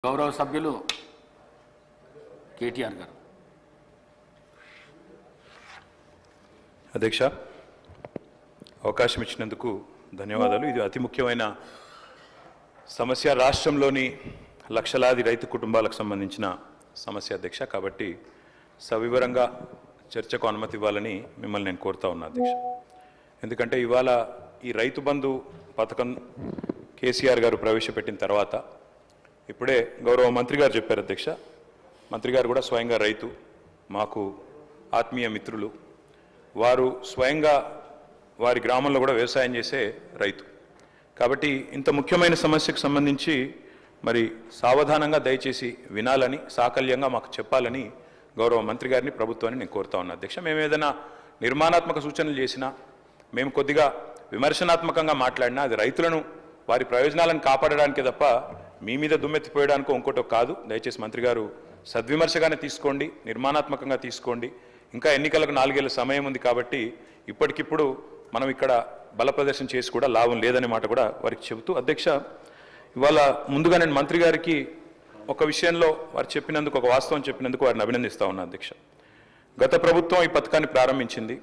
గౌరవ సభ్యులు కేటీఆర్ గారు. అధ్యక్ష, అవకాశం ఇచ్చినందుకు ధన్యవాదాలు. ఇది అతి ముఖ్యమైన సమస్య, రాష్ట్రంలోని లక్షలాది రైతు కుటుంబాలకు సంబంధించిన సమస్య అధ్యక్ష. కాబట్టి సవివరంగా చర్చకు అనుమతి ఇవ్వాలని మిమ్మల్ని నేను కోరుతా ఉన్నా అధ్యక్ష. ఎందుకంటే ఇవాళ ఈ రైతు బంధు పథకం కేసీఆర్ గారు ప్రవేశపెట్టిన తర్వాత ఇప్పుడే గౌరవ మంత్రి గారు చెప్పారు అధ్యక్ష. మంత్రి గారు కూడా స్వయంగా రైతు, మాకు ఆత్మీయ మిత్రులు. వారు స్వయంగా వారి గ్రామంలో కూడా వ్యవసాయం చేసే రైతు. కాబట్టి ఇంత ముఖ్యమైన సమస్యకు సంబంధించి మరి సావధానంగా దయచేసి వినాలని, సాకల్యంగా మాకు చెప్పాలని గౌరవ మంత్రి గారిని, ప్రభుత్వాన్ని నేను కోరుతా ఉన్నా అధ్యక్ష. మేము ఏదైనా నిర్మాణాత్మక సూచనలు చేసినా, మేము కొద్దిగా విమర్శనాత్మకంగా మాట్లాడినా అది రైతులను వారి ప్రయోజనాలను కాపాడడానికే తప్ప మీ మీద దుమ్మెత్తిపోయడానికో ఇంకోటో కాదు. దయచేసి మంత్రి గారు సద్విమర్శగానే తీసుకోండి, నిర్మాణాత్మకంగా తీసుకోండి. ఇంకా ఎన్నికలకు 4 ఏళ్ల సమయం ఉంది కాబట్టి ఇప్పటికిప్పుడు మనం ఇక్కడ బల ప్రదర్శన చేసి కూడా లాభం లేదనే మాట కూడా వారికి చెబుతూ అధ్యక్ష, ఇవాళ ముందుగా నేను మంత్రి గారికి ఒక విషయంలో వారు చెప్పినందుకు, ఒక వాస్తవం చెప్పినందుకు వారిని అభినందిస్తా ఉన్నా అధ్యక్ష. గత ప్రభుత్వం ఈ పథకాన్ని ప్రారంభించింది.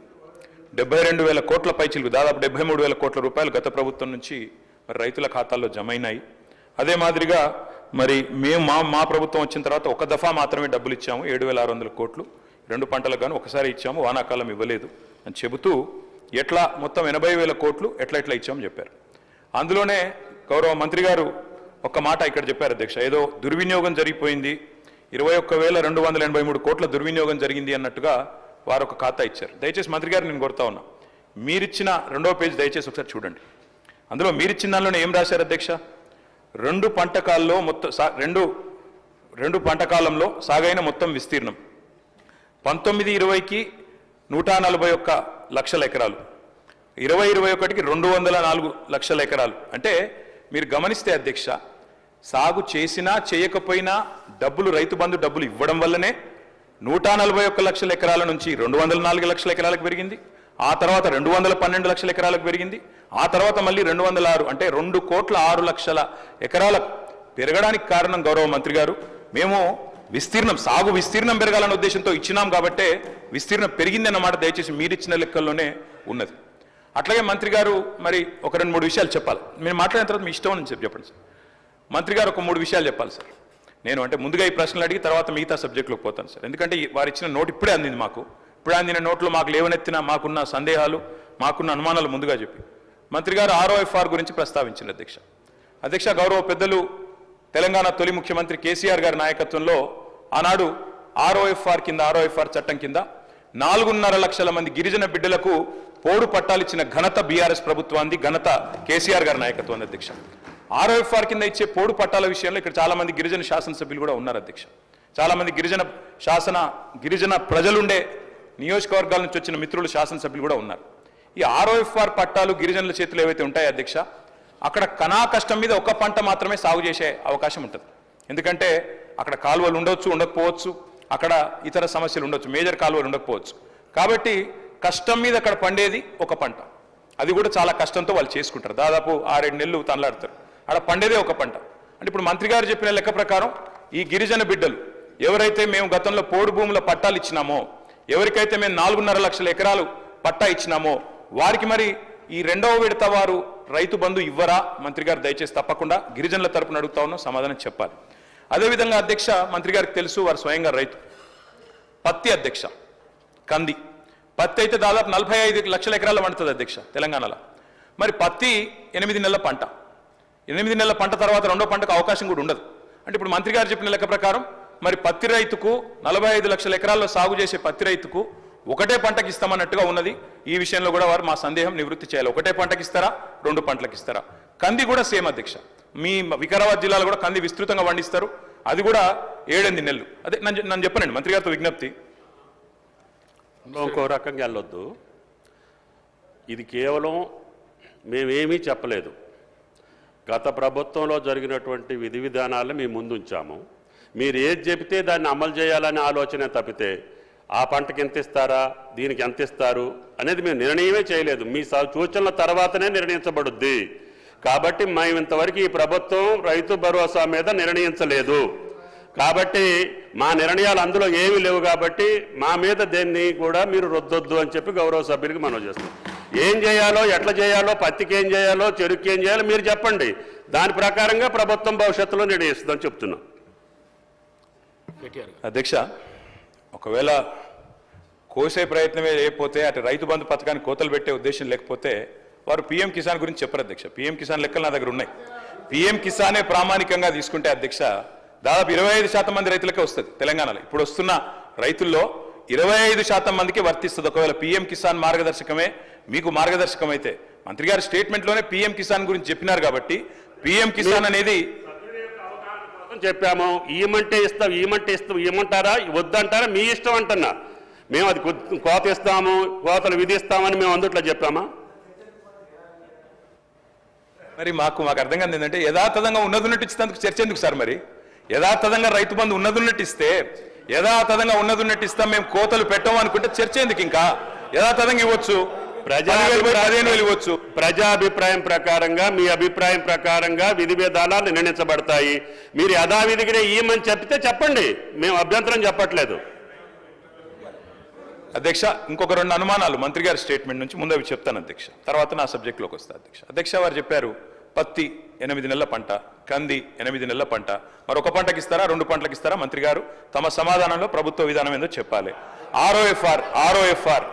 72,000 కోట్ల పైచిలకు, దాదాపు 73,000 కోట్ల రూపాయలు గత ప్రభుత్వం నుంచి మరి రైతుల ఖాతాల్లో జమ అయినాయి. అదే మాదిరిగా మరి మేము మా ప్రభుత్వం వచ్చిన తర్వాత ఒక దఫా మాత్రమే డబ్బులు ఇచ్చాము, 7,600 కోట్లు 2 పంటలకు గాను ఒకసారి ఇచ్చాము, వానాకాలం ఇవ్వలేదు అని చెబుతూ ఎట్లా మొత్తం 80,000 కోట్లు ఎట్లా ఇచ్చామని చెప్పారు. అందులోనే గౌరవ మంత్రి గారు ఒక మాట ఇక్కడ చెప్పారు అధ్యక్ష, ఏదో దుర్వినియోగం జరిగిపోయింది, 21,283 కోట్ల దుర్వినియోగం జరిగింది అన్నట్టుగా వారు ఒక ఖాతా ఇచ్చారు. దయచేసి మంత్రి గారు నేను కోరుతా ఉన్నా, మీరిచ్చిన 2వ పేజీ దయచేసి ఒకసారి చూడండి. అందులో మీరిచ్చిన దానిలోనే ఏం రాశారు అధ్యక్ష? 2 పంటకాల్లో మొత్తం రెండు పంటకాలంలో సాగైన మొత్తం విస్తీర్ణం 19-20కి 141 లక్షల ఎకరాలు, 20-21కి 204 లక్షల ఎకరాలు. అంటే మీరు గమనిస్తే అధ్యక్ష, సాగు చేసినా చేయకపోయినా డబ్బులు, రైతు బంధు డబ్బులు ఇవ్వడం వల్లనే 141 లక్షల ఎకరాల నుంచి 204 లక్షల ఎకరాలకు పెరిగింది. ఆ తర్వాత 212 లక్షల ఎకరాలకు పెరిగింది. ఆ తర్వాత మళ్ళీ 206, అంటే 2,06,00,000 ఎకరాలకు పెరగడానికి కారణం గౌరవ మంత్రి గారు. మేము సాగు విస్తీర్ణం పెరగాలన్న ఉద్దేశంతో ఇచ్చినాం కాబట్టే విస్తీర్ణం పెరిగింది అన్నమాట దయచేసి మీరిచ్చిన లెక్కల్లోనే ఉన్నది. అట్లాగే మంత్రి గారు మరి ఒక 2-3 విషయాలు చెప్పాలి. మేము మాట్లాడిన తర్వాత మీ ఇష్టం అని చెప్పండి సార్. మంత్రి గారు ఒక 3 విషయాలు చెప్పాలి సార్. నేను అంటే ముందుగా ఈ ప్రశ్నలు అడిగి తర్వాత మిగతా సబ్జెక్టులోకి పోతాను సార్. ఎందుకంటే వారు ఇచ్చిన నోట్ ఇప్పుడే అందింది మాకు. ఇప్పుడే అందిన నోట్లో మాకు లేవనెత్తిన, మాకున్న సందేహాలు, మాకున్న అనుమానాలు ముందుగా చెప్పి మంత్రి గారు ROFR గురించి ప్రస్తావించారు అధ్యక్ష. గౌరవ పెద్దలు తెలంగాణ తొలి ముఖ్యమంత్రి కేసీఆర్ గారి నాయకత్వంలో ఆనాడు ROFR చట్టం కింద 4.5 లక్షల మంది గిరిజన బిడ్డలకు పోడు పట్టాలు ఇచ్చిన ఘనత బీఆర్ఎస్ ప్రభుత్వాన్ని, ఘనత కేసీఆర్ గారి నాయకత్వం అధ్యక్ష. ROFR కింద ఇచ్చే పోడు పట్టాల విషయంలో ఇక్కడ చాలా మంది గిరిజన శాసనసభ్యులు కూడా ఉన్నారు అధ్యక్ష. చాలా మంది గిరిజన ప్రజలుండే నియోజకవర్గాల నుంచి వచ్చిన మిత్రులు, శాసనసభ్యులు కూడా ఉన్నారు. ఈ ROFR పట్టాలు గిరిజనుల చేతులు ఏవైతే ఉంటాయో అధ్యక్ష, అక్కడ కనా కష్టం మీద ఒక పంట మాత్రమే సాగు చేసే అవకాశం ఉంటుంది. ఎందుకంటే అక్కడ కాలువలు ఉండొచ్చు, ఉండకపోవచ్చు, అక్కడ ఇతర సమస్యలు ఉండొచ్చు, మేజర్ కాలువలు ఉండకపోవచ్చు. కాబట్టి కష్టం మీద అక్కడ పండేది ఒక పంట, అది కూడా చాలా కష్టంతో వాళ్ళు చేసుకుంటారు. దాదాపు 6-7 నెలలు తనలాడతారు, అక్కడ పండేదే ఒక పంట. అంటే ఇప్పుడు మంత్రి గారు చెప్పిన లెక్క ప్రకారం ఈ గిరిజన బిడ్డలు ఎవరైతే మేము గతంలో పోడు భూముల పట్టాలు ఇచ్చినామో, ఎవరికైతే మేము 4.5 లక్షల ఎకరాలు పట్టా ఇచ్చినామో వారికి మరి ఈ 2వ విడత వారు రైతు బంధు ఇవ్వరా? మంత్రి గారు దయచేసి తప్పకుండా గిరిజనుల తరపున అడుగుతా ఉన్నాం, సమాధానం చెప్పాలి. అదేవిధంగా అధ్యక్ష, మంత్రి గారికి తెలుసు వారు స్వయంగా రైతు. పత్తి అధ్యక్ష, కంది పత్తి అయితే దాదాపు 45 లక్షల ఎకరాలు పండుతుంది అధ్యక్ష తెలంగాణలో. మరి పత్తి 8 నెలల పంట, 8 నెలల పంట తర్వాత 2వ పంటకు అవకాశం కూడా ఉండదు. అంటే ఇప్పుడు మంత్రి గారు చెప్పిన లెక్క ప్రకారం మరి పత్తి రైతుకు 45 లక్షల ఎకరాల్లో సాగు చేసే పత్తి రైతుకు ఒకటే పంటకి ఇస్తామన్నట్టుగా ఉన్నది. ఈ విషయంలో కూడా వారు మా సందేహం నివృత్తి చేయాలి. ఒకటే పంటకి ఇస్తారా, 2 పంటలకు ఇస్తారా? కంది కూడా సేమ్ అధ్యక్ష, మీ వికారాబాద్ జిల్లాలో కూడా కంది విస్తృతంగా పండిస్తారు, అది కూడా 7-8 నెలలు. అదే నన్ను చెప్పనండి మంత్రి గారితో విజ్ఞప్తి. ఇంకో రకంగా వెళ్ళొద్దు, ఇది కేవలం మేమేమీ చెప్పలేదు. గత ప్రభుత్వంలో జరిగినటువంటి విధి విధానాలను మేము ముందుంచాము. మీరు ఏది చెబితే దాన్ని అమలు చేయాలనే ఆలోచనే తప్పితే ఆ పంటకి ఎంత ఇస్తారా, దీనికి ఎంత ఇస్తారు అనేది మేము నిర్ణయమే చేయలేదు. మీ సూచనల తర్వాతనే నిర్ణయించబడుద్ది. కాబట్టి మేము ఇంతవరకు ఈ ప్రభుత్వం రైతు భరోసా మీద నిర్ణయించలేదు. కాబట్టి మా నిర్ణయాలు అందులో ఏమీ లేవు. కాబట్టి మా మీద దేన్ని కూడా మీరు రుద్దొద్దు అని చెప్పి గౌరవ సభ్యులకి మనం చేస్తాం. ఏం చేయాలో, ఎట్లా చేయాలో, పత్తికి ఏం చేయాలో, చెరుకు ఏం చేయాలో మీరు చెప్పండి. దాని ప్రకారంగా ప్రభుత్వం భవిష్యత్తులో నిర్ణయిస్తుందని చెప్తున్నాం. అధ్యక్ష, ఒకవేళ కోసే ప్రయత్నమే లేకపోతే అటు రైతు బంధు పథకాన్ని కోతలు పెట్టే ఉద్దేశం లేకపోతే వారు పీఎం కిసాన్ గురించి చెప్పరు అధ్యక్ష. పీఎం కిసాన్ లెక్కలు నా దగ్గర ఉన్నాయి. పీఎం కిసానే ప్రామాణికంగా తీసుకుంటే అధ్యక్ష దాదాపు 25% మంది రైతులకే వస్తుంది తెలంగాణలో. ఇప్పుడు వస్తున్న రైతుల్లో 25% మందికి వర్తిస్తుంది ఒకవేళ పీఎం కిసాన్ మార్గదర్శకమే మీకు మార్గదర్శకం అయితే. మంత్రి గారి స్టేట్మెంట్లోనే పీఎం కిసాన్ గురించి చెప్పినారు కాబట్టి పీఎం కిసాన్ అనేది చెప్పాము. ఇవ్వమంటే ఇస్తాం, ఇవ్వమంటే ఇస్తాం, ఇవ్వమంటారా వద్దంటారా మీ ఇష్టం అంటున్నా. మేము అది కోత ఇస్తాము, కోతలు విధిస్తామని మేము అందుట్లో చెప్పామా? మరి మాకు అర్థం కాదు ఏంటంటే యథాతథంగా ఉన్నదున్నట్టు ఇచ్చినందుకు చర్చ ఎందుకు సార్? మరి యథాతథంగా రైతు బంధు ఉన్నదున్నట్టు ఇస్తే యథాతథంగా ఉన్నదున్నట్టు ఇస్తాం, మేము కోతలు పెట్టాము అనుకుంటే చర్చ ఎందుకు? ఇంకా యథాతథంగా ఇవ్వచ్చు, ఇవ్వచ్చు. ప్రజాభిప్రాయం ప్రకారంగా, మీ అభిప్రాయం ప్రకారంగా విధి విధానాలు నిర్ణయించబడతాయి. మీరు యథావిధిగా ఇవ్వమని చెప్తే చెప్పండి, మేము అభ్యంతరం చెప్పట్లేదు. అధ్యక్ష, ఇంకొక 2 అనుమానాలు మంత్రి గారి స్టేట్మెంట్ నుంచి ముందు అవి చెప్తాను అధ్యక్ష, తర్వాత నా సబ్జెక్టులోకి వస్తా అధ్యక్ష. అధ్యక్ష, వారు చెప్పారు పత్తి 8 నెలల పంట, కంది 8 నెలల పంట, మరొక పంటకి ఇస్తారా 2 పంటలకు ఇస్తారా? మంత్రి గారు తమ సమాధానంలో ప్రభుత్వ విధానం ఏందో చెప్పాలి. ఆర్ఓఎఫ్ఆర్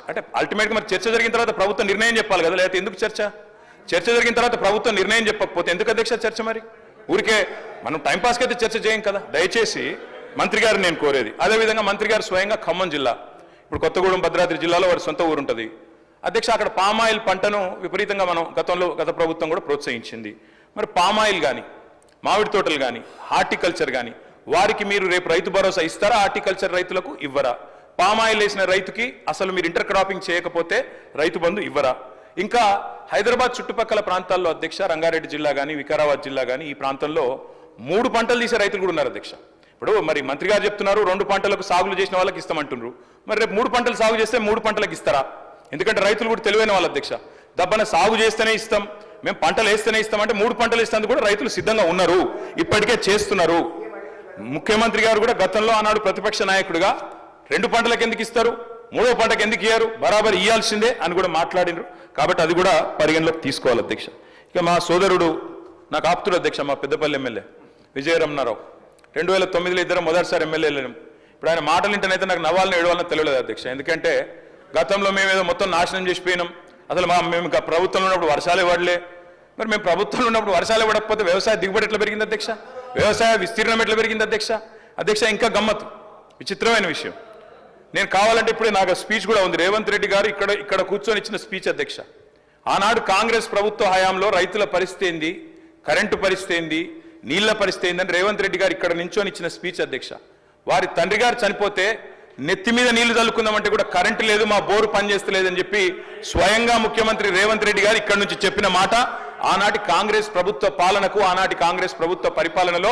అంటే అల్టిమేట్గా మరి చర్చ జరిగిన తర్వాత ప్రభుత్వం నిర్ణయం చెప్పాలి కదా, లేకపోతే ఎందుకు చర్చ? చర్చ జరిగిన తర్వాత ప్రభుత్వం నిర్ణయం చెప్పకపోతే ఎందుకు అధ్యక్ష చర్చ? మరి ఊరికే మనం టైంపాస్కి అయితే చర్చ చేయం కదా. దయచేసి మంత్రి గారు నేను కోరేది, అదేవిధంగా మంత్రి గారు స్వయంగా ఖమ్మం జిల్లా, ఇప్పుడు కొత్తగూడెం భద్రాద్రి జిల్లాలో వారి సొంత ఊరు ఉంటుంది అధ్యక్ష. అక్కడ పామాయిల్ పంటను విపరీతంగా మనం గత ప్రభుత్వం కూడా ప్రోత్సహించింది. మరి పామాయిల్ కానీ, మామిడి తోటలు కానీ, హార్టికల్చర్ కానీ వారికి మీరు రేపు రైతు భరోసా ఇస్తారా? హార్టికల్చర్ రైతులకు ఇవ్వరా? పామాయిల్ వేసిన రైతుకి అసలు మీరు ఇంటర్ క్రాపింగ్ చేయకపోతే రైతు బంధు ఇవ్వరా? ఇంకా హైదరాబాద్ చుట్టుపక్కల ప్రాంతాల్లో అధ్యక్ష, రంగారెడ్డి జిల్లా కానీ, వికారాబాద్ జిల్లా కానీ, ఈ ప్రాంతంలో 3 పంటలు తీసే రైతులు కూడా ఉన్నారు అధ్యక్ష. ఇప్పుడు మరి మంత్రి గారు చెప్తున్నారు 2 పంటలకు సాగులు చేసిన వాళ్ళకి ఇస్తామంటున్నారు. మరి రేపు 3 పంటలు సాగు చేస్తే 3 పంటలకు ఇస్తారా? ఎందుకంటే రైతులు కూడా తెలివైన వాళ్ళు అధ్యక్ష. దబ్బన సాగు చేస్తేనే ఇస్తాం, మేము పంటలు వేస్తేనే ఇస్తాం అంటే 3 పంటలు ఇస్తానికి కూడా రైతులు సిద్ధంగా ఉన్నారు, ఇప్పటికే చేస్తున్నారు. ముఖ్యమంత్రి గారు కూడా గతంలో ఆనాడు ప్రతిపక్ష నాయకుడిగా 2 పంటలకు ఎందుకు ఇస్తారు, 3వ పంటకు ఎందుకు ఇయ్యారు, బరాబర్ ఇయ్యాల్సిందే అని కూడా మాట్లాడినారు. కాబట్టి అది కూడా పరిగణలోకి తీసుకోవాలి అధ్యక్ష. ఇక మా సోదరుడు నాకు ఆప్తుడు అధ్యక్ష, మా పెద్దపల్లి ఎమ్మెల్యే విజయరమణారావు, 2009లో ఇద్దరం మొదటిసారి ఎమ్మెల్యేలు. ఇప్పుడు ఆయన మాటలు వింటేనైతే నాకు నవ్వాలని ఏడవాలని తెలియలేదు అధ్యక్ష. ఎందుకంటే గతంలో మేము ఏదో మొత్తం నాశనం చేసిపోయినాం, అసలు మేము ఇంకా ప్రభుత్వంలో ఉన్నప్పుడు వర్షాలు ఇవ్వడలే. మరి మేము ప్రభుత్వంలో ఉన్నప్పుడు వర్షాలు ఇవ్వకపోతే వ్యవసాయ దిగుబడి ఎట్లా పెరిగింది అధ్యక్ష? వ్యవసాయ విస్తీర్ణం ఎట్లా పెరిగింది అధ్యక్ష? అధ్యక్ష, ఇంకా గమ్మత్తు, విచిత్రమైన విషయం, నేను కావాలంటే ఇప్పుడే నాకు స్పీచ్ కూడా ఉంది. రేవంత్ రెడ్డి గారు ఇక్కడ కూర్చొని ఇచ్చిన స్పీచ్ అధ్యక్ష. ఆనాడు కాంగ్రెస్ ప్రభుత్వ హయాంలో రైతుల పరిస్థితి ఏంది, కరెంటు పరిస్థితి ఏంది, నీళ్ల పరిస్థితి ఏందని రేవంత్ రెడ్డి గారు ఇక్కడ నించొని ఇచ్చిన స్పీచ్ అధ్యక్ష. వారి తండ్రి గారు చనిపోతే నెత్తి మీద నీళ్లు చల్లుకుందామంటే కూడా కరెంటు లేదు, మా బోరు పనిచేస్తలేదని చెప్పి స్వయంగా ముఖ్యమంత్రి రేవంత్ రెడ్డి గారు ఇక్కడ నుంచి చెప్పిన మాట ఆనాటి కాంగ్రెస్ ప్రభుత్వ పాలనకు, ఆనాటి కాంగ్రెస్ ప్రభుత్వ పరిపాలనలో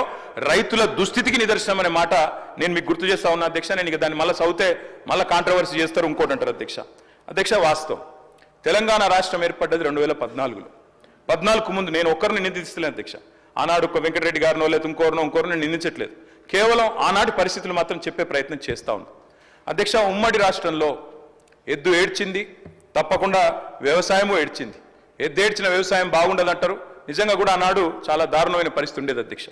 రైతుల దుస్థితికి నిదర్శనం అనే మాట నేను మీకు గుర్తు చేస్తా ఉన్నా అధ్యక్ష. నేను ఇక దాన్ని మళ్ళీ చదివితే మళ్ళీ కాంట్రవర్సీ చేస్తారు, ఇంకోటి అంటారు అధ్యక్ష. అధ్యక్ష, వాస్తవం తెలంగాణ రాష్ట్రం ఏర్పడ్డది 2014లో. 14కు ముందు నేను ఒక్కరిని నిందిస్తలేను అధ్యక్ష. ఆనాడు వెంకటరెడ్డి గారినో లేదా ఇంకోరినో నేను నిందించట్లేదు, కేవలం ఆనాటి పరిస్థితులు మాత్రం చెప్పే ప్రయత్నం చేస్తా ఉన్నాను అధ్యక్ష. ఉమ్మడి రాష్ట్రంలో ఎద్దు ఏడ్చింది, తప్పకుండా వ్యవసాయము ఏడ్చింది. ఎద్దు ఏడ్చిన వ్యవసాయం బాగుండదంటారు. నిజంగా కూడా ఆనాడు చాలా దారుణమైన పరిస్థితి ఉండేది అధ్యక్ష.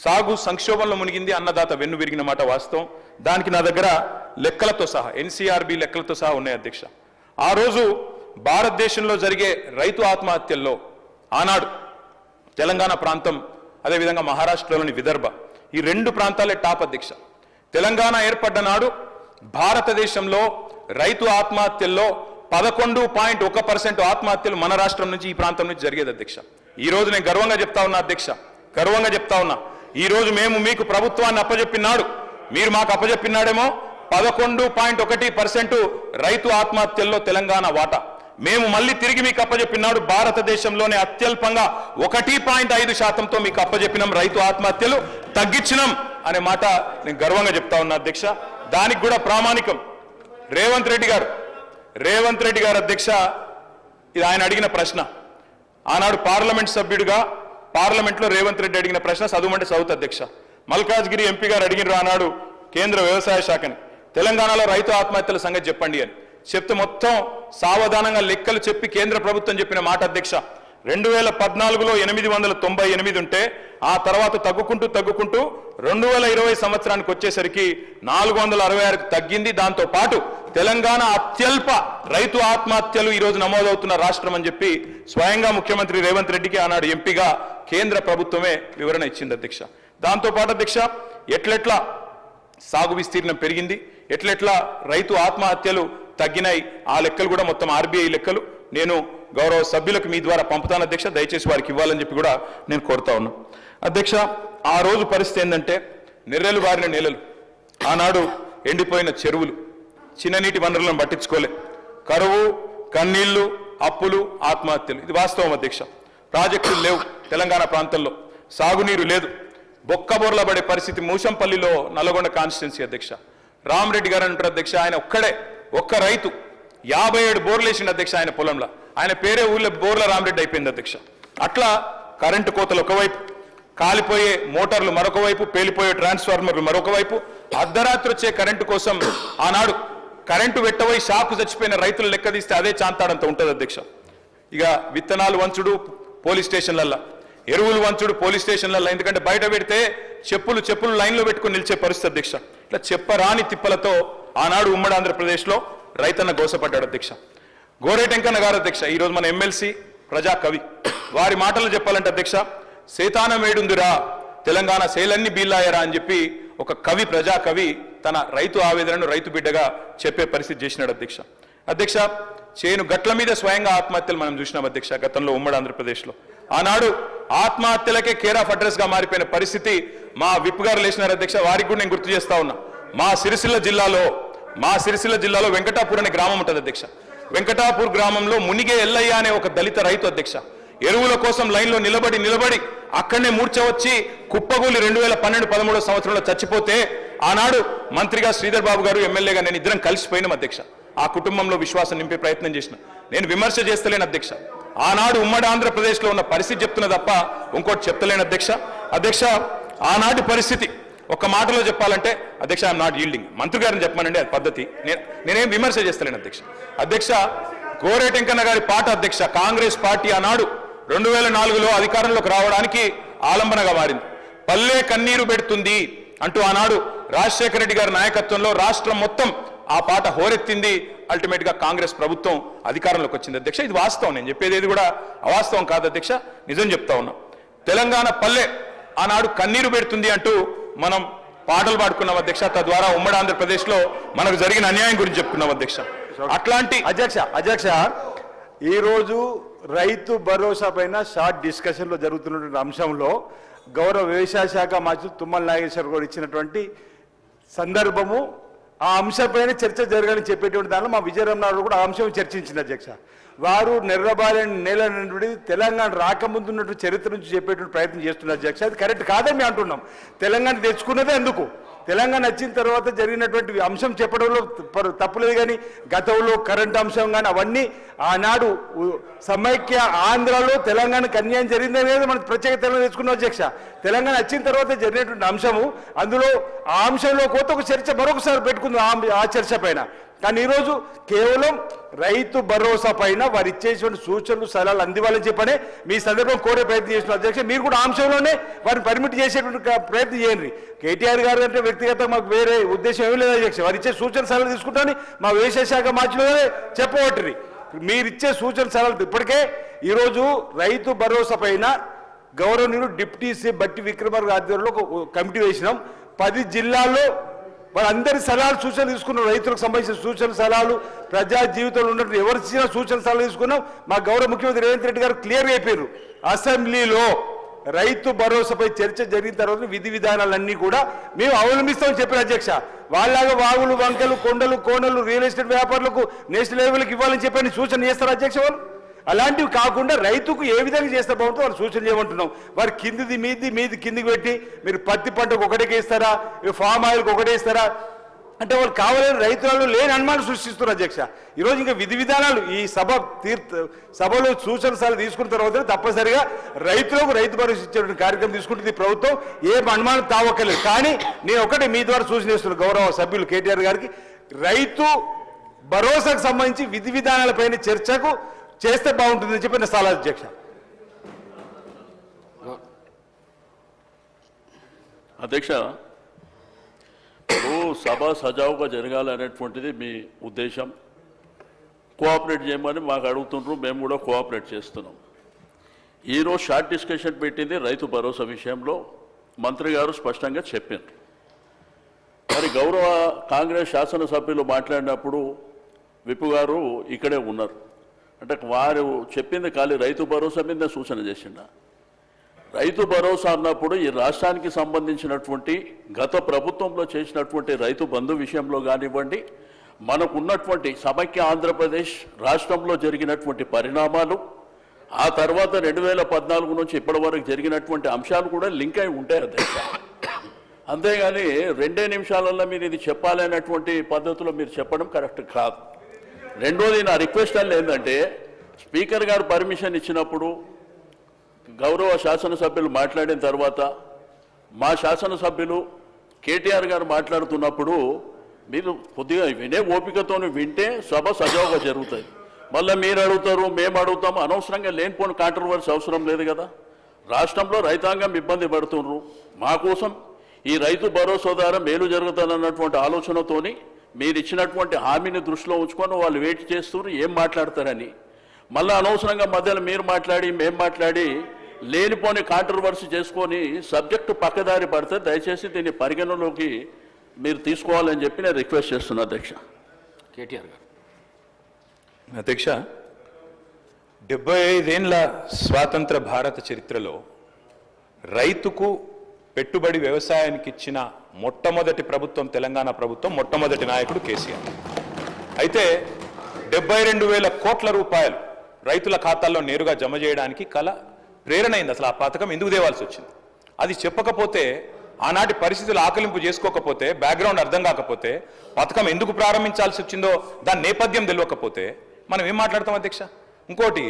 సాగు సంక్షోభంలో మునిగింది, అన్నదాత వెన్ను విరిగిన మాట వాస్తవం. దానికి నా దగ్గర లెక్కలతో సహా, ఎన్సీఆర్బీ లెక్కలతో సహా ఉన్నాయి అధ్యక్ష. ఆ రోజు భారతదేశంలో జరిగే రైతు ఆత్మహత్యల్లో ఆనాడు తెలంగాణ ప్రాంతం, అదేవిధంగా మహారాష్ట్రలోని విదర్భ, ఈ 2 ప్రాంతాలే టాప్ అధ్యక్ష. తెలంగాణ ఏర్పడ్డ నాడు భారతదేశంలో రైతు ఆత్మహత్యల్లో 11.1% ఆత్మహత్యలు మన రాష్ట్రం నుంచి, ఈ ప్రాంతం నుంచి జరిగేది అధ్యక్ష. ఈ రోజు నేను గర్వంగా చెప్తా ఉన్నా అధ్యక్ష, గర్వంగా చెప్తా ఉన్నా, ఈ రోజు మేము మీకు ప్రభుత్వాన్ని అప్పజెప్పినాడు, మీరు మాకు అప్పజెప్పినాడేమో 11.1% రైతు ఆత్మహత్యల్లో తెలంగాణ వాటా. మేము మళ్ళీ తిరిగి మీకు అప్పజెప్పినాడు భారతదేశంలోనే అత్యల్పంగా 1.5%తో మీకు అప్పజెప్పినాం, రైతు ఆత్మహత్యలు తగ్గించినాం అనే మాట నేను గర్వంగా చెప్తా ఉన్నా అధ్యక్ష. దానికి కూడా ప్రామాణికం రేవంత్ రెడ్డి గారు అధ్యక్ష. ఇది ఆయన అడిగిన ప్రశ్న, ఆనాడు పార్లమెంట్ సభ్యుడిగా పార్లమెంట్లో రేవంత్ రెడ్డి అడిగిన ప్రశ్న చదువుమంటే చదువుతా అధ్యక్ష. మల్కాజ్గిరి ఎంపీ గారు అడిగినారు ఆనాడు కేంద్ర వ్యవసాయ శాఖని, తెలంగాణలో రైతు ఆత్మహత్యల సంగతి చెప్పండి అని చెప్తే మొత్తం సావధానంగా లెక్కలు చెప్పి కేంద్ర ప్రభుత్వం చెప్పిన మాట అధ్యక్ష, 2014లో 898 ఉంటే ఆ తర్వాత తగ్గుకుంటూ 2020 సంవత్సరానికి వచ్చేసరికి 466కు తగ్గింది. దాంతో పాటు తెలంగాణ అత్యల్ప రైతు ఆత్మహత్యలు ఈరోజు నమోదవుతున్న రాష్ట్రం అని చెప్పి స్వయంగా ముఖ్యమంత్రి రేవంత్ రెడ్డికి ఆనాడు ఎంపీగా కేంద్ర ప్రభుత్వమే వివరణ ఇచ్చింది అధ్యక్ష. దాంతో పాటు అధ్యక్ష ఎట్లెట్లా సాగు విస్తీర్ణం పెరిగింది, ఎట్లెట్లా రైతు ఆత్మహత్యలు తగ్గినాయి, ఆ లెక్కలు కూడా మొత్తం ఆర్బీఐ లెక్కలు నేను గౌరవ సభ్యులకు మీ ద్వారా పంపుతాను అధ్యక్ష, దయచేసి వారికి ఇవ్వాలని చెప్పి కూడా నేను కోరుతా ఉన్నా అధ్యక్ష. ఆ రోజు పరిస్థితి ఏంటంటే నెర్రెలు బారిన నేలలు, ఆనాడు ఎండిపోయిన చెరువులు, చిన్ననీటి వనరులను పట్టించుకోలే, కరువు, కన్నీళ్లు, అప్పులు, ఆత్మహత్యలు. ఇది వాస్తవం అధ్యక్ష. ప్రాజెక్టులు లేవు తెలంగాణ ప్రాంతంలో, సాగునీరు లేదు, బొక్కబోర్ల పడే పరిస్థితి. మూసంపల్లిలో నల్లగొండ కాన్స్టిట్యున్సీ అధ్యక్ష రామరెడ్డి గారు అంటారు అధ్యక్ష, ఆయన ఒక్క రైతు 57 బోర్లు వేసిండు అధ్యక్ష ఆయన పొలంలో. ఆయన పేరే ఊళ్ళో బోర్ల రామరెడ్డి అయిపోయింది అధ్యక్ష. అట్లా కరెంటు కోతలు ఒకవైపు, కాలిపోయే మోటార్లు మరొక వైపు, పేలిపోయే ట్రాన్స్ఫార్మర్లు మరొక వైపు, అర్ధరాత్రి వచ్చే కరెంటు కోసం ఆనాడు కరెంటు వెట్టవై షాకు చచ్చిపోయిన రైతులు లెక్క తీస్తే అదే చాంతాడంత ఉంటుంది అధ్యక్ష. ఇక విత్తనాలు వంచుడు పోలీస్ స్టేషన్లల్లో, ఎరువులు వంచుడు పోలీస్ స్టేషన్లలో, ఎందుకంటే బయట పెడితే చెప్పులు లైన్లో పెట్టుకుని నిలిచే పరిస్థితి అధ్యక్ష. ఇట్లా చెప్పరాని తిప్పలతో ఆనాడు ఉమ్మడి ఆంధ్రప్రదేశ్లో రైతన్న గోసపడ్డాడు అధ్యక్ష. గోరేటెంకన్న గారు అధ్యక్ష ఈరోజు మన ఎమ్మెల్సీ ప్రజా కవి, వారి మాటలు చెప్పాలంటే అధ్యక్ష, సేతానం ఏడుందిరా తెలంగాణ సేలన్ని బీల్లాయరా అని చెప్పి ఒక కవి, ప్రజా కవి తన రైతు ఆవేదనను రైతు బిడ్డగా చెప్పే పరిస్థితి చేసినాడు అధ్యక్ష. అధ్యక్ష చేను గట్ల మీద స్వయంగా ఆత్మహత్యలు మనం చూసినాం అధ్యక్ష గతంలో ఉమ్మడి ఆంధ్రప్రదేశ్లో. ఆనాడు ఆత్మహత్యలకే కేర్ ఆఫ్ అడ్రస్ గా మారిపోయిన పరిస్థితి మా విప్ గారు లేచినారు అధ్యక్ష. వారికి కూడా నేను గుర్తు చేస్తా ఉన్నా, మా సిరిసిల్ల జిల్లాలో వెంకటాపూర్ అనే గ్రామం ఉంటుంది అధ్యక్ష. వెంకటాపూర్ గ్రామంలో మునిగే ఎల్లయ్య అనే ఒక దళిత రైతు అధ్యక్ష ఎరువుల కోసం లైన్లో నిలబడి అక్కడనే మూర్ఛ వచ్చి కుప్పగూలి 2012-13 సంవత్సరంలో చచ్చిపోతే ఆనాడు మంత్రిగా శ్రీధర్ బాబు గారు, ఎమ్మెల్యేగా నేను ఇద్దరం కలిసిపోయినాం అధ్యక్ష. ఆ కుటుంబంలో విశ్వాసం నింపే ప్రయత్నం చేసిన. నేను విమర్శ చేస్తలేను అధ్యక్ష, ఆనాడు ఉమ్మడి ఆంధ్రప్రదేశ్లో ఉన్న పరిస్థితి చెప్తున్నా తప్ప ఇంకోటి చెప్తలేను అధ్యక్ష. ఆనాటి పరిస్థితి ఒక మాటలో చెప్పాలంటే అధ్యక్ష ఐఎమ్ నాట్ ఈల్డింగ్. మంత్రి గారిని చెప్పమనండి, అది పద్ధతి. నేనేం విమర్శ చేస్తలేను అధ్యక్ష. గోరేటెంకన్న గారి పాట అధ్యక్ష, కాంగ్రెస్ పార్టీ ఆనాడు 2004లో అధికారంలోకి రావడానికి ఆలంబనగా మారింది. పల్లె కన్నీరు పెడుతుంది అంటూ ఆనాడు రాజశేఖర రెడ్డి గారి నాయకత్వంలో రాష్ట్రం మొత్తం ఆ పాట హోరెత్తింది. అల్టిమేట్ గా కాంగ్రెస్ ప్రభుత్వం అధికారంలోకి వచ్చింది అధ్యక్ష. ఇది వాస్తవం, నేను చెప్పేది ఏది కూడా అవాస్తవం కాదు అధ్యక్ష, నిజం చెప్తా ఉన్నా. తెలంగాణ పల్లె ఆనాడు కన్నీరు పెడుతుంది అంటూ మనం పాటలు పాడుకున్నాం అధ్యక్ష. తద్వారా ఉమ్మడి ఆంధ్రప్రదేశ్ లో మనకు జరిగిన అన్యాయం గురించి చెప్పుకున్నాం అధ్యక్ష. అట్లాంటి అధ్యక్ష ఈ రోజు రైతు భరోసా పైన షార్ట్ డిస్కషన్ లో జరుగుతున్నటువంటి అంశంలో గౌరవ వ్యవసాయ శాఖ మంత్రి తుమ్మల నాగేశ్వర గారు ఇచ్చినటువంటి సందర్భము, ఆ అంశంపైన చర్చ జరగాలని చెప్పేటువంటి దానిలో మా విజయరామనాయుడు కూడా ఆ అంశం చర్చించింది అధ్యక్ష. వారు నెర్రబారిన నేల నుండి తెలంగాణ రాకముందు ఉన్నటువంటి చరిత్ర నుంచి చెప్పేటువంటి ప్రయత్నం చేస్తున్నారు అధ్యక్ష. అది కరెక్ట్ కాదని మేము అంటున్నాం. తెలంగాణ తెచ్చుకున్నదే అందుకు. తెలంగాణ వచ్చిన తర్వాత జరిగినటువంటి అంశం చెప్పడంలో తప్పులేదు, కానీ గతంలో కరెంట్ అంశం కానీ అవన్నీ ఆనాడు సమైక్య ఆంధ్రలో తెలంగాణకు అన్యాయం జరిగిందనేది మనం ప్రత్యేక తెలంగాణ తెచ్చుకున్నాం అధ్యక్ష. తెలంగాణ వచ్చిన తర్వాత జరిగినటువంటి అంశము, అందులో ఆ అంశంలో కొత్త ఒక చర్చ మరొకసారి పెట్టుకుందాం ఆ చర్చ పైన. కానీ ఈరోజు కేవలం రైతు భరోసా పైన వారు ఇచ్చేటువంటి సూచనలు సలహాలు అందివ్వాలని చెప్పనే మీ సందర్భం కోరే ప్రయత్నం చేస్తున్నారు అధ్యక్ష. మీరు కూడా అంశంలోనే వారిని పర్మిట్ చేసేటువంటి ప్రయత్నం చేయండి. కేటీఆర్ గారు అంటే వ్యక్తిగతంగా మాకు వేరే ఉద్దేశం ఏమీ లేదు అధ్యక్ష. వారు ఇచ్చే సూచన సలహాలు తీసుకుంటామని మా వ్యవసాయ శాఖ మార్చిలోనే చెప్పబట్టి మీరు ఇచ్చే సూచన సలహాలు ఇప్పటికే ఈరోజు రైతు భరోసా పైన గౌరవనీయులు డిప్యూటీ సీఎం బట్టి విక్రమార్క ఆధ్వర్యంలో ఒక కమిటీ వేసినాం. 10 జిల్లాల్లో వాళ్ళందరి సలహాలు సూచనలు తీసుకున్నాం. రైతులకు సంబంధించిన సూచనలు సలహాలు, ప్రజా జీవితంలో ఉన్నట్టు ఎవరు ఇచ్చిన సూచన సలహాలు తీసుకున్నాం. మా గౌరవ ముఖ్యమంత్రి రేవంత్ రెడ్డి గారు క్లియర్గా అయిపోయారు. అసెంబ్లీలో రైతు భరోసాపై చర్చ జరిగిన తర్వాత విధి విధానాలన్నీ కూడా మేము అవలంబిస్తామని చెప్పిన అధ్యక్ష. వాళ్ళలాగా వాగులు, వంకలు, కొండలు, కోనలు, రియల్ ఎస్టేట్ వ్యాపారులకు నేషనల్ లెవెల్కి ఇవ్వాలని చెప్పని సూచన చేస్తారు అధ్యక్ష. వాళ్ళు అలాంటివి కాకుండా రైతుకు ఏ విధంగా చేస్తే బాగుంటుందో వాళ్ళు సూచన చేయమంటున్నాం. వారు మీది కిందికి పెట్టి మీరు పత్తి పంటకు ఒకటికి ఇస్తారా, ఫామ్ ఆయిల్కి ఒకటే ఇస్తారా, అంటే వాళ్ళు కావాలని రైతులలో లేని అనుమానం సృష్టిస్తున్నారు అధ్యక్ష. ఈరోజు ఇంకా విధి విధానాలు ఈ సభలో సూచనలు తీసుకున్న తర్వాత తప్పనిసరిగా రైతులకు రైతు భరోసా ఇచ్చేటువంటి కార్యక్రమం తీసుకుంటుంది ప్రభుత్వం. ఏం అనుమానం తావక్కర్లేదు. కానీ నేను ఒకటి మీ ద్వారా సూచన చేస్తున్నాను గౌరవ సభ్యులు కేటీఆర్ గారికి, రైతు భరోసాకు సంబంధించి విధి విధానాలపైన చర్చకు చేస్తే బాగుంటుందని చెప్పి నా సలహా అధ్యక్ష. అధ్యక్ష, సభ సజావుగా జరగాలనేటువంటిది మీ ఉద్దేశం. కోఆపరేట్ చేయమని మాకు అడుగుతుండ్రు, మేము కూడా కోఆపరేట్ చేస్తున్నాం. ఈరోజు షార్ట్ డిస్కషన్ పెట్టింది రైతు భరోసా విషయంలో మంత్రి గారు స్పష్టంగా చెప్పారు. మరి గౌరవ కాంగ్రెస్ శాసనసభ్యులు మాట్లాడినప్పుడు విపు గారు ఇక్కడే ఉన్నారు. అంటే వారు చెప్పింది ఖాళీ రైతు భరోసా మీద సూచన చేసిండ. రైతు భరోసా అన్నప్పుడు ఈ రాష్ట్రానికి సంబంధించినటువంటి గత ప్రభుత్వంలో చేసినటువంటి రైతు బంధు విషయంలో కానివ్వండి, మనకున్నటువంటి సమైక్య ఆంధ్రప్రదేశ్ రాష్ట్రంలో జరిగినటువంటి పరిణామాలు, ఆ తర్వాత 2014 నుంచి ఇప్పటి వరకు జరిగినటువంటి అంశాలు కూడా లింక్ అయి ఉంటాయి అధ్యక్ష. అంతేగాని 2 నిమిషాలలో మీరు ఇది చెప్పాలనేటువంటి పద్ధతిలో మీరు చెప్పడం కరెక్ట్ కాదు. రెండోది, నా రిక్వెస్ట్ అని ఏంటంటే, స్పీకర్ గారు పర్మిషన్ ఇచ్చినప్పుడు గౌరవ శాసనసభ్యులు మాట్లాడిన తర్వాత మా శాసనసభ్యులు కేటీఆర్ గారు మాట్లాడుతున్నప్పుడు మీరు కొద్దిగా వినే ఓపికతో వింటే సభ సజావుగా జరుగుతుంది. మళ్ళీ మీరు అడుగుతారు, మేము అడుగుతాము, అనవసరంగా లేనిపోని కాంట్రవర్సీ అవసరం లేదు కదా. రాష్ట్రంలో రైతాంగం ఇబ్బంది పడుతున్నారు. మా కోసం ఈ రైతు భరోసా ద్వారా మేలు జరుగుతుందన్నటువంటి ఆలోచనతోని మీరు ఇచ్చినటువంటి హామీని దృష్టిలో ఉంచుకొని వాళ్ళు వెయిట్ చేస్తున్నారు ఏం మాట్లాడతారని. మళ్ళీ అనవసరంగా మధ్యలో మీరు మాట్లాడి మేము మాట్లాడి లేనిపోని కాంట్రవర్సీ చేసుకొని సబ్జెక్టు పక్కదారి పడితే దయచేసి దీన్ని పరిగణలోకి మీరు తీసుకోవాలని చెప్పి నేను రిక్వెస్ట్ చేస్తున్నాను అధ్యక్ష. కేటీఆర్ గారు. అధ్యక్ష, 75 ఏళ్ల స్వాతంత్ర భారత చరిత్రలో రైతుకు పెట్టుబడి వ్యవసాయానికి ఇచ్చిన మొట్టమొదటి ప్రభుత్వం తెలంగాణ ప్రభుత్వం, మొట్టమొదటి నాయకుడు కేసీఆర్. అయితే 72,000 కోట్ల రూపాయలు రైతుల ఖాతాల్లో నేరుగా జమ చేయడానికి ప్రేరణ అయింది. అసలు ఆ పథకం ఎందుకు తేవాల్సి వచ్చింది అది చెప్పకపోతే, ఆనాటి పరిస్థితులు ఆకలింపు చేసుకోకపోతే, బ్యాక్గ్రౌండ్ అర్థం కాకపోతే, పథకం ఎందుకు ప్రారంభించాల్సి వచ్చిందో దాని నేపథ్యం తెలియకపోతే మనం ఏం మాట్లాడతాం అధ్యక్ష? ఇంకోటి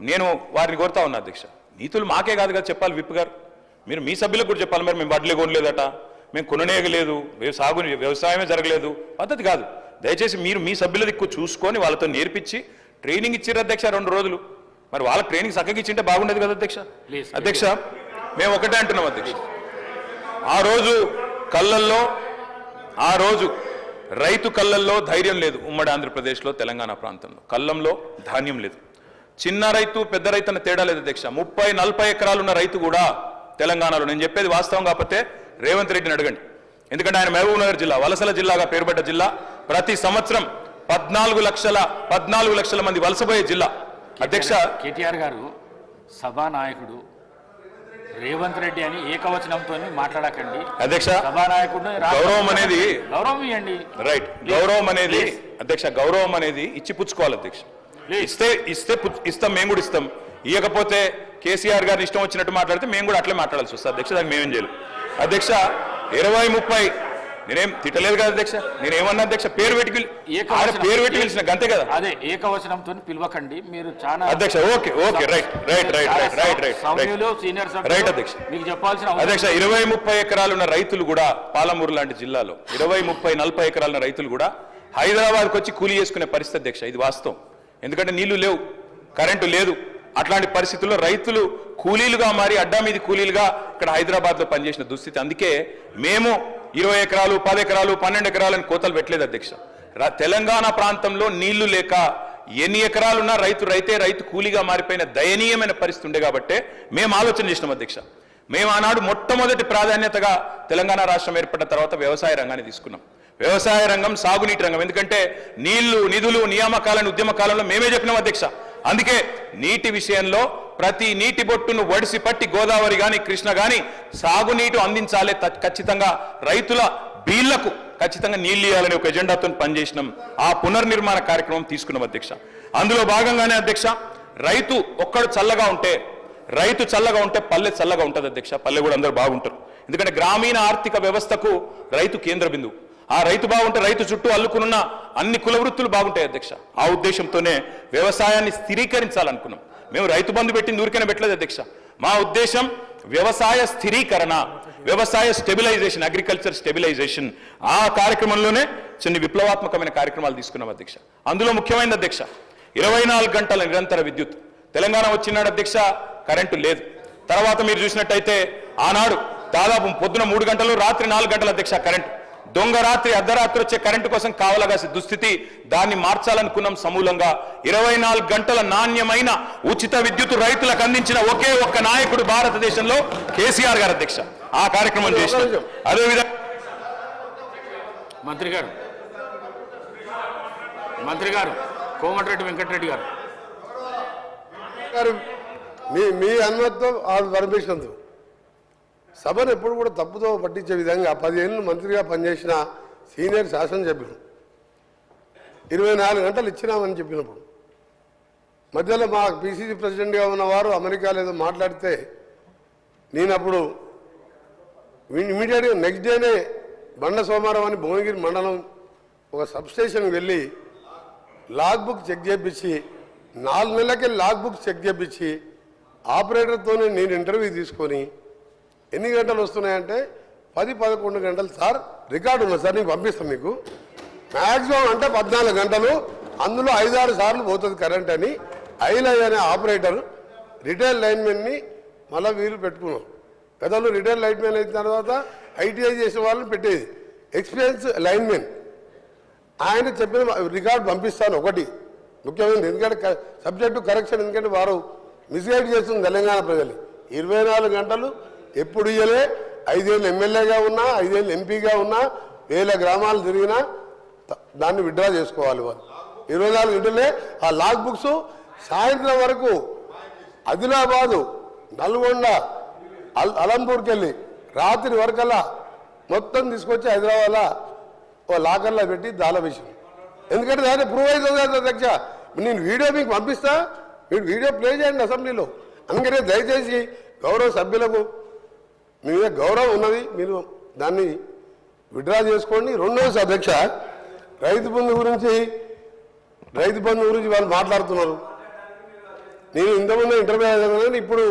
నేను వారిని కోరుతా ఉన్నా అధ్యక్ష, నీతులు మాకే కాదు కదా చెప్పాలి. విప్ గారు మీరు మీ సభ్యులకు కూడా చెప్పాలి. మరి మేము వడ్లే కొనలేదట, మేము కొననేయలేదు, వ్యవసాయమే జరగలేదు, పద్ధతి కాదు. దయచేసి మీరు మీ సభ్యుల దిక్కు చూసుకొని వాళ్ళతో నేర్పించి ట్రైనింగ్ ఇచ్చారు అధ్యక్ష 2 రోజులు. మరి వాళ్ళకి ట్రైనింగ్ చక్కగా ఇచ్చింటే బాగుండేది కదా అధ్యక్ష. అధ్యక్ష, మేము ఒకటే అంటున్నాం అధ్యక్ష, ఆ రోజు రైతు కళ్ళల్లో ధైర్యం లేదు. ఉమ్మడి ఆంధ్రప్రదేశ్లో, తెలంగాణ ప్రాంతంలో కళ్ళంలో ధాన్యం లేదు. చిన్న రైతు పెద్ద రైతు అన్న తేడా లేదు అధ్యక్ష. 30-40 ఎకరాలు ఉన్న రైతు కూడా తెలంగాణలో, నేను చెప్పేది వాస్తవం కాకపోతే రేవంత్ రెడ్డిని అడగండి. ఎందుకంటే ఆయన మహబూబ్ నగర్ జిల్లా వలసల జిల్లాగా పేరుపడ్డ జిల్లా. ప్రతి సంవత్సరం 14 లక్షల మంది వలసపోయే జిల్లా అధ్యక్ష. కేటీఆర్ గారు సభానాయకుడు రేవంత్ రెడ్డి అని ఏకవచనంతో మాట్లాడకండి అధ్యక్ష. సభానాయకుడు గౌరవం అనేది గౌరవం ఇవ్వండి. రైట్, గౌరవం అనేది అధ్యక్ష, గౌరవం అనేది ఇచ్చి పుచ్చుకోవాలి అధ్యక్ష. ఇస్తాం, మేము కూడా ఇస్తాం. ఇవ్వకపోతే కేసీఆర్ గారిని ఇష్టం వచ్చినట్టు మాట్లాడితే మేము కూడా అట్లే మాట్లాడాల్సి వస్తుంది అధ్యక్ష. దానికి మేమేం చేయలేం అధ్యక్ష. 20-30 నేనేం తిట్టలేదు కదా అధ్యక్ష. నేనేమన్నా అధ్యక్ష, పేరు పెట్టి పిలిచిన అంతే కదా. అదే ఏకవచనంతో పిలవకండి మీరు చాలా అధ్యక్ష. ఓకే రైట్ అధ్యక్ష. మీకు చెప్పాల్సిన అధ్యక్ష, 20-30 ఎకరాలు ఉన్న రైతులు కూడా పాలమూరు లాంటి జిల్లాలో 20-30-40 ఎకరాల రైతులు కూడా హైదరాబాద్కి వచ్చి కూలీ చేసుకునే పరిస్థితి అధ్యక్ష. ఇది వాస్తవం. ఎందుకంటే నీళ్లు లేవు, కరెంటు లేదు. అట్లాంటి పరిస్థితుల్లో రైతులు కూలీలుగా మారి అడ్డా మీది కూలీలుగా ఇక్కడ హైదరాబాద్లో పనిచేసిన దుస్థితి. అందుకే మేము 20 ఎకరాలు 10 ఎకరాలు 12 ఎకరాలని కోతలు పెట్టలేదు అధ్యక్ష. తెలంగాణ ప్రాంతంలో నీళ్లు లేక ఎన్ని ఎకరాలున్నా రైతు కూలీగా మారిపోయిన దయనీయమైన పరిస్థితి ఉండే కాబట్టే మేము ఆలోచన చేసినాం అధ్యక్ష. మేము ఆనాడు మొట్టమొదటి ప్రాధాన్యతగా తెలంగాణ రాష్ట్రం ఏర్పడిన తర్వాత వ్యవసాయ రంగాన్ని తీసుకున్నాం. వ్యవసాయ రంగం, సాగునీటి రంగం. ఎందుకంటే నీళ్లు, నిధులు, నియామకాలను ఉద్యమ కాలంలో మేమే చెప్పినాం అధ్యక్ష. అందుకే నీటి విషయంలో ప్రతి నీటి బొట్టును వడిసి పట్టి గోదావరి గాని కృష్ణ గాని సాగునీటి అందించాలి, ఖచ్చితంగా రైతుల బీళ్లకు ఖచ్చితంగా నీళ్లు ఇవ్వాలని ఒక ఎజెండాతో పనిచేసినాం. ఆ పునర్నిర్మాణ కార్యక్రమం తీసుకున్నాం అధ్యక్ష. అందులో భాగంగానే అధ్యక్ష, రైతు చల్లగా ఉంటే పల్లె చల్లగా ఉంటుంది అధ్యక్ష. పల్లె కూడా అందరూ బాగుంటారు. ఎందుకంటే గ్రామీణ ఆర్థిక వ్యవస్థకు రైతు కేంద్ర బిందువు. ఆ రైతు బాగుంటే రైతు చుట్టూ అల్లుకున్న అన్ని కుల వృత్తులు బాగుంటాయి అధ్యక్ష. ఆ ఉద్దేశంతోనే వ్యవసాయాన్ని స్థిరీకరించాలనుకున్నాం. మేము రైతు బంధు పెట్టింది ఊరికనే పెట్టలేదు అధ్యక్ష. మా ఉద్దేశం వ్యవసాయ స్థిరీకరణ, వ్యవసాయ స్టెబిలైజేషన్, అగ్రికల్చర్ స్టెబిలైజేషన్. ఆ కార్యక్రమంలోనే కొన్ని విప్లవాత్మకమైన కార్యక్రమాలు తీసుకున్నాం అధ్యక్ష. అందులో ముఖ్యమైనది అధ్యక్ష 24 గంటల నిరంతర విద్యుత్. తెలంగాణ వచ్చినాడు అధ్యక్ష కరెంటు లేదు. తర్వాత మీరు చూసినట్టయితే ఆనాడు దాదాపు పొద్దున 3 గంటలు రాత్రి 4 గంటల అధ్యక్ష కరెంటు. దొంగ రాత్రి అర్ధరాత్రి వచ్చే కరెంటు కోసం కావలగాసే దుస్థితి, దాన్ని మార్చాలనుకున్నాం సమూలంగా. 24 గంటల నాణ్యమైన ఉచిత విద్యుత్ రైతులకు అందించిన ఒకే ఒక్క నాయకుడు భారతదేశంలో కేసీఆర్ గారు అధ్యక్ష. ఆ కార్యక్రమం చేశారు. అదేవిధంగా మంత్రి గారు కోమటిరెడ్డి వెంకటరెడ్డి గారు మీ అనుమతితో పర్మిషన్తో సభను ఎప్పుడు కూడా తప్పుతో పట్టించే విధంగా 10 ఏళ్ళు మంత్రిగా పనిచేసిన సీనియర్ శాసనసభ్యులు 24 గంటలు ఇచ్చినామని చెప్పినప్పుడు మధ్యలో మా పిసిసి ప్రెసిడెంట్గా ఉన్నవారు అమెరికాలో ఏదో మాట్లాడితే నేను అప్పుడు ఇమీడియట్గా నెక్స్ట్ డేనే బండ సోమారం అని భువనగిరి మండలం ఒక సబ్స్టేషన్కి వెళ్ళి లాగ్ బుక్ చెక్ చేయించి 4 నెలలకే లాగ్ బుక్ చెక్ చేయించి ఆపరేటర్తోనే నేను ఇంటర్వ్యూ తీసుకొని ఎన్ని గంటలు వస్తున్నాయంటే 10-11 గంటలు సార్ రికార్డు ఉంది సార్, నేను పంపిస్తాను మీకు. మ్యాక్సిమం అంటే 14 గంటలు, అందులో 5-6 సార్లు పోతుంది కరెంట్ అని ఐలై అనే ఆపరేటర్ రిటైల్ లైన్మెన్ని మళ్ళీ వీలు పెట్టుకున్నాం. గతంలో రిటైల్ లైన్మెన్ అయిన తర్వాత ఐటీఐ చేసిన వాళ్ళని పెట్టేది ఎక్స్పీరియన్స్ లైన్మెన్. ఆయన చెప్పిన రికార్డు పంపిస్తాను ఒకటి ముఖ్యమైనది, ఎందుకంటే సబ్జెక్టు కరెక్షన్, ఎందుకంటే వారు మిస్గైడ్ చేస్తుంది తెలంగాణ ప్రజలు. 24 గంటలు ఎప్పుడు ఇయ్యలే. 5 ఏళ్ళు ఎమ్మెల్యేగా ఉన్నా, 5 ఏళ్ళు ఎంపీగా ఉన్నా, 1000 గ్రామాలు తిరిగినా దాన్ని విత్డ్రా చేసుకోవాలి వాళ్ళు. 24 గంటలే ఆ లాగ్ బుక్స్ సాయంత్రం వరకు ఆదిలాబాదు, నల్గొండ, అలంపూర్కి వెళ్ళి రాత్రి వరకల్లా మొత్తం తీసుకొచ్చి హైదరాబాద్లో ఓ లాకర్లో పెట్టి దాళవేశాం. ఎందుకంటే దాన్ని ప్రూవ్ అవుతుంది అధ్యక్ష. నేను వీడియో మీకు పంపిస్తా, మీరు వీడియో ప్లే చేయండి అసెంబ్లీలో. అందుకనే దయచేసి గౌరవ సభ్యులకు మీ మీద గౌరవం ఉన్నది, మీరు దాన్ని విత్డ్రా చేసుకోండి. రెండోది అధ్యక్ష, రైతు బంధు గురించి వాళ్ళు మాట్లాడుతున్నారు. నేను ఇంతకుముందు ఇంటర్వ్యూ అయ్యాను, ఇప్పుడు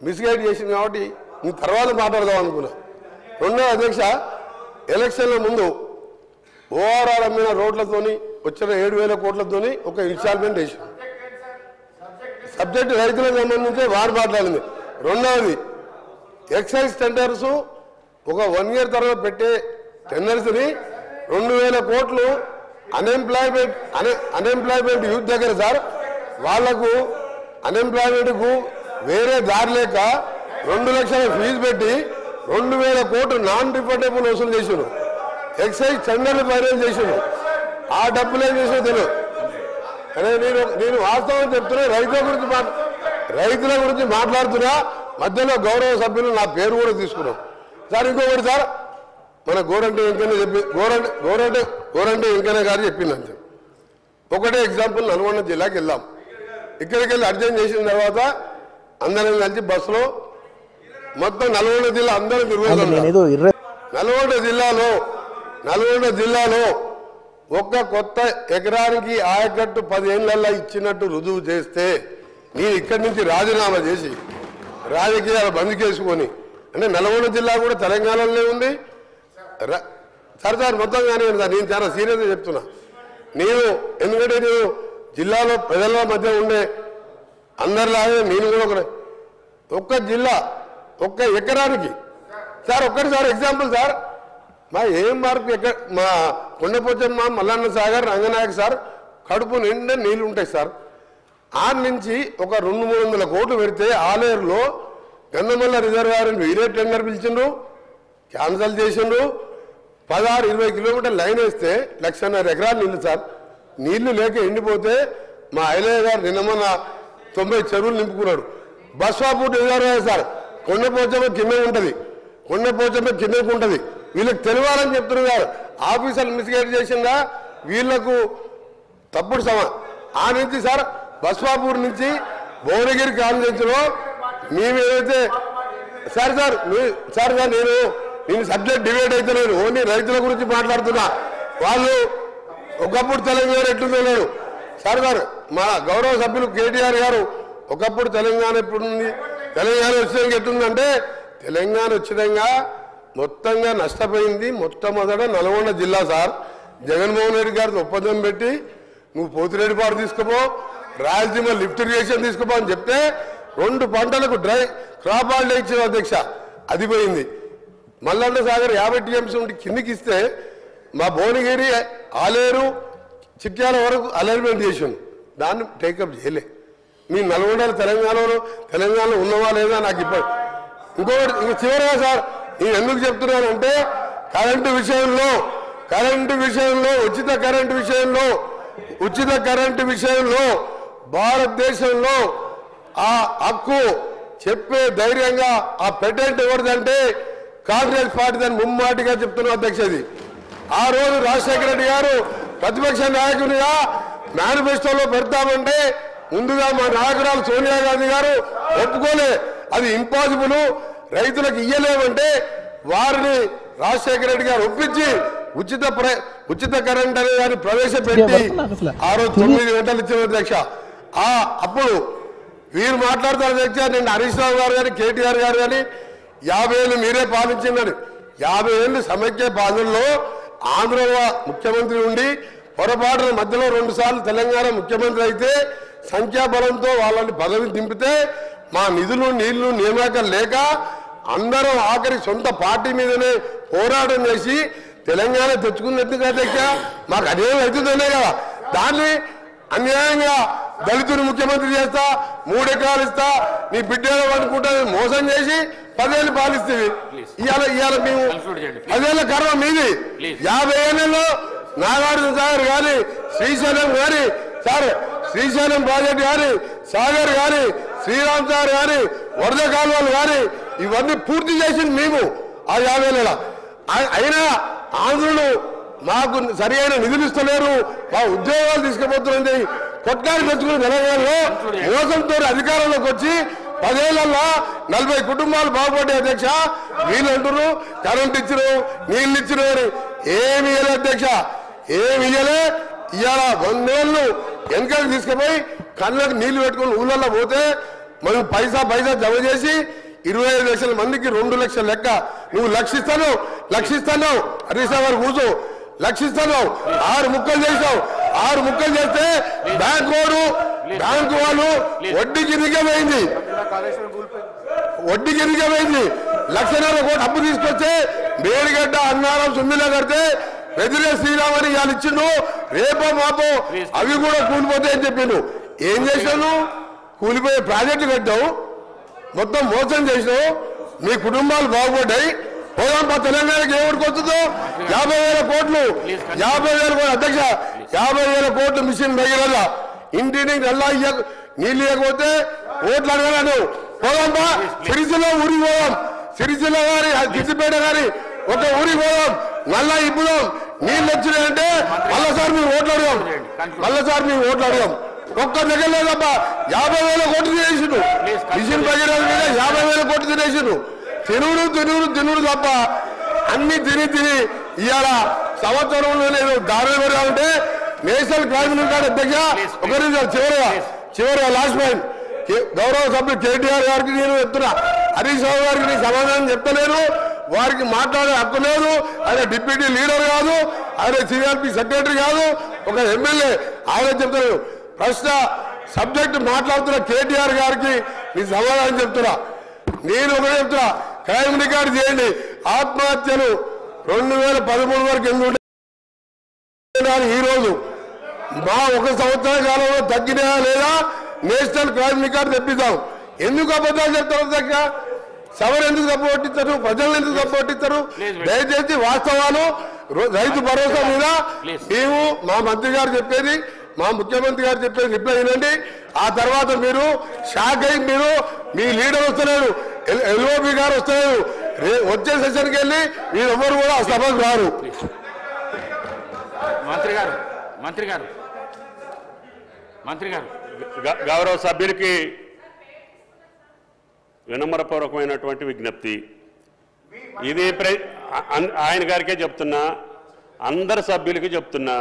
మిస్గైడ్ చేసింది కాబట్టి నేను తర్వాత మాట్లాడదాం అనుకున్నా. రెండో అధ్యక్ష, ఎలక్షన్ల ముందు ఓఆర్ఆర్ అమ్మిన రోడ్లతోని వచ్చిన 7,000 కోట్లతోని ఒక ఇన్స్టాల్మెంట్ వేసాం. సబ్జెక్టు రైతులకు సంబంధించి వారు మాట్లాడింది. రెండవది ఎక్సైజ్ టెండర్స్ ఒక 1 ఇయర్ తర్వాత పెట్టే టెండర్స్ని 2,000 కోట్లు అన్ఎంప్లాయ్మెంట్ యూత్ దగ్గర సార్, వాళ్లకు అన్ఎంప్లాయ్మెంట్కు వేరే దారి లేక 2 లక్షల ఫీజు పెట్టి 2,000 కోట్లు నాన్ రిఫండబుల్ వసూలు చేసారు. ఎక్సైజ్ టెండర్లు ఫైనల్ చేసారు. ఆ డబ్బులు ఏం చేసినా తెలియదు. అదే నేను వాస్తవం చెప్తున్నా, రైతుల గురించి మాట్లాడుతున్నా. మధ్యలో గౌరవ సభ్యులు నా పేరు కూడా తీసుకున్నాం సార్. ఇంకొకటి సార్, మన గోరంటే వెంకయ్య గారు చెప్పింది అంతే. ఒకటే ఎగ్జాంపుల్, నల్గొండ జిల్లాకి వెళ్దాం. ఇక్కడికి వెళ్ళి అర్జెంట్ చేసిన తర్వాత అందరం కలిసి బస్సులో మొత్తం నల్గొండ జిల్లా అందరూ తిరుగుతున్నారు. నల్గొండ జిల్లాలో ఒక్క కొత్త ఎకరానికి ఆయకట్టు 10 ఏళ్లలో ఇచ్చినట్టు రుజువు చేస్తే నేను ఇక్కడి నుంచి రాజీనామా చేసి రాజకీయాలు బంద్ చేసుకొని, అంటే నల్గొండ జిల్లా కూడా తెలంగాణలోనే ఉంది సార్ మొత్తం కానీ నేను చాలా సీరియస్గా చెప్తున్నా. ఎందుకంటే నేను జిల్లాలో ప్రజల మధ్య ఉండే అందరిలాగే నేను కూడా ఒక్క జిల్లా ఒక్క ఎకరానికి సార్, ఒక్కటిసారి ఎగ్జాంపుల్ సార్, మా ఏం మార్పు మా కొండపోచమ్మ, మల్లన్న సాగర్, రంగనాయక్ సార్ కడుపు నిండా నీళ్ళు ఉంటాయి సార్. ఆ నుంచి ఒక 200-300 కోట్లు పెడితే ఆలేరులో గంధమల్ల రిజర్వాయర్ వీరే టెండర్ పిలిచిండ్రు, క్యాన్సల్ చేసిండ్రు. 16-20 కిలోమీటర్ లైన్ వేస్తే 1,50,000 ఎకరాలు నీళ్ళు సార్. నీళ్లు లేక ఎండిపోతే మా ఐలయ్య గారు నిన్న 90 చెరువులు నింపుకున్నాడు. బస్వాపూర్ రిజర్వాయర్ సార్ కొండపోచమ్మ కింద ఉంటుంది, కిందకు ఉంటుంది. వీళ్ళకి తెలియాలని చెప్తున్నారు గారు. ఆఫీసర్లు మిస్గైడ్ చేసిందా వీళ్లకు తప్పుడు ఆ నుంచి సార్ బస్వాపూర్ నుంచి భువనగిరి కాన్ఫరెన్స్లో మేము ఏదైతే సార్ నేను సబ్జెక్ట్ డిబేట్ అయితే నేను ఓన్లీ రైతుల గురించి మాట్లాడుతున్నా. వాళ్ళు ఒకప్పుడు తెలంగాణ ఎట్లున్నాడు సార్ గారు, మా గౌరవ సభ్యులు కేటీఆర్ గారు ఒకప్పుడు తెలంగాణ ఎప్పుడుంది, తెలంగాణ వచ్చినాక ఎట్లుందంటే, తెలంగాణ వచ్చినాక మొత్తంగా నష్టపోయింది మొట్టమొదట నల్గొండ జిల్లా సార్. జగన్మోహన్ రెడ్డి గారితో ఒప్పందం పెట్టి నువ్వు పోతిరెడ్డిపాడు తీసుకుపో, రాయలసీమ లిఫ్ట్ ఇరిగేషన్ తీసుకుపో అని చెప్తే 2 పంటలకు డ్రై క్రాప్ హాలిడే ఇచ్చిన అధ్యక్ష, అది పోయింది. మల్లన్న సాగర్ 50 టీఎంసీ ఉండి కిందికి ఇస్తే మా భువనగిరి ఆలేరు చిట్యాల వరకు అలైన్మెంట్ చేసాను, దాన్ని టేకప్ చేయలే. మీ నల్గొండలో తెలంగాణలో ఉన్నవా లేదా నాకు ఇప్పుడు ఇంకొకటి ఇంక చివరిగా సార్ నేను ఎందుకు చెప్తున్నానంటే, కరెంటు విషయంలో ఉచిత కరెంటు విషయంలో భారతదేశంలో ఆ హక్కు చెప్పే ధైర్యంగా ఆ పెటెంట్ ఎవరిదంటే కాంగ్రెస్ పార్టీ దాన్ని ముమ్మాటిగా చెప్తున్నా అధ్యక్షది. ఆ రోజు రాజశేఖర రెడ్డి గారు ప్రతిపక్ష నాయకునిగా మేనిఫెస్టోలో పెడతామంటే ముందుగా మా నాయకురాలు సోనియా గాంధీ గారు ఒప్పుకోలే, అది ఇంపాసిబుల్, రైతులకు ఇయ్యలేమంటే వారిని రాజశేఖర రెడ్డి గారు ఒప్పించి ఉచిత కరెంట్ అనే దాన్ని ప్రవేశపెట్టి ఆ రోజు 9 గంటలు ఇచ్చిన అధ్యక్ష. అప్పుడు వీరు మాట్లాడుతారు అధ్యక్ష, నేను హరీష్ రావు గారు కానీ కేటీఆర్ గారు కానీ 50 ఏళ్ళు మీరే పాలించిందని. 50 ఏళ్ళు సమైక్య పాలనలో ఆంధ్రలో ముఖ్యమంత్రి ఉండి పొరపాటున మధ్యలో 2 సార్లు తెలంగాణ ముఖ్యమంత్రి అయితే సంఖ్యాబలంతో వాళ్ళని పదవి దింపితే మా నిధులు నీళ్లు నియామకాలు లేక అందరం ఆఖరి సొంత పార్టీ మీదనే పోరాటం చేసి తెలంగాణ తెచ్చుకున్నట్టుగా అధ్యక్ష. మాకు అదేం అవుతుందనే కదా, దాన్ని అన్యాయంగా దళితుని ముఖ్యమంత్రి చేస్తా, 3 ఎకరాలు ఇస్తా, నీ బిడ్డలో అనుకుంటా మోసం చేసి 10 ఏళ్ళు పాలిస్తుంది. ఇవాళ మేము 10 ఏళ్ళ కర్మ మీది. 50 ఏళ్లలో నాగార్జున సాగర్ కానీ శ్రీశైలం కానీ శ్రీశైలం ప్రాజెక్ట్ కానీ సాగర్ కానీ శ్రీరామ్ సాగర్ కానీ వరద కాలువలు కానీ ఇవన్నీ పూర్తి చేసింది మేము ఆ 50 ఏళ్ళ. అయినా ఆంధ్రులు మాకు సరి అయిన నిధులు ఇస్తలేరు, మా ఉద్యోగాలు తీసుకుపోతున్నది కొట్లాడి తెచ్చుకున్న తెలంగాణలో మోసంతో అధికారంలోకి వచ్చి 10 ఏళ్లలో 40 కుటుంబాలు బాగుపడ్డాయి అధ్యక్ష. వీళ్ళు అంటున్నారు కరెంట్ ఇచ్చిరు నీళ్ళు ఇచ్చిరు అని. ఏమి ఇయ్యలే అధ్యక్ష, ఏమి ఇయ్యలే. ఇవాళ 100 ఏళ్ళు వెనకకి తీసుకుపోయి కళ్ళకు నీళ్లు పెట్టుకుని ఊళ్ళల్లో పోతే మనం పైసా జమ చేసి 25 లక్షల మందికి 2 లక్షల లెక్క. నువ్వు లక్షిస్తాను హరీష్ గారు కూర్చో, లక్షిస్తాను 6 ముక్కలు చేసావు. 6 ముక్కలు చేస్తే బ్యాంకు వాళ్ళు వడ్డీకి ఇరిగమైంది. 1,50,000 కోట్లు అప్పు తీసుకొస్తే మేడిగడ్డ అన్నారం సుమ్మిలా కడితే వెదిరే శ్రీరామ్ అని వాళ్ళు ఇచ్చిండు. రేపో మాపో అవి కూడా కూలిపోతాయని చెప్పిండు. ఏం చేశాను? కూలిపోయే ప్రాజెక్టు కట్టావు, మొత్తం మోసం చేసినావు, మీ కుటుంబాలు బాగుపడ్డాయి. పోదాంపా తెలంగాణకి ఎవరికి వస్తుందో 50,000 కోట్లు 50,000 కోట్లు అధ్యక్ష. 50,000 కోట్లు మిషన్ భగీరథ ఇంటిని నీళ్ళు ఇవ్వకపోతే ఓట్లు అడగలను. పోదాంపా సిరిసిల్ల ఊరికి పోదాం, సిరిసిల్ల గారి సిద్దిపేట గారి ఒక ఊరికి పోదాం, మళ్ళా ఇప్పుదాం. నీళ్ళు వచ్చినాయంటే మళ్ళీసారి మేము ఓట్లు అడగాం. ఒక్క దగ్గర లేదబ్బా 50,000 కోట్లు తినేసిండు. మిషన్ భగీరథ మీద 50,000 కోట్లు తినేసిండు. తినుడు తప్ప అన్ని తిని ఇవాళ సంవత్సరంలో నేను దారులు పెడతా ఉంటే నేషనల్ క్రైమ్ కార్డు అధ్యక్ష. ఒక చివరిగా లాస్ట్ పాయింట్, గౌరవ సభ్యులు కేటీఆర్ గారికి నేను చెప్తున్నా, హరీష్ రావు గారికి నేను సమాధానం చెప్తలేను. వారికి మాట్లాడే హక్కు లేదు. ఆయన డిప్యూటీ లీడర్ కాదు, ఆయన సిఆర్పి సెక్రటరీ కాదు, ఒక ఎమ్మెల్యే. ఆయన చెప్తాను ప్రశ్న సబ్జెక్ట్ మాట్లాడుతున్న కేటీఆర్ గారికి నేను సమాధానం చెప్తున్నా. నేను ఒకటే చెప్తున్నా, క్రైమ్ రికార్డు చేయండి. ఆత్మహత్యలు 2013 వరకు ఎందుకు ఈ రోజు మా 1 సంవత్సర కాలంలో తగ్గినాయా లేదా నేషనల్ క్రైమ్ రికార్డు తెప్పిద్దాం. ఎందుకు అబద్ధాలు చెప్తారు దగ్గర? సవర్ ఎందుకు తప్పొట్టిస్తారు? ప్రజలను ఎందుకు తప్పొట్టిస్తారు? దయచేసి వాస్తవాలు రైతు భరోసా మీద మేము మా మంత్రి గారు చెప్పేది, మా ముఖ్యమంత్రి గారు చెప్పేది రిప్లై వినండి. ఆ తర్వాత మీరు షాక్ అయ్యి మీరు మీ లీడర్ వస్తలేరు, ఎల్ఓపి గారు వస్తలేరు. వచ్చే సెషన్కి వెళ్ళి మీరు ఎవరు కూడా ఆ సభకు రారు. మంత్రి గారు గౌరవ సభ్యుడికి వినమ్రపూర్వకమైనటువంటి విజ్ఞప్తి. ఇది ఆయన గారికే చెప్తున్నా, అందరు సభ్యులకి చెప్తున్నా.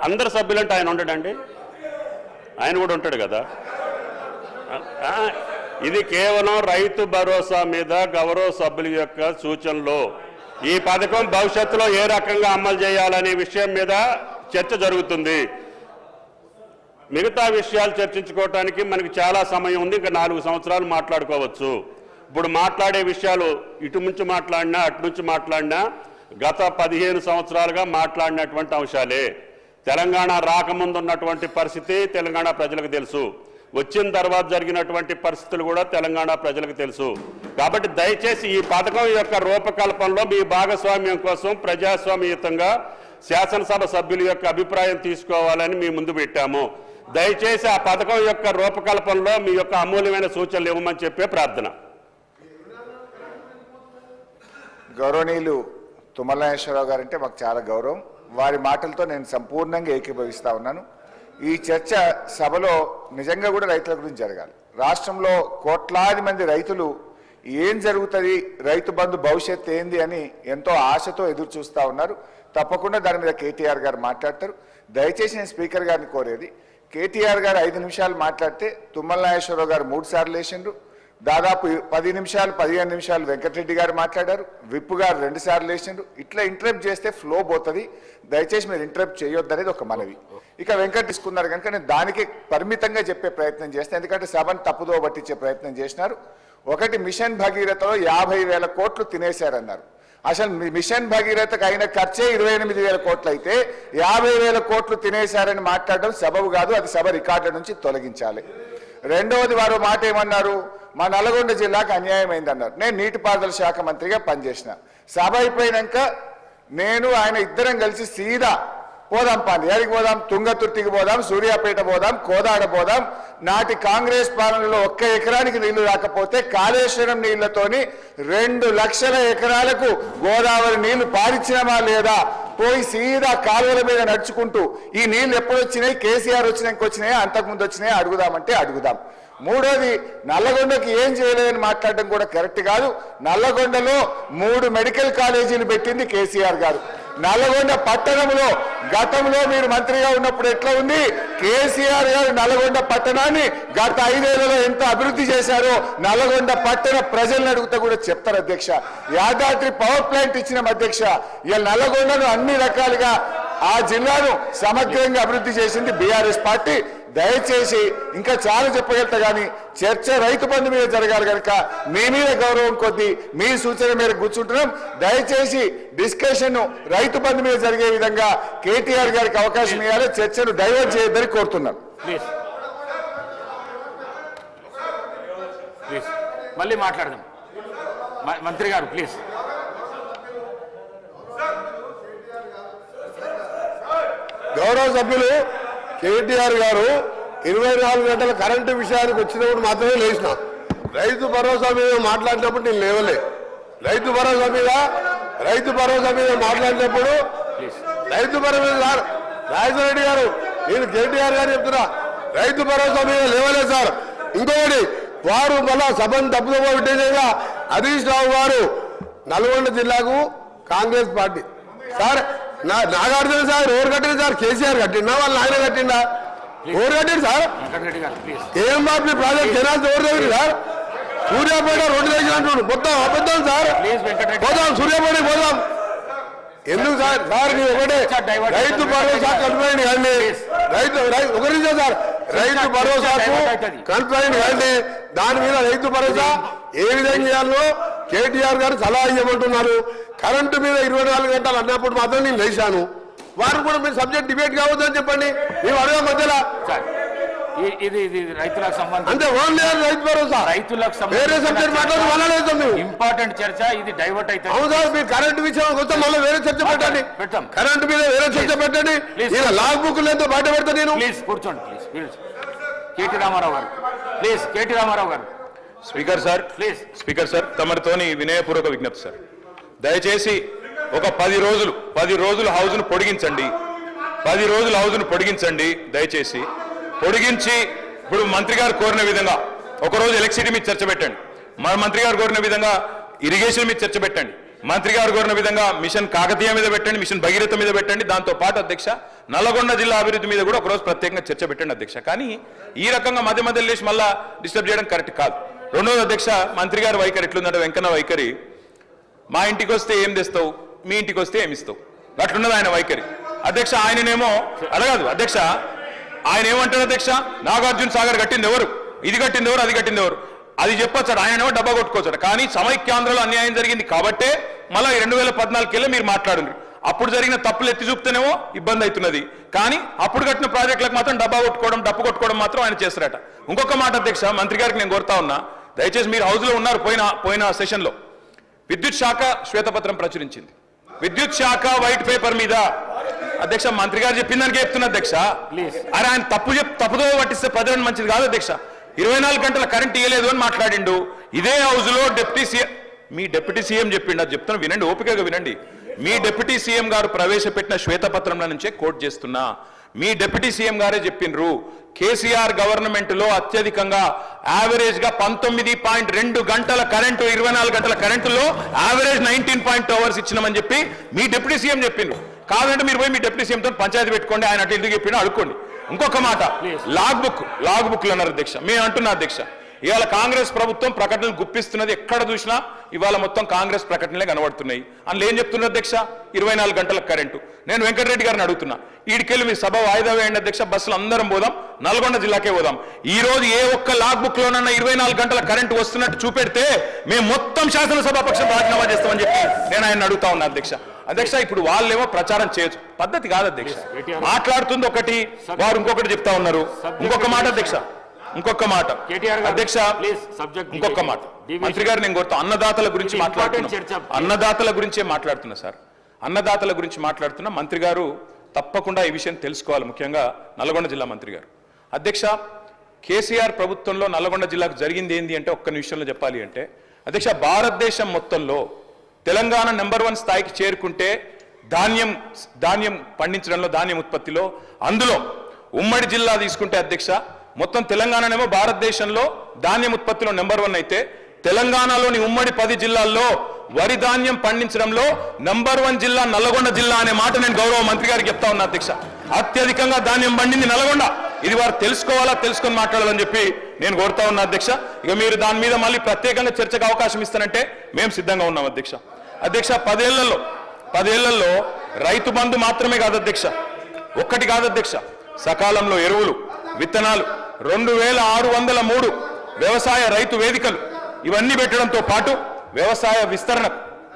అందరు సభ్యులంటే ఆయన ఉండడండి, ఆయన కూడా ఉంటాడు కదా. ఇది కేవలం రైతు భరోసా మీద గౌరవ సభ్యుల యొక్క సూచనలు. ఈ పథకం భవిష్యత్తులో ఏ రకంగా అమలు చేయాలనే విషయం మీద చర్చ జరుగుతుంది. మిగతా విషయాలు చర్చించుకోవటానికి మనకి చాలా సమయం ఉంది. ఇంకా 4 సంవత్సరాలు మాట్లాడుకోవచ్చు. ఇప్పుడు మాట్లాడే విషయాలు ఇటు నుంచి మాట్లాడినా అటు నుంచి మాట్లాడినా గత 15 సంవత్సరాలుగా మాట్లాడినటువంటి అంశాలే. తెలంగాణ రాకముందు ఉన్నటువంటి పరిస్థితి తెలంగాణ ప్రజలకు తెలుసు, వచ్చిన తర్వాత జరిగినటువంటి పరిస్థితులు కూడా తెలంగాణ ప్రజలకు తెలుసు. కాబట్టి దయచేసి ఈ పథకం యొక్క రూపకల్పనలో మీ భాగస్వామ్యం కోసం ప్రజాస్వామ్యయుతంగా శాసనసభ సభ్యుల యొక్క అభిప్రాయం తీసుకోవాలని మీ ముందు పెట్టాము. దయచేసి ఆ పథకం యొక్క రూపకల్పనలో మీ యొక్క అమూల్యమైన సూచనలు ఇవ్వమని చెప్పే ప్రార్థన. గౌరవనీయులు తుమ్మల నాగేశ్వరరావు గారంటే మాకు చాలా గౌరవం. వారి మాటలతో నేను సంపూర్ణంగా ఏకీభవిస్తా ఉన్నాను. ఈ చర్చ సభలో నిజంగా కూడా రైతుల గురించి జరగాలి. రాష్ట్రంలో కోట్లాది మంది రైతులు ఏం జరుగుతుంది, రైతు బంధు భవిష్యత్తు ఏంది అని ఎంతో ఆశతో ఎదురు చూస్తూ ఉన్నారు. తప్పకుండా దాని మీద కేటీఆర్ గారు మాట్లాడతారు. దయచేసి నేను స్పీకర్ గారిని కోరేది, కేటీఆర్ గారు 5 నిమిషాలు మాట్లాడితే తుమ్మల నాగేశ్వరరావు గారు 3 సార్లు వేసిండ్రు. దాదాపు 10 నిమిషాలు 15 నిమిషాలు వెంకటరెడ్డి గారు మాట్లాడారు, విప్పు గారు 2 సార్లు వేసిండ్రు. ఇట్లా ఇంటరప్ట్ చేస్తే ఫ్లో పోతుంది. దయచేసి మీరు ఇంటరప్ట్ చేయొద్దు అనేది ఒక మనవి. ఇక వెంకట్ తీసుకున్నారు కనుక నేను దానికి పరిమితంగా చెప్పే ప్రయత్నం చేస్తాను, ఎందుకంటే సభను తప్పుదో పట్టించే ప్రయత్నం చేసినారు. ఒకటి, మిషన్ భగీరథలో 50,000 కోట్లు తినేశారన్నారు. అసలు మిషన్ భగీరథకు అయిన ఖర్చే 28,000 కోట్లు అయితే 50,000 కోట్లు తినేశారని మాట్లాడడం సబబు కాదు, అది సభ రికార్డుల నుంచి తొలగించాలి. రెండవది, వారు మాట ఏమన్నారు, మా నల్గొండ జిల్లాకు అన్యాయం అయిందన్నారు. నేను నీటిపారుదల శాఖ మంత్రిగా పనిచేసిన. సభ అయిపోయినాక నేను ఆయన ఇద్దరం కలిసి సీదా పోదాం, ఎక్కడికి పోదాం, తుంగతుర్తికి పోదాం, సూర్యాపేట పోదాం, కోదాడ పోదాం. నాటి కాంగ్రెస్ పాలనలో 1 ఎకరానికి నీళ్లు రాకపోతే కాళేశ్వరం నీళ్లతోని 2 లక్షల ఎకరాలకు గోదావరి నీళ్లు పారించినమా లేదా, పోయి సీదా కాలువల మీద నడుచుకుంటూ ఈ నీళ్లు ఎప్పుడు వచ్చినాయి, కేసీఆర్ వచ్చినాక వచ్చినాయా, అంతకుముందు వచ్చినాయా అడుగుదామంటే అడుగుదాం. మూడోది, నల్లగొండకి ఏం చేయలేదని మాట్లాడడం కూడా కరెక్ట్ కాదు. నల్లగొండలో 3 మెడికల్ కాలేజీలు పెట్టింది కేసీఆర్ గారు. నల్లగొండ పట్టణంలో గతంలో మీరు మంత్రిగా ఉన్నప్పుడు ఎట్లా ఉంది, కేసీఆర్ గారు నల్లగొండ పట్టణాన్ని గత 5 ఏళ్లలో ఎంత అభివృద్ధి చేశారో నల్లగొండ పట్టణ ప్రజలను అడుగుతా కూడా చెప్తారు అధ్యక్ష. యాదాద్రి పవర్ ప్లాంట్ ఇచ్చిన అధ్యక్ష. ఇలా నల్లగొండను అన్ని రకాలుగా ఆ జిల్లాను సమగ్రంగా అభివృద్ధి చేసింది బీఆర్ఎస్ పార్టీ. దయచేసి ఇంకా చాలా చెప్పగలుగుతా కానీ చర్చ రైతు బంధు మీద జరగాలి కనుక మీ మీద గౌరవం కొద్దీ మీ సూచన మేరకు కూర్చుంటున్నాం. దయచేసి డిస్కషన్ రైతు బంధు మీద జరిగే విధంగా కేటీఆర్ గారికి అవకాశం ఇవ్వాలి, చర్చను డైవర్ట్ చేయొద్దని కోరుతున్నాం. ప్లీజ్ మళ్ళీ మాట్లాడదాం. మంత్రి గారు ప్లీజ్. గౌరవ సభ్యులు కేటీఆర్ గారు 24 గంటల కరెంటు విషయానికి వచ్చినప్పుడు మాత్రమే లేచిన. రైతు భరోసా మీద మాట్లాడినప్పుడు నేను లేవలే. రైతు భరోసా మీద మాట్లాడినప్పుడు రైతు భరోసా రాజశేఖర గారు, నేను కేటీఆర్ గారు చెప్తున్నా, రైతు భరోసా మీద లేవలే సార్. ఇంకొకటి, వారు మళ్ళా సభను తప్పుదోవ పెట్టేసేగా హరీష్ రావు గారు నల్గొండ జిల్లాకు Congress party sir. Nagarjuna sir ఎవరు కట్టింది సార్? కేసీఆర్ కట్టిందా, వాళ్ళ ఆయన కట్టిందా? ఎవరు కట్టింది సార్? కేఎంఆర్పీ ప్రాజెక్ట్ కెనాల్స్ ఎవరు దగ్గర సార్? సూర్యాపేట 2 లక్షలు అంటున్నాడు, మొత్తం అబద్ధం సార్. పోదాం, సూర్యాపేటకి పోదాం. ఎందుకు సార్? సార్ నీ ఒకటే రైతు భరోసా కన్ఫైన్ కానీ ఒకరి సార్ రైతు భరోసాకు కన్ఫైన్ కానీ దాని మీద రైతు భరోసా ఏ విధంగా చేయాలో కేటీఆర్ గారు సలహా ఇవ్వమంటున్నారు. కరెంటు మీద 24 గంటలు అన్నప్పుడు మాత్రం నేను లేచాను. వారు కూడా మీరు సబ్జెక్ట్ డిబేట్ కావద్దని చెప్పండి. మేము అడగ మధ్యలో ఇది రైతులకు సంబంధించి అంటే ఓన్లీ రైతు భరోసా, రైతులకు వేరే సబ్జెక్ట్ మాట్లాడలేదు మేము. ఇంపార్టెంట్ చర్చ ఇది డైవర్ట్ అవుతుంది. అవును సార్, మీరు కరెంటు విషయం వస్తే మళ్ళీ వేరే చర్చ పెట్టండి. కరెంటు మీద వేరే చర్చ పెట్టండి. ఇలా లాగ్ బుక్ లేదో బయట పెడతా నేను. ప్లీజ్ కూర్చోండి. ప్లీజ్ కేటీ రామారావు గారు, ప్లీజ్ కేటీ రామారావు గారు. Speaker sir, please speaker sir, తమరితోని వినయపూర్వక విజ్ఞప్తి సార్. దయచేసి ఒక 10 రోజులు హౌస్ను పొడిగించండి. 10 రోజులు హౌస్ను పొడిగించండి దయచేసి. పొడిగించి ఇప్పుడు మంత్రి గారు కోరిన విధంగా ఒకరోజు ఎలక్ట్రిసిటీ మీద చర్చ పెట్టండి. మన మంత్రి గారు కోరిన విధంగా ఇరిగేషన్ మీద చర్చ పెట్టండి, మంత్రి గారు కోరిన విధంగా మిషన్ కాకతీయ మీద పెట్టండి, మిషన్ భగీరథ మీద పెట్టండి, దాంతో పాటు అధ్యక్ష నల్లగొండ జిల్లా అభివృద్ధి మీద కూడా ఒకరోజు ప్రత్యేకంగా చర్చ పెట్టండి అధ్యక్ష. కానీ ఈ రకంగా మధ్య మధ్యలో లేచి మళ్ళా డిస్టర్బ్ చేయడం కరెక్ట్ కాదు. రెండోది అధ్యక్ష, మంత్రి గారి వైఖరి ఎట్లుందంటే వెంకన్న వైఖరి, మా ఇంటికి వస్తే ఏం తెస్తావు, మీ ఇంటికి వస్తే ఏమి ఇస్తావు, అట్లున్నది ఆయన వైఖరి అధ్యక్ష. ఆయననేమో అడగదు అధ్యక్ష, ఆయన ఏమంటారు అధ్యక్ష, నాగార్జున సాగర్ కట్టింది ఎవరు, ఇది కట్టింది ఎవరు, అది కట్టింది ఎవరు, అది చెప్పొచ్చాడు, ఆయనేమో డబ్బా కొట్టుకోవచ్చాడు. కానీ సమైక్యాంధ్రలో అన్యాయం జరిగింది కాబట్టే మళ్ళీ 2014 మీరు మాట్లాడుండ్రు. అప్పుడు జరిగిన తప్పులు ఎత్తి చూపుతేనేమో ఇబ్బంది అవుతున్నది, కానీ అప్పుడు కట్టిన ప్రాజెక్టులకు మాత్రం డబ్బా కొట్టుకోవడం, డప్పు కొట్టుకోవడం మాత్రం ఆయన చేస్తారట. ఇంకొక మాట అధ్యక్ష, మంత్రి గారికి నేను కోరుతా ఉన్నా, దయచేసి మీరు హౌస్లో ఉన్నారు, పోయిన సెషన్లో విద్యుత్ శాఖ శ్వేతపత్రం ప్రచురించింది. విద్యుత్ శాఖ వైట్ పేపర్ మీద అధ్యక్ష మంత్రి గారు చెప్పిందానికి చెప్తున్నా అధ్యక్ష. అరే ఆయన తప్పుదో పట్టిస్తే ప్రజలను మంచిది కాదు అధ్యక్ష. 24 గంటల కరెంట్ ఇవ్వలేదు అని మాట్లాడిండు. ఇదే హౌస్ లో మీ డిప్యూటీ సీఎం చెప్పిండు, అది చెప్తున్నా వినండి, ఓపికగా వినండి. మీ డిప్యూటీ సీఎం గారు ప్రవేశపెట్టిన శ్వేతపత్రంలో నుంచే కోట్ చేస్తున్నా. మీ డిప్యూటీ సీఎం గారే చెప్పిండ్రు, కేసీఆర్ గవర్నమెంట్ లో అత్యధికంగా యావరేజ్ గా 19.2 గంటల కరెంటు, 24 గంటల కరెంటులో యావరేజ్ 19.2 అవర్స్ ఇచ్చినామని చెప్పి మీ డిప్యూటీ సీఎం చెప్పిండ్రు. కాదంటే మీరు పోయి మీ డిప్యూటీ సీఎం తో పంచాయతీ పెట్టుకోండి, ఆయన అటు ఎందుకు చెప్పిండో అడుక్కోండి. ఇంకొక మాట, లాగ్ బుక్లు అన్నారు అధ్యక్ష. మేము అంటున్నా అధ్యక్ష, ఇవాళ కాంగ్రెస్ ప్రభుత్వం ప్రకటనలు గుప్పిస్తున్నది, ఎక్కడ చూసినా ఇవాళ మొత్తం కాంగ్రెస్ ప్రకటనలే కనబడుతున్నాయి. అందులో ఏం చెప్తున్నారు అధ్యక్ష, 24 గంటల కరెంటు. నేను వెంకటరెడ్డి గారిని అడుగుతున్నా, ఈడికెళ్ళి మీ సభ వాయిదా వేయండి అధ్యక్ష, బస్సులు అందరం పోదాం, నల్గొండ జిల్లాకే పోదాం. ఈ రోజు ఏ ఒక్క లాగ్ బుక్ లోనన్నా 24 గంటల కరెంటు వస్తున్నట్టు చూపెడితే మేము మొత్తం శాసనసభాపక్షం రాజీనామా చేస్తామని చెప్పి నేను ఆయన అడుగుతా ఉన్నా అధ్యక్ష. అధ్యక్ష ఇప్పుడు వాళ్ళేమో ప్రచారం చేయొచ్చు, పద్ధతి కాదు అధ్యక్ష. మాట్లాడుతుంది ఒకటి, వారు ఇంకొకటి చెప్తా ఉన్నారు. ఇంకొక మాట అధ్యక్ష, ఇంకొక మాట అధ్యక్ష, ఇంకొక మాట మంత్రి గారు నేను కోరుతా, అన్నదాతల గురించి మాట్లాడుతున్నా, అన్నదాతల గురించే మాట్లాడుతున్నా సార్, అన్నదాతల గురించి మాట్లాడుతున్నా. మంత్రి గారు తప్పకుండా ఈ విషయం తెలుసుకోవాలి, ముఖ్యంగా నల్గొండ జిల్లా మంత్రి గారు. అధ్యక్ష, కేసీఆర్ ప్రభుత్వంలో నల్గొండ జిల్లాకు జరిగింది ఏంది అంటే ఒక్క నిమిషంలో చెప్పాలి అంటే అధ్యక్ష, భారతదేశం మొత్తంలో తెలంగాణ నెంబర్ 1 స్థాయికి చేరుకుంటే ధాన్యం పండించడంలో, ధాన్యం ఉత్పత్తిలో, అందులో ఉమ్మడి జిల్లా తీసుకుంటే అధ్యక్ష, మొత్తం తెలంగాణనేమో భారతదేశంలో ధాన్యం ఉత్పత్తిలో నెంబర్ 1 అయితే, తెలంగాణలోని ఉమ్మడి 10 జిల్లాల్లో వరి ధాన్యం పండించడంలో నెంబర్ 1 జిల్లా నల్లగొండ జిల్లా అనే మాట నేను గౌరవ మంత్రి గారికి చెప్తా ఉన్నా అధ్యక్ష. అత్యధికంగా ధాన్యం పండింది నల్లగొండ. ఇది వారు తెలుసుకోవాలా, తెలుసుకొని మాట్లాడాలని చెప్పి నేను కోరుతా ఉన్నా అధ్యక్ష. ఇక మీరు దాని మీద మళ్ళీ ప్రత్యేకంగా చర్చకు అవకాశం ఇస్తానంటే మేము సిద్ధంగా ఉన్నాం అధ్యక్ష. అధ్యక్ష, 10 ఏళ్లలో రైతు బంధు మాత్రమే కాదు అధ్యక్ష, ఒక్కటి కాదు అధ్యక్ష, సకాలంలో ఎరువులు, విత్తనాలు, 2603 వ్యవసాయ రైతు వేదికలు, ఇవన్నీ పెట్టడంతో పాటు వ్యవసాయ విస్తరణ,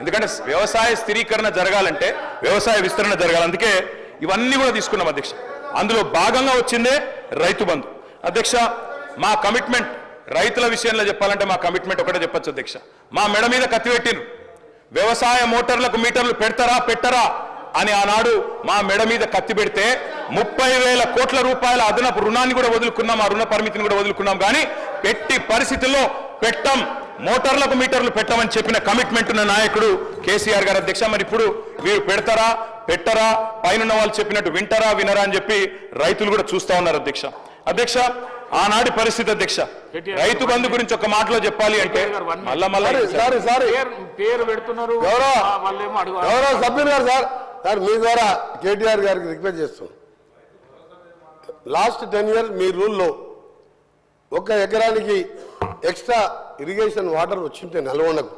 ఎందుకంటే వ్యవసాయ స్థిరీకరణ జరగాలంటే వ్యవసాయ విస్తరణ జరగాలి, అందుకే ఇవన్నీ కూడా తీసుకున్నాం అధ్యక్ష. అందులో భాగంగా వచ్చిందే రైతు బంధు. అధ్యక్ష, మా కమిట్మెంట్ రైతుల విషయంలో చెప్పాలంటే మా కమిట్మెంట్ ఒకటే చెప్పొచ్చు అధ్యక్ష. మా మెడ మీద కత్తి పెట్టిరు, వ్యవసాయ మోటార్లకు మీటర్లు పెడతారా పెట్టరా అని ఆనాడు మా మెడ మీద కత్తి పెడితే 30,000 కోట్ల రూపాయల అదనపు రుణాన్ని కూడా వదులుకున్నాం, ఆ రుణ పరిమితిని కూడా వదులుకున్నాం. కానీ పెట్టి పరిస్థితుల్లో పెట్టం, మోటార్లకు మీటర్లు పెట్టమని చెప్పిన కమిట్మెంట్ ఉన్న నాయకుడు కేసీఆర్ గారు అధ్యక్ష. మరి ఇప్పుడు వీరు పెడతారా పెట్టరా, పైన వాళ్ళు చెప్పినట్టు వింటారా వినరా అని చెప్పి రైతులు కూడా చూస్తా ఉన్నారు అధ్యక్ష. అధ్యక్ష, ఆనాటి పరిస్థితి అధ్యక్ష, రైతు బంధు గురించి ఒక మాటలో చెప్పాలి అంటే పేరు పెడుతున్నారు గౌరవ సభ్యులు గారు సార్ మీ ద్వారా కేటీఆర్ గారికి రిక్వెస్ట్ చేస్తాం. లాస్ట్ 10 years మీ రూల్లో 1 ఎకరానికి ఎక్స్ట్రా ఇరిగేషన్ వాటర్ వచ్చింటే నల్గొండకు,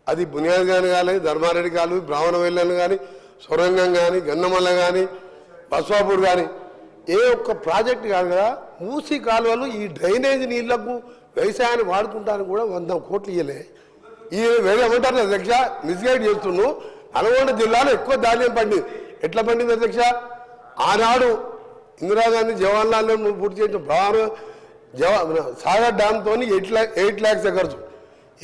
అది బునియాద్ గాని కానీ, ధర్మారెడ్డి కాలు, బ్రాహ్మణవెల్లని కానీ, సొరంగం కానీ, గన్నమల్ల కానీ, బస్వాపూర్ కానీ, ఏ ఒక్క ప్రాజెక్ట్ కాదు కదా, మూసి కాలువలు ఈ డ్రైనేజ్ నీళ్లకు వ్యవసాయాన్ని వాడుకుంటానికి కూడా 100 కోట్లు ఇవ్వలే. ఈ ఏమంటారు అధ్యక్ష, మిస్గైడ్ చేస్తున్నావు. నల్గొండ జిల్లాలో ఎక్కువ ధాన్యం పండింది. ఎట్లా పండింది అధ్యక్ష? ఆనాడు ఇందిరాగాంధీ జవహర్లాల్ నెహ్రూ పూర్తి చేసిన సాగర్ డ్యామ్తో 8 lakhs acres,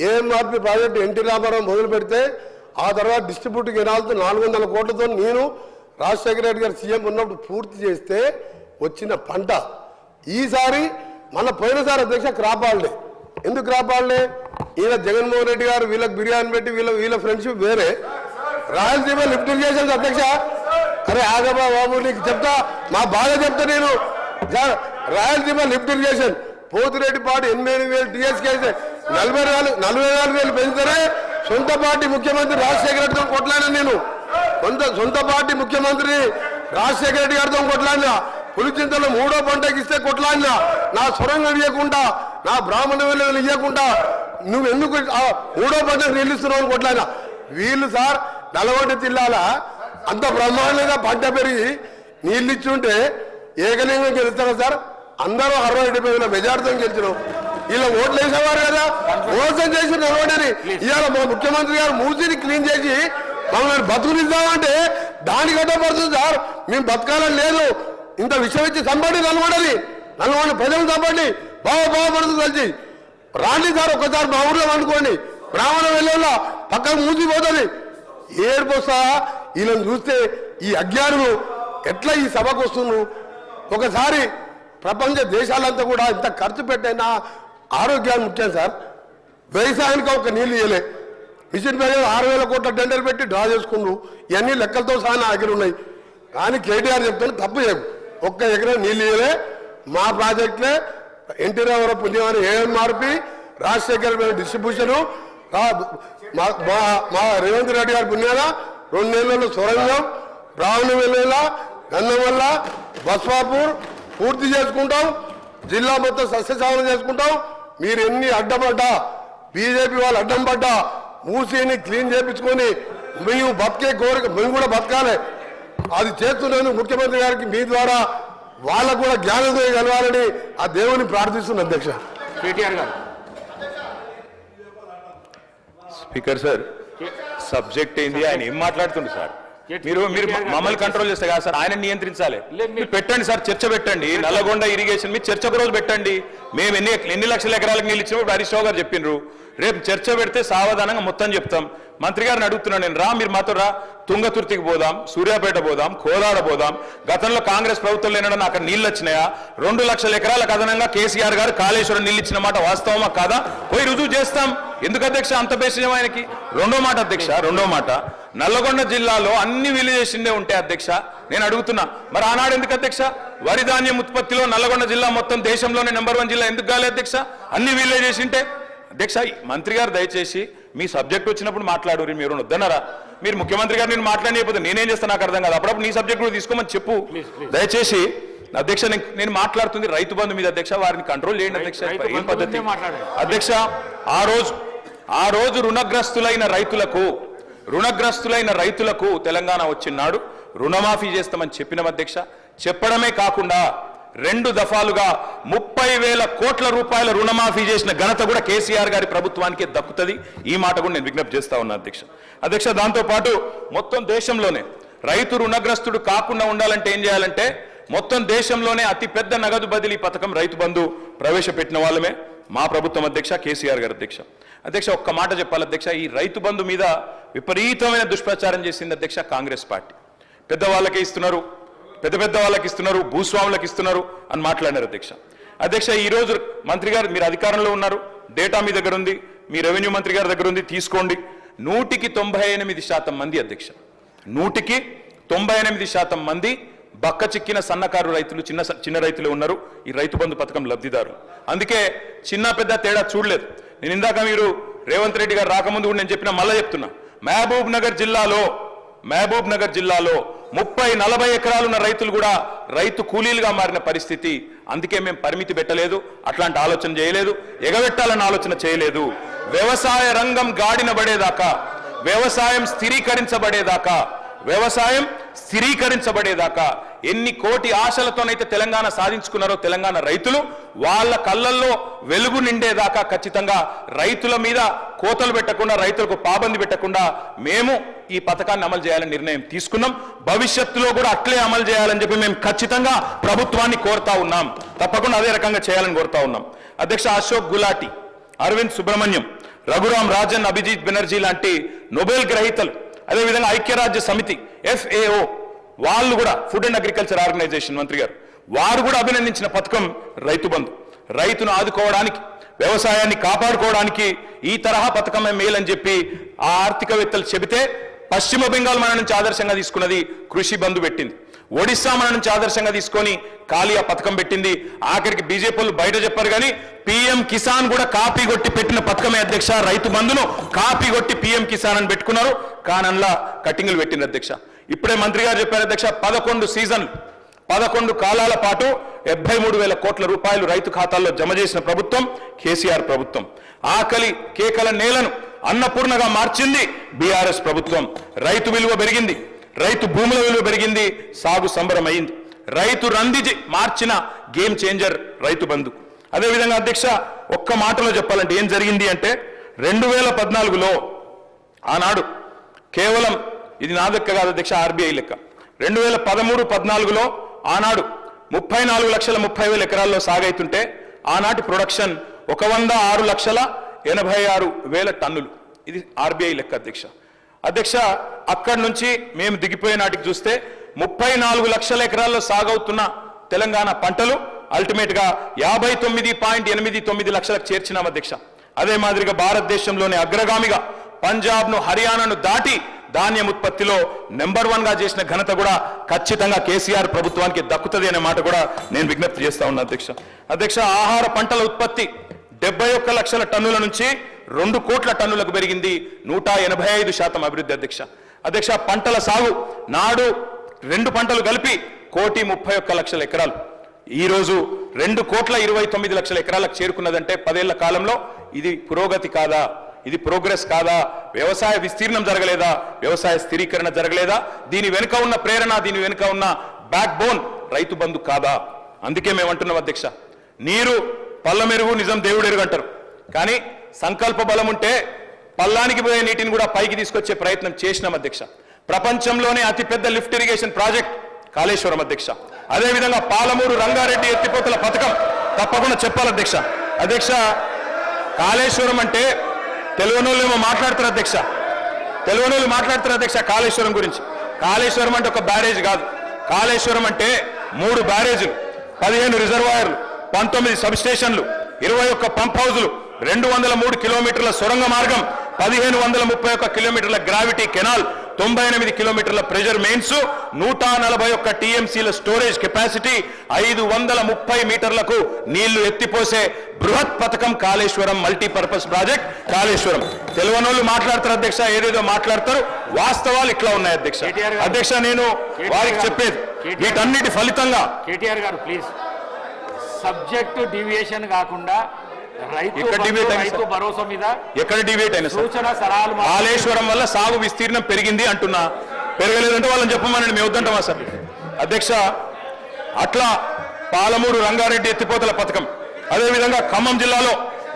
AMRP project N T Ramarao మొదలు పెడితే ఆ తర్వాత డిస్ట్రిబ్యూట్ కెనాల్తో 400 కోట్లతో నేను రాజశేఖర రెడ్డి గారు సీఎం ఉన్నప్పుడు పూర్తి చేస్తే వచ్చిన పంట. ఈసారి మన పోయినసారి అధ్యక్ష క్రాప్ హాలిడే. ఎందుకు క్రాప్ హాలిడే? ఈయన జగన్మోహన్ రెడ్డి గారు వీళ్ళకి బిర్యానీ పెట్టి వీళ్ళ ఫ్రెండ్షిప్ వేరే. రాయలసీమ లిఫ్ట్ ఇరిగేషన్ అధ్యక్ష, అరే ఆగబా బాబు నీకు చెప్తా, మా బాగా చెప్తా నేను. రాయలసీమ లిఫ్ట్ ఇరిగేషన్ పోతిరెడ్డి పాటు 8,000 టీఎస్కే 44,000 పెంచితేనే సొంత పార్టీ ముఖ్యమంత్రి రాజశేఖర రెడ్డితో కొట్లాడినా నేను సొంత పార్టీ ముఖ్యమంత్రి రాజశేఖర రెడ్డి గారితో కొట్లాడినా పులిచింతలు 3వ పంటకి ఇస్తే కొట్లాడినా నా సొరంగం ఇవ్వకుండా నా బ్రాహ్మణ వేలు ఇవ్వకుండా నువ్వు ఎందుకు 3వ పంటకు నీళ్ళు ఇస్తున్నావు కొట్లాడినా వీళ్ళు సార్ నల్గొండ జిల్లాల అంత బ్రహ్మాండంగా పంట పెరిగి నీళ్ళు ఇచ్చుంటే ఏకలింగం గెలుస్తారా సార్ అందరూ 60-70 మెజార్టీతో గెలిచినాం ఇలా ఓట్లు వేసేవారు కదా మోసం చేసి నల్గొండని ఇవాళ మా ముఖ్యమంత్రి గారు మూసిని క్లీన్ చేసి మమ్మల్ని బతుకునిద్దామంటే దానికి అడ్డపడుతుంది సార్ మేము బతకాలని లేదు ఇంత విషయం ఇచ్చి చంపండి నల్గొండ ప్రజలు చంపండి బాగుపడుతుంది కలిసి రాండి సార్ ఒక్కసారి మా ఊర్లో అనుకోండి బ్రాహ్మణ వెళ్ళేలా పక్కకు మూసిపోతుంది ఏడుపోస్తా వీళ్ళని చూస్తే ఈ అజ్ఞానులు ఎట్లా ఈ సభకు వస్తున్నారు ఒకసారి ప్రపంచ దేశాలంతా కూడా ఇంత ఖర్చు పెట్టైనా ఆరోగ్యాన్ని ముఖ్యం సార్ వ్యవసాయానికి ఒక నీళ్లు ఇవ్వలే మిషన్ మీద 6,000 కోట్ల టెండర్ పెట్టి డ్రా చేసుకున్నారు ఇవన్నీ లెక్కలతో సహా నా దగ్గర ఉన్నాయి కానీ కేటీఆర్ చెప్తాను తప్పు చేయకు ఒక్క ఎకరం నీళ్ళు ఇవ్వలే మా ప్రాజెక్టులే ఎన్టీ రామారావు పుణ్యమని ఏఎంఆర్పి రాజశేఖర డిస్ట్రిబ్యూషను మా రేవంత్ రెడ్డి గారి పుణ్యాన 2 నెలల్లో సొరంగం బ్రాహ్మణ వెళ్ళేలా గన్నవల్ల బస్వాపూర్ పూర్తి చేసుకుంటాం జిల్లా మొత్తం సస్యశామనం చేసుకుంటాం మీరు ఎన్ని అడ్డపడ్డా బీజేపీ వాళ్ళు అడ్డం పడ్డా మూసీని క్లీన్ చేయించుకొని మేము బతికే కోరిక మేము కూడా బతకాలి అది చేస్తున్నాను ముఖ్యమంత్రి గారికి మీ ద్వారా వాళ్ళకు కూడా జ్ఞానోదయం కలవాలని ఆ దేవుని ప్రార్థిస్తున్న అధ్యక్ష కేటీఆర్ గారు స్పీకర్ సార్ సబ్జెక్ట్ ఏంది ఆయన ఏం మాట్లాడుతుంది సార్ మీరు మమ్మల్ని కంట్రోల్ చేస్తే కదా సార్ ఆయన నియంత్రించాలి మీరు పెట్టండి సార్ చర్చ పెట్టండి నల్లగొండ ఇరిగేషన్ మీరు చర్చ ఒక రోజు పెట్టండి మేము ఎన్ని లక్షల ఎకరాలకు నీళ్ళు ఇచ్చినప్పుడు హరీష్ రావు గారు చెప్పిండ్రు రేపు చర్చ పెడితే సావధానంగా మొత్తం చెప్తాం మంత్రి గారిని అడుగుతున్నాను నేను మీరు మాతో తుంగతుర్తికి పోదాం సూర్యాపేట పోదాం కోదాడ పోదాం గతంలో కాంగ్రెస్ ప్రభుత్వం లేనడం అక్కడ నీళ్ళు వచ్చినాయా 2 లక్షల ఎకరాలకు అదనంగా కేసీఆర్ గారు కాళేశ్వరం నీళ్ళు ఇచ్చిన మాట వాస్తవమా కాదా పోయి రుజువు చేస్తాం ఎందుకు అధ్యక్ష అంత బేసిజం ఆయనకి రెండో మాట నల్లగొండ జిల్లాలో అన్ని విలేజెసిందే ఉంటాయి అధ్యక్ష నేను అడుగుతున్నా మరి ఆనాడు ఎందుకు అధ్యక్ష వరి ధాన్యం ఉత్పత్తిలో నల్లగొండ జిల్లా మొత్తం దేశంలోనే నెంబర్ 1 జిల్లా ఎందుకు కాలే అధ్యక్ష అన్ని విలేజెసింటే అధ్యక్ష మంత్రి గారు దయచేసి మీ సబ్జెక్ట్ వచ్చినప్పుడు మాట్లాడు మీరు వద్దన్నారా మీరు ముఖ్యమంత్రి గారు నేను మాట్లాడలేకపోతే నేనేం చేస్తాను నాకు అర్థం కాదు అప్పుడప్పుడు నీ సబ్జెక్ట్ కూడా తీసుకోమని చెప్పు దయచేసి అధ్యక్ష నేను మాట్లాడుతుంది రైతు బంధు మీద అధ్యక్ష వారిని కంట్రోల్ చేయండి అధ్యక్ష ఏం పద్ధతి అధ్యక్ష ఆ రోజు రుణగ్రస్తులైన రైతులకు తెలంగాణ వచ్చినాడు రుణమాఫీ చేస్తామని చెప్పిన అధ్యక్ష చెప్పడమే కాకుండా 2 దఫాలుగా 30,000 కోట్ల రూపాయల రుణమాఫీ చేసిన ఘనత కూడా కేసీఆర్ గారి ప్రభుత్వానికే దక్కుతుంది ఈ మాట కూడా నేను విజ్ఞప్తి చేస్తా ఉన్నా అధ్యక్ష దాంతో పాటు మొత్తం దేశంలోనే రైతు రుణగ్రస్తుడు కాకుండా ఉండాలంటే ఏం చేయాలంటే మొత్తం దేశంలోనే అతి పెద్ద నగదు బదిలీ పథకం రైతు బంధు ప్రవేశపెట్టిన వాళ్ళమే మా ప్రభుత్వం అధ్యక్ష కేసీఆర్ గారు అధ్యక్ష ఒక్క మాట చెప్పాలి అధ్యక్ష ఈ రైతు బంధు మీద విపరీతమైన దుష్ప్రచారం చేసింది అధ్యక్ష కాంగ్రెస్ పార్టీ పెద్ద వాళ్ళకి ఇస్తున్నారు భూస్వాములకు ఇస్తున్నారు అని మాట్లాడారు అధ్యక్ష ఈ రోజు మంత్రి గారు మీరు అధికారంలో ఉన్నారు డేటా మీ దగ్గర ఉంది మీ రెవెన్యూ మంత్రి గారి దగ్గర ఉంది తీసుకోండి 198% మంది అధ్యక్ష 198% మంది బక్క చిక్కిన సన్నకారు రైతులు చిన్న రైతులు ఉన్నారు ఈ రైతు బంధు పథకం లబ్ధిదారులు అందుకే చిన్న పెద్ద తేడా చూడలేదు నేను ఇందాక మీరు రేవంత్ రెడ్డి గారు రాకముందు కూడా నేను చెప్పిన మళ్ళీ చెప్తున్నా మహబూబ్ నగర్ జిల్లాలో 30-40 ఎకరాలున్న రైతులు కూడా రైతు కూలీలుగా మారిన పరిస్థితి అందుకే మేము పరిమితి పెట్టలేదు అట్లాంటి ఆలోచన చేయలేదు ఎగబెట్టాలని ఆలోచన చేయలేదు వ్యవసాయ రంగం గాడిన పడేదాకా వ్యవసాయం స్థిరీకరించబడేదాకా ఎన్ని కోటి ఆశలతోనైతే తెలంగాణ సాధించుకున్నారో తెలంగాణ రైతులు వాళ్ళ కళ్ళల్లో వెలుగు నిండేదాకా ఖచ్చితంగా రైతుల మీద కోతలు పెట్టకుండా రైతులకు పాబంది పెట్టకుండా మేము ఈ పథకాన్ని అమలు చేయాలని నిర్ణయం తీసుకున్నాం భవిష్యత్తులో కూడా అట్లే అమలు చేయాలని చెప్పి మేము ఖచ్చితంగా ప్రభుత్వాన్ని కోరుతా ఉన్నాం తప్పకుండా అదే రకంగా చేయాలని కోరుతా ఉన్నాం అధ్యక్ష అశోక్ గులాటి అరవింద్ సుబ్రహ్మణ్యం రఘురాం రాజన్ అభిజిత్ బెనర్జీ లాంటి నోబెల్ గ్రహీతలు అదేవిధంగా ఐక్యరాజ్య సమితి FAO వాళ్ళు కూడా ఫుడ్ అండ్ అగ్రికల్చర్ ఆర్గనైజేషన్ మంత్రి గారు వారు కూడా అభినందించిన పథకం రైతు బంధు రైతును ఆదుకోవడానికి వ్యవసాయాన్ని కాపాడుకోవడానికి ఈ తరహా పథకమే మేలని చెప్పి ఆ ఆర్థికవేత్తలు చెబితే పశ్చిమ బెంగాల్ మన నుంచి ఆదర్శంగా తీసుకున్నది కృషి బంధు పెట్టింది ఒడిశా మన నుంచి ఆదర్శంగా తీసుకొని కాలియా పథకం పెట్టింది. ఆఖరికి బీజేపీ వాళ్ళు బయట చెప్పారు కానీ పీఎం కిసాన్ కూడా కాపీ కొట్టి పెట్టిన పథకమే అధ్యక్ష. రైతు బంధును కాపీ కొట్టి పీఎం కిసాన్ అని పెట్టుకున్నారు, కానీ అందులో కట్టింగులు పెట్టింది అధ్యక్ష. ఇప్పుడే మంత్రి గారు చెప్పారు అధ్యక్ష, 11 సీజన్లు 11 కాలాల పాటు 73,000 కోట్ల రూపాయలు రైతు ఖాతాల్లో జమ చేసిన ప్రభుత్వం కేసీఆర్ ప్రభుత్వం. ఆకలి కేకల నేలను అన్నపూర్ణగా మార్చింది బీఆర్ఎస్ ప్రభుత్వం. రైతు విలువ పెరిగింది, రైతు భూముల విలువ పెరిగింది, సాగు సంబరం అయింది. రైతు రంది మార్చిన గేమ్ చేంజర్ రైతు బంధు. అదేవిధంగా అధ్యక్ష, ఒక్క మాటలో చెప్పాలంటే ఏం జరిగింది అంటే 2014లో ఆనాడు కేవలం ఇది నా లెక్క కాదు అధ్యక్ష, ఆర్బీఐ లెక్క, 2013-14లో ఆనాడు 34,30,000 ఎకరాల్లో సాగైతుంటే ఆనాటి ప్రొడక్షన్ 106,86,000 టన్నులు. ఇది ఆర్బీఐ లెక్క అధ్యక్ష. అధ్యక్ష, అక్కడి నుంచి మేము దిగిపోయే నాటికి చూస్తే 34 లక్షల ఎకరాల్లో సాగవుతున్న తెలంగాణ పంటలు అల్టిమేట్ గా 59.89 లక్షలకు చేర్చినాం అధ్యక్ష. అదే మాదిరిగా భారతదేశంలోనే అగ్రగామిగా పంజాబ్ను హర్యానాను దాటి ధాన్యం ఉత్పత్తిలో నెంబర్ 1 గా చేసిన ఘనత కూడా ఖచ్చితంగా కేసీఆర్ ప్రభుత్వానికి దక్కుతుంది అనే మాట కూడా నేను విజ్ఞప్తి చేస్తా ఉన్నా అధ్యక్ష. అధ్యక్ష, ఆహార పంటల ఉత్పత్తి 71 లక్షల టన్నుల నుంచి 2 కోట్ల టన్నులకు పెరిగింది, 185% అభివృద్ధి అధ్యక్ష. అధ్యక్ష, పంటల సాగు నాడు 2 పంటలు కలిపి 1,31,00,000 ఎకరాలు ఈ రోజు 2,29,00,000 ఎకరాలకు చేరుకున్నదంటే 10 ఏళ్ల కాలంలో ఇది పురోగతి కాదా, ఇది ప్రోగ్రెస్ కాదా, వ్యవసాయ విస్తీర్ణం జరగలేదా, వ్యవసాయ స్థిరీకరణ జరగలేదా? దీని వెనుక ఉన్న ప్రేరణ, దీని వెనుక ఉన్న బ్యాక్ బోన్ రైతు బంధు కాదా? అందుకే మేము అంటున్నాం అధ్యక్ష, నీరు పల్ల మెరుగు నిజం దేవుడెరుగు అంటారు, కానీ సంకల్ప బలం ఉంటే పల్లానికి పోయే నీటిని కూడా పైకి తీసుకొచ్చే ప్రయత్నం చేసినాం అధ్యక్ష. ప్రపంచంలోనే అతిపెద్ద లిఫ్ట్ ఇరిగేషన్ ప్రాజెక్ట్ కాళేశ్వరం అధ్యక్ష. అదేవిధంగా పాలమూరు రంగారెడ్డి ఎత్తిపోతల పథకం తప్పకుండా చెప్పాలి అధ్యక్ష. అధ్యక్ష, కాళేశ్వరం అంటే తెలియనోళ్ళు ఏమో మాట్లాడతారు అధ్యక్ష, తెలియనోళ్ళు మాట్లాడతారు అధ్యక్ష కాళేశ్వరం గురించి. కాళేశ్వరం అంటే ఒక బ్యారేజ్ కాదు, కాళేశ్వరం అంటే 3 బ్యారేజీలు, 15 రిజర్వాయర్లు, 19 సబ్ స్టేషన్లు, 21 పంప్ హౌజులు, 203 కిలోమీటర్ల సొరంగ మార్గం, 1531 కిలోమీటర్ల గ్రావిటీ కెనాల్, 98 కిలోమీటర్ల ప్రెజర్ మెయిన్స్, 141 టీఎంసీల స్టోరేజ్ కెపాసిటీ, 530 మీటర్లకు నీళ్లు ఎత్తిపోసే బృహత్ పథకం కాళేశ్వరం మల్టీపర్పస్ ప్రాజెక్ట్ కాళేశ్వరం. తెలియనోళ్ళు మాట్లాడతారు అధ్యక్ష, ఏదేదో మాట్లాడతారు, వాస్తవాలు ఇట్లా ఉన్నాయి అధ్యక్ష. అధ్యక్ష, నేను వారికి చెప్పేది వీటన్నిటి ఫలితంగా కేటీఆర్ గారు ప్లీజ్ సబ్జెక్ట్ డివియేషన్ కాకుండా రైతు భరోసా మీద ఎక్కడ డిబేట్ అయినా సూచన సలహాలు. కాళేశ్వరం వల్ల సాగు విస్తీర్ణం పెరిగింది అంటున్నా, పెరగలేదంటే వాళ్ళని చెప్పమని మేము వద్దంటామా సార్? అధ్యక్ష, అట్లా పాలమూరు రంగారెడ్డి ఎత్తిపోతల పథకం, అదేవిధంగా ఖమ్మం జిల్లాలో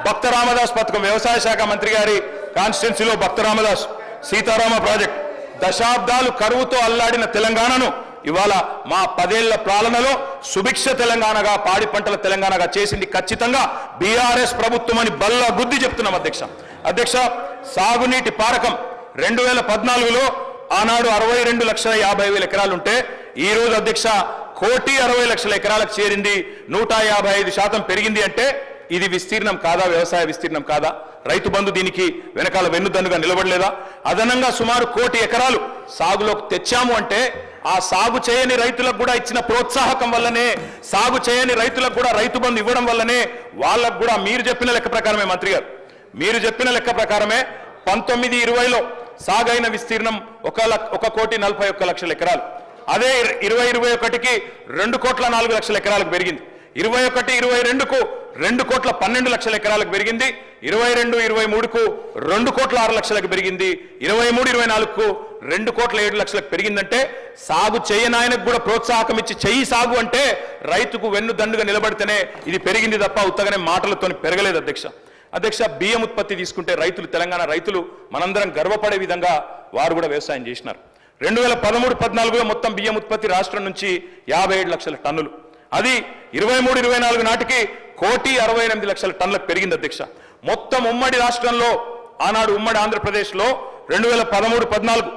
భక్త రామదాస్ పథకం, వ్యవసాయ శాఖ మంత్రి గారి కాన్స్టిట్యున్సీలో భక్త రామదాస్ సీతారామ ప్రాజెక్ట్, దశాబ్దాలు కరువుతో అల్లాడిన తెలంగాణను ఇవాళ మా 10 ఏళ్ల పాలనలో సుభిక్ష తెలంగాణగా, పాడి పంటల తెలంగాణగా చేసింది ఖచ్చితంగా బీఆర్ఎస్ ప్రభుత్వం అని బల్ల గుద్ది చెప్తున్నాం అధ్యక్ష. అధ్యక్ష, సాగునీటి పారకం 2014లో ఆనాడు 62,50,000 ఎకరాలుంటే ఈ రోజు అధ్యక్ష 1,60,00,000 ఎకరాలకు చేరింది, 155% పెరిగింది. అంటే ఇది విస్తీర్ణం కాదా, వ్యవసాయ విస్తీర్ణం కాదా? రైతు బంధు దీనికి వెనకాల వెన్నుదన్నుగా నిలబడలేదా? అదనంగా సుమారు 1,00,00,000 ఎకరాలు సాగులోకి తెచ్చాము అంటే ఆ సాగు చేయని రైతులకు కూడా ఇచ్చిన ప్రోత్సాహకం వల్లనే, సాగు చేయని రైతులకు కూడా రైతు బంధు ఇవ్వడం వల్లనే వాళ్ళకు కూడా మీరు చెప్పిన లెక్క ప్రకారమే మంత్రి గారు, మీరు చెప్పిన లెక్క ప్రకారమే 19-20లో సాగైన విస్తీర్ణం 1,41,41,00,000 ఎకరాలు. అదే 2021కి 2,04,00,000 ఎకరాలకు పెరిగింది. 21-22కు 2,12,00,000 ఎకరాలకు పెరిగింది. 22-23కు 2,06,00,000 పెరిగింది. 23-24కు 2,07,00,000 పెరిగిందంటే సాగు చేయనాయనకు కూడా ప్రోత్సాహకం ఇచ్చి చెయ్యి సాగు అంటే రైతుకు వెన్ను దండుగా నిలబడితేనే ఇది పెరిగింది తప్ప ఉత్తగానే మాటలతో పెరగలేదు అధ్యక్ష. అధ్యక్ష, బియ్యం ఉత్పత్తి తీసుకుంటే రైతులు, తెలంగాణ రైతులు మనందరం గర్వపడే విధంగా వారు కూడా వ్యవసాయం చేసినారు. 2013-14లో మొత్తం బియ్యం ఉత్పత్తి రాష్ట్రం నుంచి 57 లక్షల టన్నులు, అది 23-24 నాటికి 1,68,00,000 టన్నులకు పెరిగింది అధ్యక్ష. మొత్తం ఉమ్మడి రాష్ట్రంలో ఆనాడు ఉమ్మడి ఆంధ్రప్రదేశ్లో 2013-14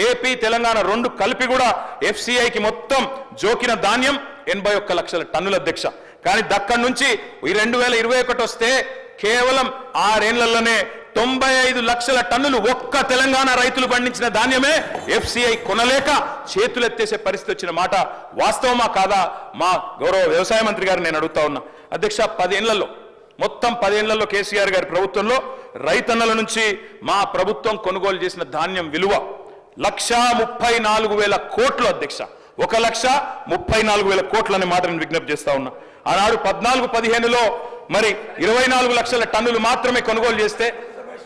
ఏపీ తెలంగాణ 2 కలిపి కూడా FCIకి మొత్తం జోకిన ధాన్యం 81 లక్షల టన్నుల అధ్యక్ష. కానీ దక్కడి నుంచి 2021 వస్తే కేవలం 6 ఏళ్లలోనే 95 లక్షల టన్నులు ఒక్క తెలంగాణ రైతులు పండించిన ధాన్యమే FCI కొనలేక చేతులెత్తేసే పరిస్థితి వచ్చిన మాట వాస్తవమా కాదా? మా గౌరవ వ్యవసాయ మంత్రి గారు నేను అడుగుతా ఉన్నా. అధ్యక్ష, 10 ఏళ్లలో మొత్తం 10 ఏళ్లలో కేసీఆర్ గారి ప్రభుత్వంలో రైతన్నల నుంచి మా ప్రభుత్వం కొనుగోలు చేసిన ధాన్యం విలువ 1,34,000 కోట్లు అధ్యక్ష. 1,34,000 కోట్లు అనే మాట నేను విజ్ఞప్తి చేస్తా ఉన్నా. ఆనాడు 14-15లో మరి 24 లక్షల టన్నులు మాత్రమే కొనుగోలు చేస్తే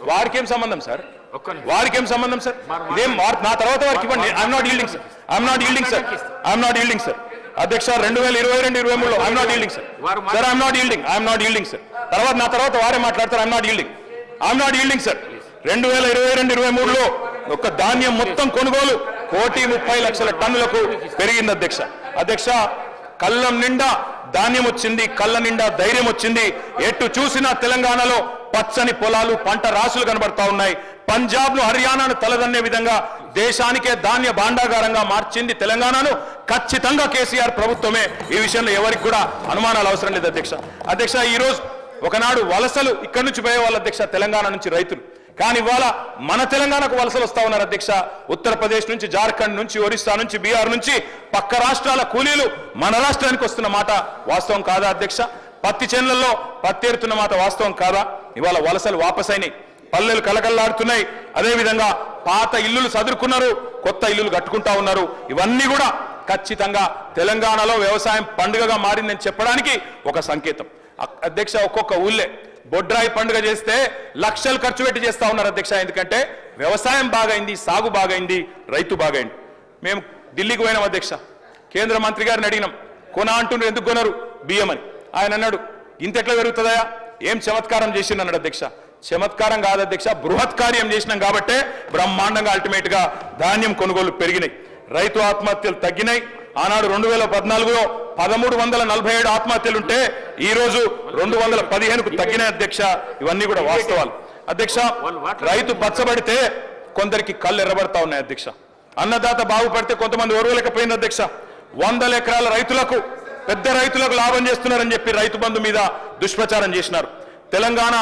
వారికి ఏం సంబంధం సార్? వారికి ఏం సంబంధం సార్? ఇదేం నా తర్వాత వారికి ఇవ్వండి. I'm not yielding sir. I'm not yielding sir. I'm not yielding sir. అధ్యక్ష 2022-23లో I'm not yielding sir. Sir I'm not yielding. I'm not yielding sir. నా తర్వాత వారే మాట్లాడతారు. I'm not yielding. I'm not yielding sir. 2022-23లో ఒక ధాన్యం మొత్తం కొనుగోలు 1,30,00,000 టన్నులకు పెరిగింది అధ్యక్ష. అధ్యక్ష, కళ్ళం నిండా ధాన్యం వచ్చింది, కళ్ళ నిండా ధైర్యం వచ్చింది. ఎటు చూసినా తెలంగాణలో పచ్చని పొలాలు, పంట రాసులు కనబడతా ఉన్నాయి. పంజాబ్ను, హర్యానాను తలదన్నే విధంగా దేశానికే ధాన్య భాండాగారంగా మార్చింది తెలంగాణను ఖచ్చితంగా కేసీఆర్ ప్రభుత్వమే. ఈ విషయంలో ఎవరికి కూడా అనుమానాలు అవసరం లేదు అధ్యక్ష. అధ్యక్ష, ఈరోజు ఒకనాడు వలసలు ఇక్కడి నుంచి పోయేవాళ్ళు అధ్యక్ష, తెలంగాణ నుంచి రైతులు. కానీ ఇవాళ మన తెలంగాణకు వలసలు వస్తా ఉన్నారు అధ్యక్ష. ఉత్తరప్రదేశ్ నుంచి, జార్ఖండ్ నుంచి, ఒరిస్సా నుంచి, బీహార్ నుంచి పక్క రాష్ట్రాల కూలీలు మన రాష్ట్రానికి వస్తున్న మాట వాస్తవం కాదా అధ్యక్ష? పత్తి చేనులలో పత్తి ఏరుతున్న మాట వాస్తవం కాదా? ఇవాళ వలసలు వాపసైనాయి, పల్లెలు కలకల్లాడుతున్నాయి. అదేవిధంగా పాత ఇల్లులు సదురుకున్నారు, కొత్త ఇల్లులు కట్టుకుంటా ఉన్నారు. ఇవన్నీ కూడా ఖచ్చితంగా తెలంగాణలో వ్యవసాయం పండుగగా మారిందని చెప్పడానికి ఒక సంకేతం అధ్యక్ష. ఒక్కొక్క ఊళ్ళే బొడ్రాయి పండుగ చేస్తే లక్షలు ఖర్చు పెట్టి చేస్తా ఉన్నారు అధ్యక్ష. ఎందుకంటే వ్యవసాయం బాగైంది, సాగు బాగైంది, రైతు బాగైంది. మేము ఢిల్లీకి పోయినాం అధ్యక్ష. కేంద్ర మంత్రి గారిని అడిగినాం, కొన అంటున్నారు, ఎందుకు కొనరు బియ్యం అని. ఆయన అన్నాడు, ఇంతెట్లా పెరుగుతుందా, ఏం చమత్కారం చేసిండు అన్నాడు అధ్యక్ష. చమత్కారం కాదు అధ్యక్ష, బృహత్ కార్యం చేసినాం కాబట్టే బ్రహ్మాండంగా అల్టిమేట్ గా ధాన్యం కొనుగోలు పెరిగినాయి, రైతు ఆత్మహత్యలు తగ్గినాయి. ఆనాడు 2014లో 1,347 ఆత్మహత్యలుంటే ఈ రోజు 215కు తగ్గినాయి అధ్యక్ష. ఇవన్నీ కూడా వాస్తవాలు అధ్యక్ష. రైతు పచ్చబడితే కొందరికి కళ్ళు ఎర్రబడతా ఉన్నాయి అధ్యక్ష. అన్నదాత బాగుపడితే కొంతమంది ఓర్వలేకపోయింది అధ్యక్ష. 100 ఎకరాల రైతులకు, పెద్ద రైతులకు లాభం చేస్తున్నారని చెప్పి రైతు బంధు మీద దుష్ప్రచారం చేసినారు. తెలంగాణ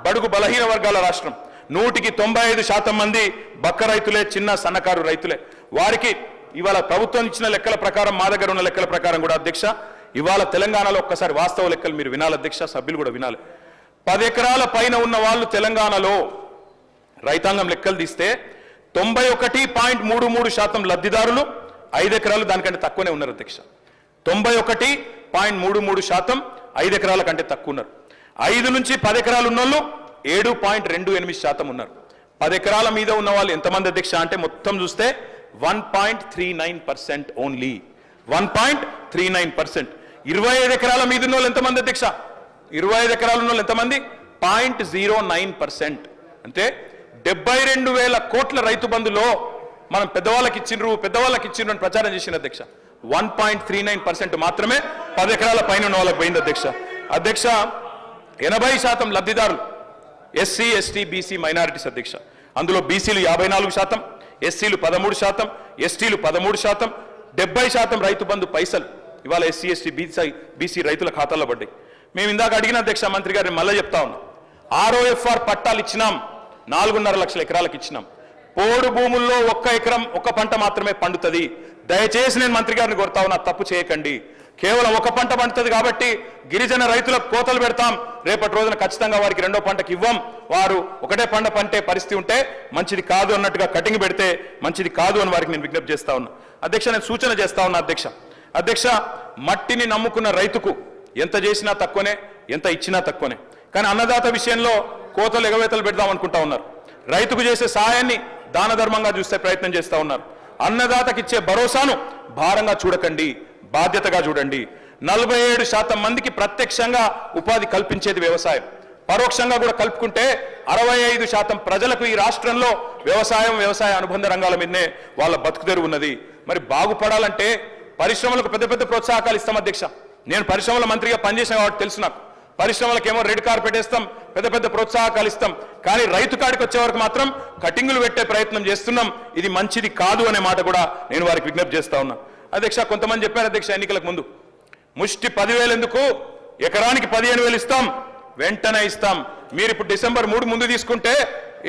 బడుగు బలహీన వర్గాల రాష్ట్రం. 100కి 95% మంది బక్క రైతులే, చిన్న సన్నకారు రైతులే. వారికి ఇవాళ ప్రభుత్వం ఇచ్చిన లెక్కల ప్రకారం, మా దగ్గర ఉన్న లెక్కల ప్రకారం కూడా అధ్యక్ష, ఇవాళ తెలంగాణలో ఒక్కసారి వాస్తవ లెక్కలు మీరు వినాలి అధ్యక్ష, సభ్యులు కూడా వినాలి. 10 ఎకరాల పైన ఉన్న వాళ్ళు తెలంగాణలో రైతాంగం లెక్కలు తీస్తే 91.33% లబ్ధిదారులు 5 ఎకరాలు దానికంటే తక్కువనే ఉన్నారు అధ్యక్ష. 91.33% 5 ఎకరాల కంటే తక్కువ ఉన్నారు. 5 నుంచి 10 ఎకరాలు ఉన్న వాళ్ళు 7.28% ఉన్నారు. 10 ఎకరాల మీద ఉన్న వాళ్ళు ఎంతమంది అధ్యక్ష అంటే మొత్తం చూస్తే 1.39% ఓన్లీ. 1.39%. 25 ఎకరాల మీద ఉన్న వాళ్ళు ఎంతమంది అధ్యక్ష? 25 ఎకరాలు ఉన్న వాళ్ళు ఎంతమంది? 0.09%. అంటే 72,000 కోట్ల రైతు బంధులో మనం పెద్దవాళ్ళకి ఇచ్చిండ్రు అని ప్రచారం చేసిన అధ్యక్ష. 1.39% మాత్రమే 10 ఎకరాల పైన ఉన్న వాళ్ళకి పోయింది అధ్యక్ష. అధ్యక్ష, 80% లబ్ధిదారులు ఎస్సీ, ఎస్టీ, బీసీ, మైనారిటీస్ అధ్యక్ష. అందులో బీసీలు 54%, ఎస్సీలు 13%, ఎస్టీలు 13%, 70% రైతు బంధు పైసలు ఇవాళ ఎస్సీ, ఎస్టీ, బీసీ రైతుల ఖాతాల్లో పడ్డాయి. మేము ఇందాక అడిగిన అధ్యక్ష మంత్రి గారిని మళ్ళీ చెప్తా ఉన్నాం. ROFR పట్టాలు ఇచ్చినాం, 4.5 లక్షల ఎకరాలకు ఇచ్చినాం. పోడు భూముల్లో 1 ఎకరం 1 పంట మాత్రమే పండుతుంది. దయచేసి నేను మంత్రి గారిని కోరుతా ఉన్నా, తప్పు చేయకండి. కేవలం 1 పంట పండుతుంది కాబట్టి గిరిజన రైతులకు కోతలు పెడతాం, రేపటి రోజున ఖచ్చితంగా వారికి 2వ పంటకి ఇవ్వం, వారు 1 పంట పంటే పరిస్థితి ఉంటే మంచిది కాదు అన్నట్టుగా కటింగ్ పెడితే మంచిది కాదు అని వారికి నేను విజ్ఞప్తి చేస్తా ఉన్నా అధ్యక్ష. నేను సూచన చేస్తా ఉన్నా అధ్యక్ష, మట్టిని నమ్ముకున్న రైతుకు ఎంత చేసినా తక్కువనే, ఎంత ఇచ్చినా తక్కువనే. కానీ అన్నదాత విషయంలో కోతలు ఎగవేతలు పెడదాం అనుకుంటా ఉన్నారు. రైతుకు చేసే సహాయాన్ని దాన ధర్మంగా చూస్తే ప్రయత్నం చేస్తా ఉన్నారు. అన్నదాతకి ఇచ్చే భరోసాను భారంగా చూడకండి, బాధ్యతగా చూడండి. 47% మందికి ప్రత్యక్షంగా ఉపాధి కల్పించేది వ్యవసాయం. పరోక్షంగా కూడా కలుపుకుంటే 65% ప్రజలకు ఈ రాష్ట్రంలో వ్యవసాయ అనుబంధ రంగాల మీదనే వాళ్ళ బతుకుదెరువు ఉన్నది. మరి బాగుపడాలంటే పరిశ్రమలకు పెద్ద పెద్ద ప్రోత్సాహకాలు ఇస్తాం అధ్యక్ష. నేను పరిశ్రమల మంత్రిగా పనిచేసిన కాబట్టి తెలుసు నాకు. పరిశ్రమలకేమో రెడ్ కార్పెట్ ఇస్తాం, పెద్ద పెద్ద ప్రోత్సాహకాలు ఇస్తాం. కానీ రైతు కాడికి వచ్చే వరకు మాత్రం కటింగులు పెట్టే ప్రయత్నం చేస్తున్నాం. ఇది మంచిది కాదు అనే మాట కూడా నేను వారికి విజ్ఞప్తి చేస్తా ఉన్నా అధ్యక్ష. కొంతమంది చెప్పారు అధ్యక్ష ఎన్నికలకు ముందు, ముష్టి 10,000 ఎందుకు, ఎకరానికి 15,000 ఇస్తాం, వెంటనే ఇస్తాం. మీరు ఇప్పుడు డిసెంబర్ 3 ముందు తీసుకుంటే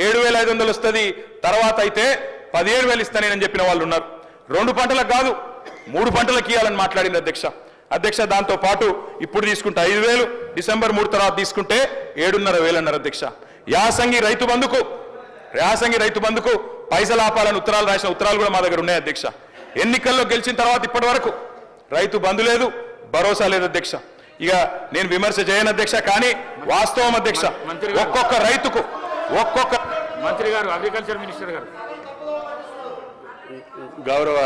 7,500 వస్తుంది, తర్వాత అయితే 17,000 ఇస్తానని చెప్పిన వాళ్ళు ఉన్నారు. 2 పంటలకు కాదు 3 పంటలకు ఇవ్వాలని మాట్లాడింది అధ్యక్ష. దాంతో పాటు ఇప్పుడు తీసుకుంటే 5,000, డిసెంబర్ 3 తర్వాత తీసుకుంటే 7,500 అన్నారు అధ్యక్ష. యాసంగి రైతు బంధుకు పైసలు ఆపాలని ఉత్తరాలు రాసిన ఉత్తరాలు కూడా మా దగ్గర ఉన్నాయి అధ్యక్ష. ఎన్నికల్లో గెలిచిన తర్వాత ఇప్పటి వరకు రైతు బంధు లేదు, భరోసా లేదు అధ్యక్ష. ఇక నేను విమర్శ చేయను అధ్యక్ష, కానీ వాస్తవం అధ్యక్ష, ఒక్కొక్క రైతుకు మంత్రి గారు, అగ్రికల్చర్ మినిస్టర్ గారు, గౌరవ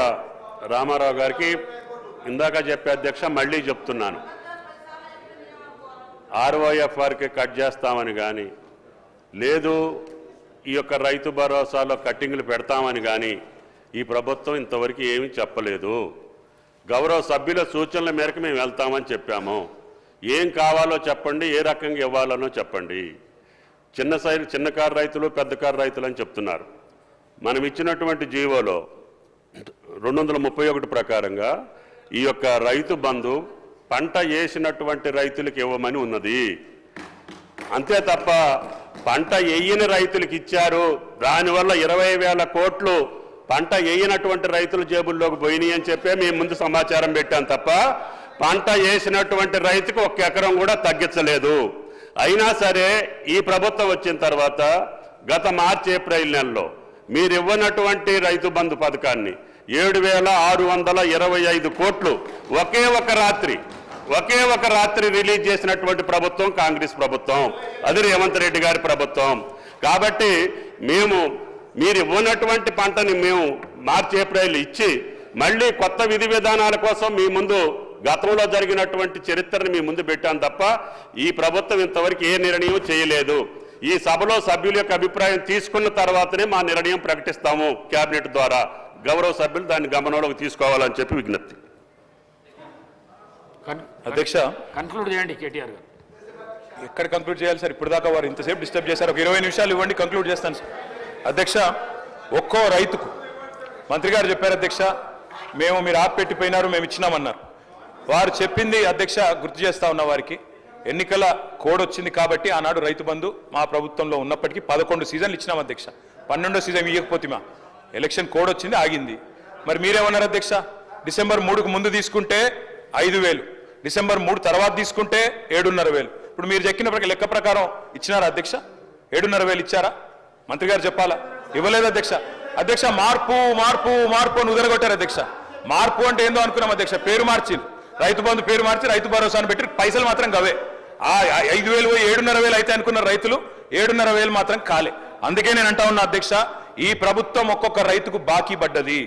రామారావు గారికి ఇందాక చెప్పే అధ్యక్ష, మళ్ళీ చెప్తున్నాను, ROFRకి కట్ చేస్తామని కానీ లేదు ఈ యొక్క రైతు భరోసాలో కట్టింగ్లు పెడతామని కానీ ఈ ప్రభుత్వం ఇంతవరకు ఏమీ చెప్పలేదు. గౌరవ సభ్యుల సూచనల మేరకు మేము వెళ్తామని చెప్పాము. ఏం కావాలో చెప్పండి, ఏ రకంగా ఇవ్వాలనో చెప్పండి. చిన్న కారు రైతులు, పెద్ద కారు రైతులు అని చెప్తున్నారు. మనం ఇచ్చినటువంటి జీవోలో 231 ప్రకారంగా ఈ యొక్క రైతు బంధు పంట వేసినటువంటి రైతులకు ఇవ్వమని ఉన్నది. అంతే తప్ప పంట వేయని రైతులకు ఇచ్చారు, దానివల్ల 20,000 కోట్లు పంట వేయనటువంటి రైతుల జేబుల్లోకి పోయినాయి అని చెప్పే మేము ముందు సమాచారం పెట్టాం తప్ప పంట వేసినటువంటి రైతుకు 1 ఎకరం కూడా తగ్గించలేదు. అయినా సరే ఈ ప్రభుత్వం వచ్చిన తర్వాత గత మార్చి ఏప్రిల్ నెలలో మీరు ఇవ్వనటువంటి రైతు బంధు పథకాన్ని 7,625 కోట్లు ఒకే ఒక రాత్రి రిలీజ్ చేసినటువంటి ప్రభుత్వం కాంగ్రెస్ ప్రభుత్వం, అది రేవంత్ రెడ్డి గారి ప్రభుత్వం. కాబట్టి మీరు ఇవ్వనటువంటి పంటని మేము మార్చి ఏప్రిల్ ఇచ్చి మళ్ళీ కొత్త విధి విధానాల కోసం మీ ముందు గతంలో జరిగినటువంటి చరిత్రను మీ ముందు పెట్టాం తప్ప ఈ ప్రభుత్వం ఇంతవరకు ఏ నిర్ణయం చేయలేదు. ఈ సభలో సభ్యుల యొక్క అభిప్రాయం తీసుకున్న తర్వాతనే మా నిర్ణయం ప్రకటిస్తాము కేబినెట్ ద్వారా. గౌరవ సభ్యులు దాన్ని గమనంలోకి తీసుకోవాలని చెప్పి విజ్ఞప్తి. అధ్యక్ష, కన్క్లూడ్ చేయండి కేటీఆర్ గారు. ఎక్కడ కంక్లూడ్ చేయాలి సార్? ఇప్పుడు దాకా వారు ఇంతసేపు డిస్టర్బ్ చేశారు. ఒక 20 నిమిషాలు ఇవ్వండి, కంక్లూడ్ చేస్తాను సార్. అధ్యక్ష, ఒక్కో రైతుకు మంత్రి గారు చెప్పారు అధ్యక్ష, మీరు ఆపెట్టిపోయినారు, మేము ఇచ్చినామన్నారు. వారు చెప్పింది అధ్యక్ష గుర్తు చేస్తా ఉన్న వారికి, ఎన్నికల కోడ్ వచ్చింది కాబట్టి ఆనాడు రైతు బంధు మా ప్రభుత్వంలో ఉన్నప్పటికీ 11 సీజన్లు ఇచ్చినాం అధ్యక్ష. 12వ సీజన్ ఇవ్వకపోతే ఎలక్షన్ కోడ్ వచ్చింది, ఆగింది. మరి మీరేమన్నారు అధ్యక్ష? డిసెంబర్ 3కు ముందు తీసుకుంటే 5,000, డిసెంబర్ 3 తర్వాత తీసుకుంటే 7,500. ఇప్పుడు మీరు చెక్కిన లెక్క ప్రకారం ఇచ్చినారా అధ్యక్ష? 7,500 ఇచ్చారా? మంత్రి గారు చెప్పాలా? ఇవ్వలేదు అధ్యక్ష. మార్పు అని ఉదరగొట్టారు అధ్యక్ష. మార్పు అంటే ఏందో అనుకున్నాం అధ్యక్ష. పేరు మార్చి రైతు బంధు పేరు మార్చి రైతు భరోసాను పెట్టి పైసలు మాత్రం గవే. 5,000 7,500 అయితే అనుకున్న రైతులు 7,500 మాత్రం కాలే. అందుకే నేను అంటా ఉన్నా అధ్యక్ష, ఈ ప్రభుత్వం ఒక్కొక్క రైతుకు బాకీ పడ్డది.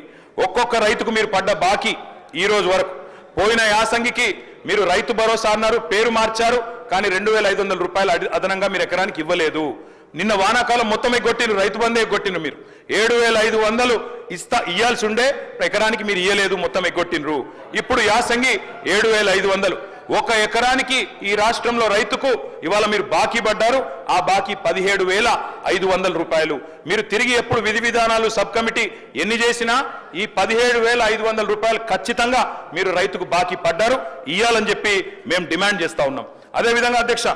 ఒక్కొక్క రైతుకు మీరు పడ్డ బాకీ ఈ రోజు వరకు, పోయిన యాసంగికి మీరు రైతు భరోసా అన్నారు, పేరు మార్చారు, కానీ 2,500 రూపాయలు అదనంగా మీరు ఎకరానికి ఇవ్వలేదు. నిన్న వానాకాలం మొత్తం ఎగ్గొట్టిను, రైతు బంధు ఎగ్గొట్టిను. మీరు 7,500 ఇయ్యాల్సి ఉండే ఎకరానికి మీరు ఇయ్యలేదు, మొత్తం ఎగ్గొట్టినరు. ఇప్పుడు యాసంగి 7,500 ఒక ఎకరానికి ఈ రాష్ట్రంలో రైతుకు ఇవాళ మీరు బాకీ పడ్డారు. ఆ బాకీ 17,500 రూపాయలు. మీరు తిరిగి ఎప్పుడు విధి విధానాలు సబ్ కమిటీ ఎన్ని చేసినా ఈ 17,500 రూపాయలు ఖచ్చితంగా మీరు రైతుకు బాకీ పడ్డారు, ఇయ్యాలని చెప్పి మేము డిమాండ్ చేస్తా ఉన్నాం. అదేవిధంగా అధ్యక్ష,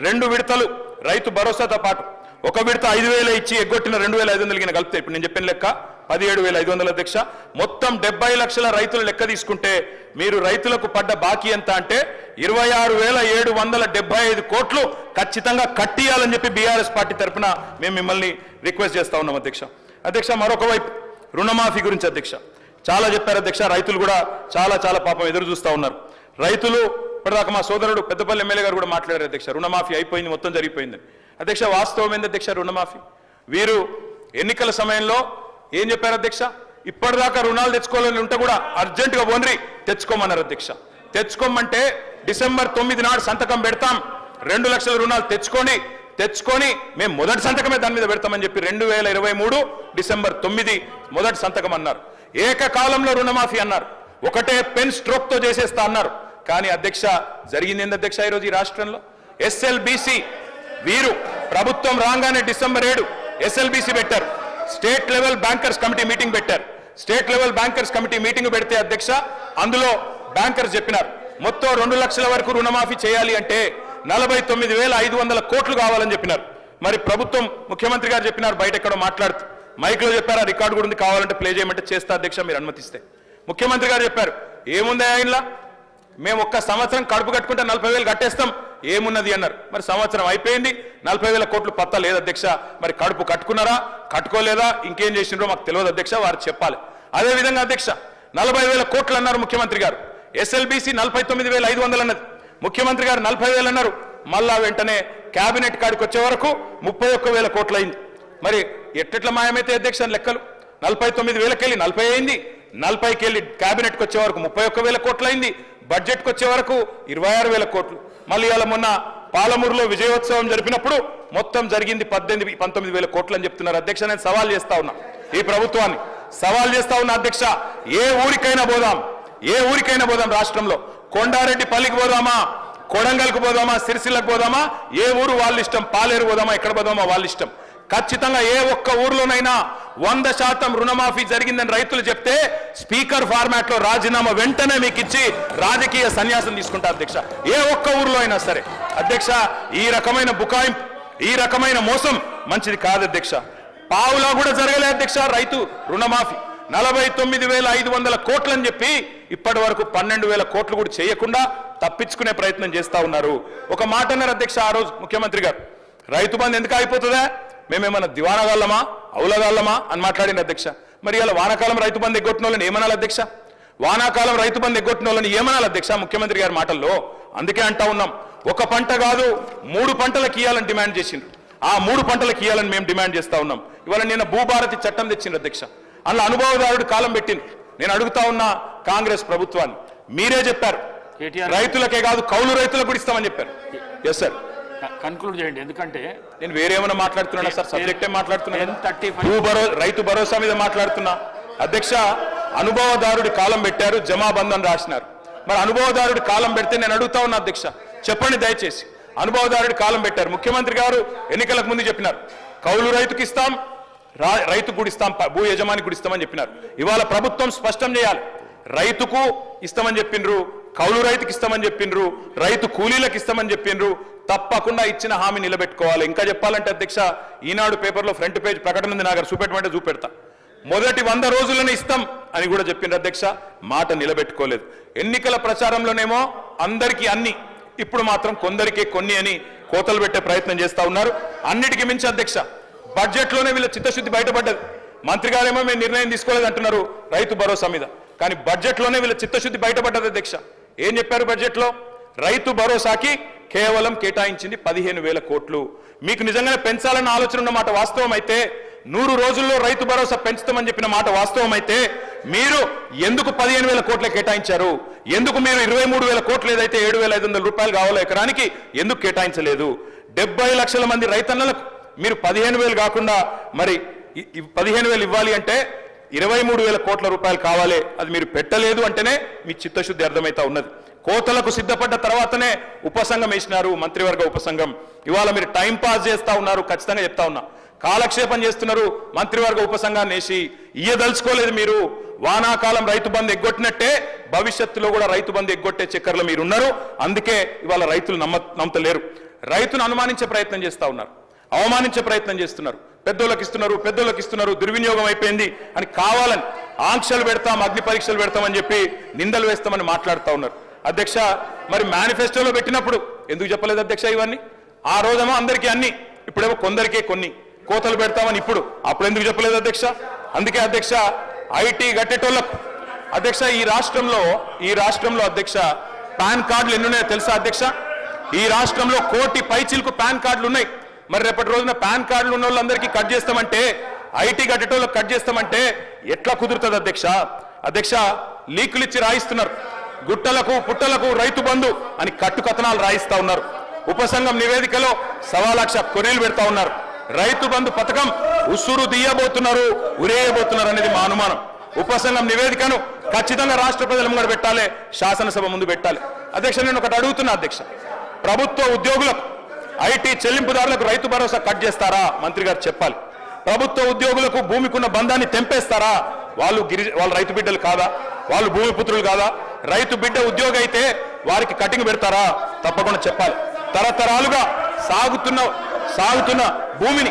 2 విడతలు రైతు భరోసాతో పాటు ఒక విడత 5,000 ఇచ్చి ఎగ్గొట్టిన 2,500 కలిపితే ఇప్పుడు నేను చెప్పిన లెక్క 17,500 అధ్యక్ష. మొత్తం 70 లక్షల రైతుల లెక్క తీసుకుంటే మీరు రైతులకు పడ్డ బాకీ ఎంత అంటే 26,775 కోట్లు ఖచ్చితంగా కట్టియాలని చెప్పి బీఆర్ఎస్ పార్టీ తరఫున మేము మిమ్మల్ని రిక్వెస్ట్ చేస్తా ఉన్నాం అధ్యక్ష. మరొక వైపు రుణమాఫీ గురించి అధ్యక్ష చాలా చెప్పారు అధ్యక్ష. రైతులు కూడా చాలా పాపం ఎదురు చూస్తూ ఉన్నారు. రైతులు ఇప్పటిదాకా మా సోదరుడు పెద్దపల్లి ఎమ్మెల్యే గారు కూడా మాట్లాడారు అధ్యక్ష, రుణమాఫీ అయిపోయింది, మొత్తం జరిగిపోయింది అధ్యక్ష. వాస్తవం ఏంది అధ్యక్ష? రుణమాఫీ వీరు ఎన్నికల సమయంలో ఏం చెప్పారు అధ్యక్ష? ఇప్పటిదాకా రుణాలు తెచ్చుకోవాలని ఉంటే కూడా అర్జెంటుగా ఓన్రీ తెచ్చుకోమన్నారు అధ్యక్ష. తెచ్చుకోమంటే డిసెంబర్ 9 నాడు సంతకం పెడతాం, 2 లక్షల రుణాలు తెచ్చుకొని మేము మొదటి సంతకమే దాని మీద పెడతామని చెప్పి 2023 డిసెంబర్ 9 మొదటి సంతకం అన్నారు. ఏకకాలంలో రుణమాఫీ అన్నారు, ఒకటే పెన్ స్ట్రోక్ తో చేసేస్తా అన్నారు. కానీ అధ్యక్ష జరిగింది ఏంది అధ్యక్ష? ఈరోజు ఈ రాష్ట్రంలో ఎస్ఎల్బిసి వీరు ప్రభుత్వం రాగానే డిసెంబర్ 7 ఎస్ఎల్బిసి పెట్టారు, state level bankers committee meeting పెట్టారు. State level bankers committee meeting పెడితే అధ్యక్ష అందులో బ్యాంకర్స్ చెప్పినారు మొత్తం 2 లక్షల వరకు రుణమాఫీ చేయాలి అంటే 49,500 కోట్లు కావాలని చెప్పినారు. మరి ప్రభుత్వం ముఖ్యమంత్రి గారు చెప్పినారు, బయట ఎక్కడో మాట్లాడుతూ మైక్లో చెప్పారు, ఆ రికార్డు కూడా ఉంది, కావాలంటే ప్లే చేయమంటే చేస్తా అధ్యక్ష మీరు అనుమతిస్తే. ముఖ్యమంత్రి గారు చెప్పారు, ఏముంది ఆయనలా, మేము ఒక్క సంవత్సరం కడుపు కట్టుకుంటే 40,000 కట్టేస్తాం, ఏమున్నది అన్నారు. మరి సంవత్సరం అయిపోయింది, 40,000 కోట్లు పత్తా లేదు అధ్యక్ష. మరి కడుపు కట్టుకున్నారా, కట్టుకోలేదా, ఇంకేం చేసినారో మాకు తెలియదు అధ్యక్ష, వారు చెప్పాలి. అదేవిధంగా అధ్యక్ష 40,000 కోట్లు అన్నారు ముఖ్యమంత్రి గారు, ఎస్ఎల్బీసీ 49,500 అన్నది, ముఖ్యమంత్రి గారు 40,000 అన్నారు. మళ్ళా వెంటనే కేబినెట్ కాడికి వచ్చే వరకు 31,000 కోట్లు అయింది. మరి ఎట్లా మాయమైతే అధ్యక్ష లెక్కలు, 49,000కి వెళ్ళి 40 అయింది, 40కి వెళ్ళి కేబినెట్కి వచ్చే వరకు 31,000 కోట్లు అయింది, బడ్జెట్కి వచ్చే వరకు 26,000 కోట్లు. మళ్ళీ ఇవాళ మొన్న పాలమూరులో విజయోత్సవం జరిపినప్పుడు మొత్తం జరిగింది 19,000 కోట్లు అని చెప్తున్నారు అధ్యక్ష. నేను సవాల్ చేస్తా ఉన్నా, ఈ ప్రభుత్వాన్ని సవాల్ చేస్తా ఉన్నా అధ్యక్ష, ఏ ఊరికైనా పోదాం రాష్ట్రంలో, కొండారెడ్డి పల్లికి పోదామా, కొడంగల్కు పోదామా, సిరిసిల్లకు పోదామా, ఏ ఊరు వాళ్ళ ఇష్టం, పాలేరు పోదామా, ఎక్కడ పోదామా వాళ్ళ ఇష్టం. ఖచ్చితంగా ఏ ఒక్క ఊర్లోనైనా 100% రుణమాఫీ జరిగిందని రైతులు చెప్తే స్పీకర్ ఫార్మాట్ లో రాజీనామా వెంటనే మీకు ఇచ్చి రాజకీయ సన్యాసం తీసుకుంటా అధ్యక్ష, ఏ ఒక్క ఊర్లో అయినా సరే. అధ్యక్ష ఈ రకమైన బుకాయింపు, ఈ రకమైన మోసం మంచిది కాదు అధ్యక్ష. పావులా కూడా జరగలే అధ్యక్ష రైతు రుణమాఫీ, 49,500 కోట్లు అని చెప్పి ఇప్పటి వరకు 12,000 కోట్లు కూడా చేయకుండా తప్పించుకునే ప్రయత్నం చేస్తా ఉన్నారు. ఒక మాట అన్నారు అధ్యక్ష ఆ రోజు ముఖ్యమంత్రి గారు, రైతు బంధు ఎందుకు అయిపోతుందా, మేమేమన్నా దివానగాళ్ళమా, అవులగాళ్ళమా అని మాట్లాడింది అధ్యక్ష. మరి ఇలా వానాకాలం రైతు బంధు ఎగ్గొట్టిన వాళ్ళని ఏమనాలి అధ్యక్ష, వానాకాలం రైతు బంధు ఎగ్గొట్టిన వాళ్ళని ఏమనాలి అధ్యక్ష ముఖ్యమంత్రి గారి మాటల్లో. అందుకే అంటా ఉన్నాం, ఒక పంట కాదు 3 పంటలకు ఇయ్యాలని డిమాండ్ చేసిండ్రు, ఆ 3 పంటలకు ఇయ్యాలని మేము డిమాండ్ చేస్తా ఉన్నాం. ఇవాళ నిన్న భూభారతి చట్టం తెచ్చిండ్రు అధ్యక్ష, అందులో అనుభవదారుడు కాలం పెట్టింది. నేను అడుగుతా ఉన్నా కాంగ్రెస్ ప్రభుత్వాన్ని, మీరే చెప్పారు రైతులకే కాదు కౌలు రైతులకు కూడా ఇస్తామని చెప్పారు. ఎస్ సార్, కన్క్లూడ్ చేయండి, ఎందుకంటే నేను వేరేమైనా మాట్లాడుతున్నా సార్, సబ్జెక్టే మాట్లాడుతున్నా, రైతు భరోసా మీద మాట్లాడుతున్నా అధ్యక్ష. అనుభవదారుడి కాలం పెట్టారు, జమాబంద్ అని రాసినారు. మరి అనుభవదారుడి కాలం పెడితే నేను అడుగుతా ఉన్నా అధ్యక్ష, చెప్పండి దయచేసి, అనుభవదారుడి కాలం పెట్టారు, ముఖ్యమంత్రి గారు ఎన్నికలకు ముందు చెప్పినారు కౌలు రైతుకి ఇస్తాం, రైతు కూడా ఇస్తాం, భూ యజమానికి కూడా ఇస్తామని చెప్పినారు. ఇవాళ ప్రభుత్వం స్పష్టం చేయాలి, రైతుకు ఇస్తామని చెప్పిండ్రు, కౌలు రైతుకి ఇస్తామని చెప్పిండ్రు, రైతు కూలీలకు ఇస్తామని చెప్పిండ్రు, తప్పకుండా ఇచ్చిన హామీ నిలబెట్టుకోవాలి. ఇంకా చెప్పాలంటే అధ్యక్ష, ఈనాడు పేపర్లో ఫ్రంట్ పేజ్ ప్రకటన ఉంది, నాకు చూపెట్టమంటే చూపెడతా, మొదటి 100 రోజుల్లోనే ఇస్తాం అని కూడా చెప్పిండ్రు అధ్యక్ష, మాట నిలబెట్టుకోలేదు. ఎన్నికల ప్రచారంలోనేమో అందరికీ అన్ని, ఇప్పుడు మాత్రం కొందరికే కొన్ని అని కోతలు పెట్టే ప్రయత్నం చేస్తా ఉన్నారు. అన్నిటికీ మించి అధ్యక్ష బడ్జెట్లోనే వీళ్ళ చిత్తశుద్ధి బయటపడ్డది. మంత్రి గారేమో మేము నిర్ణయం తీసుకోలేదు అంటున్నారు రైతు భరోసా మీద, కానీ బడ్జెట్లోనే వీళ్ళ చిత్తశుద్ధి బయటపడ్డది అధ్యక్ష. ఏం చెప్పారు బడ్జెట్లో, రైతు భరోసాకి కేవలం కేటాయించింది 15,000 కోట్లు. మీకు నిజంగానే పెంచాలన్న ఆలోచన ఉన్న మాట వాస్తవం అయితే, 100 రోజుల్లో రైతు భరోసా పెంచుతామని చెప్పిన మాట వాస్తవం అయితే, మీరు ఎందుకు 15,000 కోట్లే కేటాయించారు? ఎందుకు మీరు 23,000 కోట్లు ఏదైతే 7,500 రూపాయలు కావాలో ఎకరానికి ఎందుకు కేటాయించలేదు? 70 లక్షల మంది రైతన్నలకు మీరు 15,000 కాకుండా మరి 15,000 ఇవ్వాలి అంటే 23,000 కోట్ల రూపాయలు కావాలి, అది మీరు పెట్టలేదు అంటేనే మీ చిత్తశుద్ధి అర్థమైతా ఉన్నది. కోతలకు సిద్ధపడ్డ తర్వాతనే ఉపసంఘం వేసినారు, మంత్రివర్గ ఉపసంఘం. ఇవాళ మీరు టైం పాస్ చేస్తా ఉన్నారు, ఖచ్చితంగా చెప్తా ఉన్నా, కాలక్షేపం చేస్తున్నారు. మంత్రివర్గ ఉపసంఘాన్ని వేసి ఇయ్యదలుచుకోలేదు మీరు. వానాకాలం రైతు బంధు ఎగ్గొట్టినట్టే భవిష్యత్తులో కూడా రైతు బంధు ఎగ్గొట్టే చక్కర్లో మీరు ఉన్నారు. అందుకే ఇవాళ రైతులు నమ్మతలేరు, రైతును అనుమానించే ప్రయత్నం చేస్తా ఉన్నారు, అవమానించే ప్రయత్నం చేస్తున్నారు. పెద్దోళ్ళకి ఇస్తున్నారు, దుర్వినియోగం అయిపోయింది అని కావాలని ఆంక్షలు పెడతాం, అగ్ని పరీక్షలు పెడతామని చెప్పి నిందలు వేస్తామని మాట్లాడుతూ ఉన్నారు అధ్యక్ష. మరి మేనిఫెస్టోలో పెట్టినప్పుడు ఎందుకు చెప్పలేదు అధ్యక్ష ఇవన్నీ? ఆ రోజేమో అందరికీ అన్ని, ఇప్పుడేమో కొందరికే కొన్ని కోతలు పెడతామని అప్పుడు ఎందుకు చెప్పలేదు అధ్యక్ష? అందుకే అధ్యక్ష ఐటీ గట్టేటోళ్లకు అధ్యక్ష ఈ రాష్ట్రంలో అధ్యక్ష పాన్ కార్డులు ఎన్ని ఉన్నాయో తెలుసా అధ్యక్ష? ఈ రాష్ట్రంలో 1 కోటి పైచిలకు పాన్ కార్డులు ఉన్నాయి. మరి రేపటి రోజున పాన్ కార్డులు ఉన్న వాళ్ళందరికీ కట్ చేస్తామంటే, ఐటీ గట్టేటోళ్ళకి కట్ చేస్తామంటే ఎట్లా కుదురుతుంది అధ్యక్ష? అధ్యక్ష లీకులు ఇచ్చి రాయిస్తున్నారు, గుట్టలకు పుట్టలకు రైతు బంధు అని కట్టుకథనాలు రాయిస్తా ఉన్నారు. ఉపసంఘం నివేదికలో 1.25 లక్ష కొనేలు పెడతా ఉన్నారు. రైతు బంధు పథకం ఉసురు దియ్యబోతున్నారు, ఉరేయబోతున్నారు అనేది మా అనుమానం. ఉపసంఘం నివేదికను ఖచ్చితంగా రాష్ట్ర ప్రజల ముందు పెట్టాలి, శాసనసభ ముందు పెట్టాలి. అధ్యక్ష నేను ఒకటి అడుగుతున్నా అధ్యక్ష, ప్రభుత్వ ఉద్యోగులకు ఐటీ చెల్లింపుదారులకు రైతు భరోసా కట్ చేస్తారా? మంత్రి గారు చెప్పాలి. ప్రభుత్వ ఉద్యోగులకు భూమికున్న బంధాన్ని తెంపేస్తారా? వాళ్ళు రైతు బిడ్డలు కాదా? వాళ్ళు భూమిపుత్రులు కాదా? రైతు బిడ్డ ఉద్యోగి అయితే వారికి కటింగ్ పెడతారా? తప్పకుండా చెప్పాలి. తరతరాలుగా సాగుతున్న భూమిని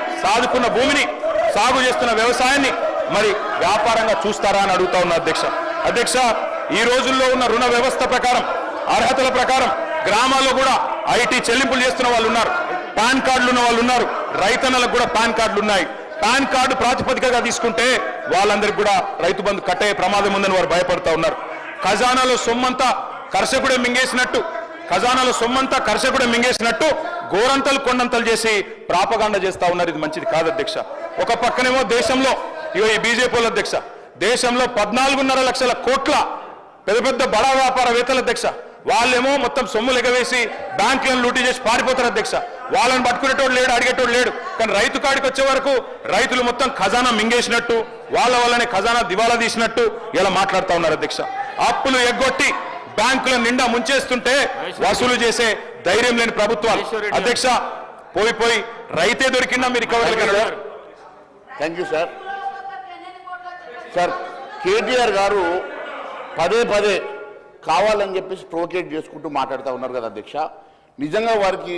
సాగు చేస్తున్న వ్యవసాయాన్ని మరి వ్యాపారంగా చూస్తారా అని అడుగుతా ఉన్నా అధ్యక్ష ఈ రోజుల్లో ఉన్న రుణ వ్యవస్థ ప్రకారం అర్హతల ప్రకారం గ్రామాల్లో కూడా ఐటీ చెల్లింపులు చేస్తున్న వాళ్ళు ఉన్నారు, పాన్ కార్డులు ఉన్న వాళ్ళు ఉన్నారు, రైతన్నలకు కూడా పాన్ కార్డులు ఉన్నాయి. పాన్ కార్డు ప్రాతిపదికగా తీసుకుంటే వాళ్ళందరికీ కూడా రైతు బంధు కట్టే ప్రమాదం ఉందని వారు భయపడుతూ ఉన్నారు. ఖజానాలో సొమ్మంతా కర్షకుడే మింగేసినట్టు గోరంతలు కొండంతలు చేసి ప్రాపగాండ చేస్తా ఉన్నారు. ఇది మంచిది కాదు అధ్యక్ష. ఒక పక్కనేమో దేశంలో ఈ బీజేపీ అధ్యక్ష దేశంలో 14.5 లక్షల కోట్ల పెద్ద బడా వ్యాపారవేత్తల అధ్యక్ష వాళ్ళేమో మొత్తం సొమ్ములు ఎగవేసి బ్యాంకులను లూటీ చేసి పారిపోతారు అధ్యక్ష. వాళ్ళని పట్టుకునేటోడు లేడు, అడిగేటోడు లేడు. కానీ రైతు కాడికి వచ్చే వరకు రైతులు మొత్తం ఖజానా మింగేసినట్టు వాళ్ళ వల్లనే ఖజానా దివాలా తీసినట్టు ఇలా మాట్లాడుతూ ఉన్నారు అధ్యక్ష. అప్పులు ఎగ్గొట్టి బ్యాంకుల నిండా ముంచేస్తుంటే వసూలు చేసే ధైర్యం లేని ప్రభుత్వాలు అధ్యక్ష. పోయి రైతే దొరికినా మీరు recovery. Thank you sir. Sir KTR గారు పదే కావాలని చెప్పేసి ప్రొవోకేట్ చేసుకుంటూ మాట్లాడుతూ ఉన్నారు కదా అధ్యక్ష. నిజంగా వారికి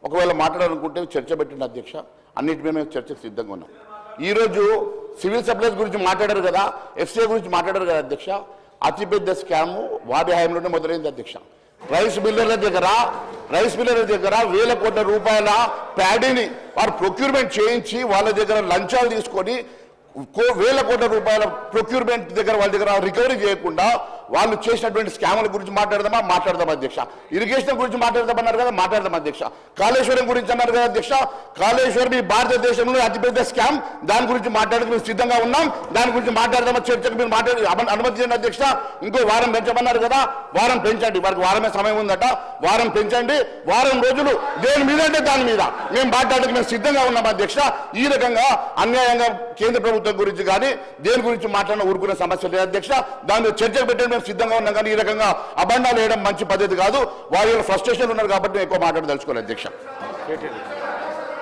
ఒకవేళ మాట్లాడాలనుకుంటే చర్చ పెట్టండి అధ్యక్ష. అన్నిటి మేము చర్చకు సిద్ధంగా ఉన్నాం. ఈరోజు సివిల్ సప్లైస్ గురించి మాట్లాడారు కదా, ఎఫ్సీఐ గురించి మాట్లాడారు కదా అధ్యక్ష. అతిపెద్ద స్కాము వారి హయాంలోనే మొదలైంది అధ్యక్ష. రైస్ మిల్లర్ల దగ్గర వేల కోట్ల రూపాయల ప్యాడీని వారు ప్రొక్యూర్మెంట్ చేయించి వాళ్ళ దగ్గర లంచాలు తీసుకొని వేల కోట్ల రూపాయల ప్రొక్యూర్మెంట్ వాళ్ళ దగ్గర రికవరీ చేయకుండా వాళ్ళు చేసినటువంటి స్కాముల గురించి మాట్లాడదాం అధ్యక్ష. ఇరిగేషన్ గురించి మాట్లాడదామన్నారు కదా, మాట్లాడదాం అధ్యక్ష. కాళేశ్వరం గురించి అన్నారు కదా అధ్యక్ష. కాళేశ్వరం ఈ భారతదేశంలో అతిపెద్ద స్కామ్. దాని గురించి మాట్లాడడానికి మేము సిద్ధంగా ఉన్నాం. దాని గురించి మాట్లాడదామా చర్చకు మీరు అనుమతి చేయండి అధ్యక్ష. ఇంకో వారం పెంచమన్నారు కదా, వారం పెంచండి. వారికి వారమే సమయం ఉందట, వారం పెంచండి. వారం రోజులు దేని మీద అంటే దాని మీద మేము మాట్లాడడానికి మేము సిద్ధంగా ఉన్నాం అధ్యక్ష. ఈ రకంగా అన్యాయంగా కేంద్ర ప్రభుత్వం గురించి కానీ దేని గురించి మాట్లాడిన ఊరుకునే సమస్య లేదు అధ్యక్ష. దాని మీద చర్చకు పెట్టండి మేము సిద్ధంగా ఉన్నాం. కానీ ఈ రకంగా అబండాలు వేయడం మంచి పద్ధతి కాదు. వారి ఫ్రస్ట్రేషన్ ఉన్నారు కాబట్టి ఎక్కువ మాట్లాడదలుచుకోవాలి అధ్యక్ష.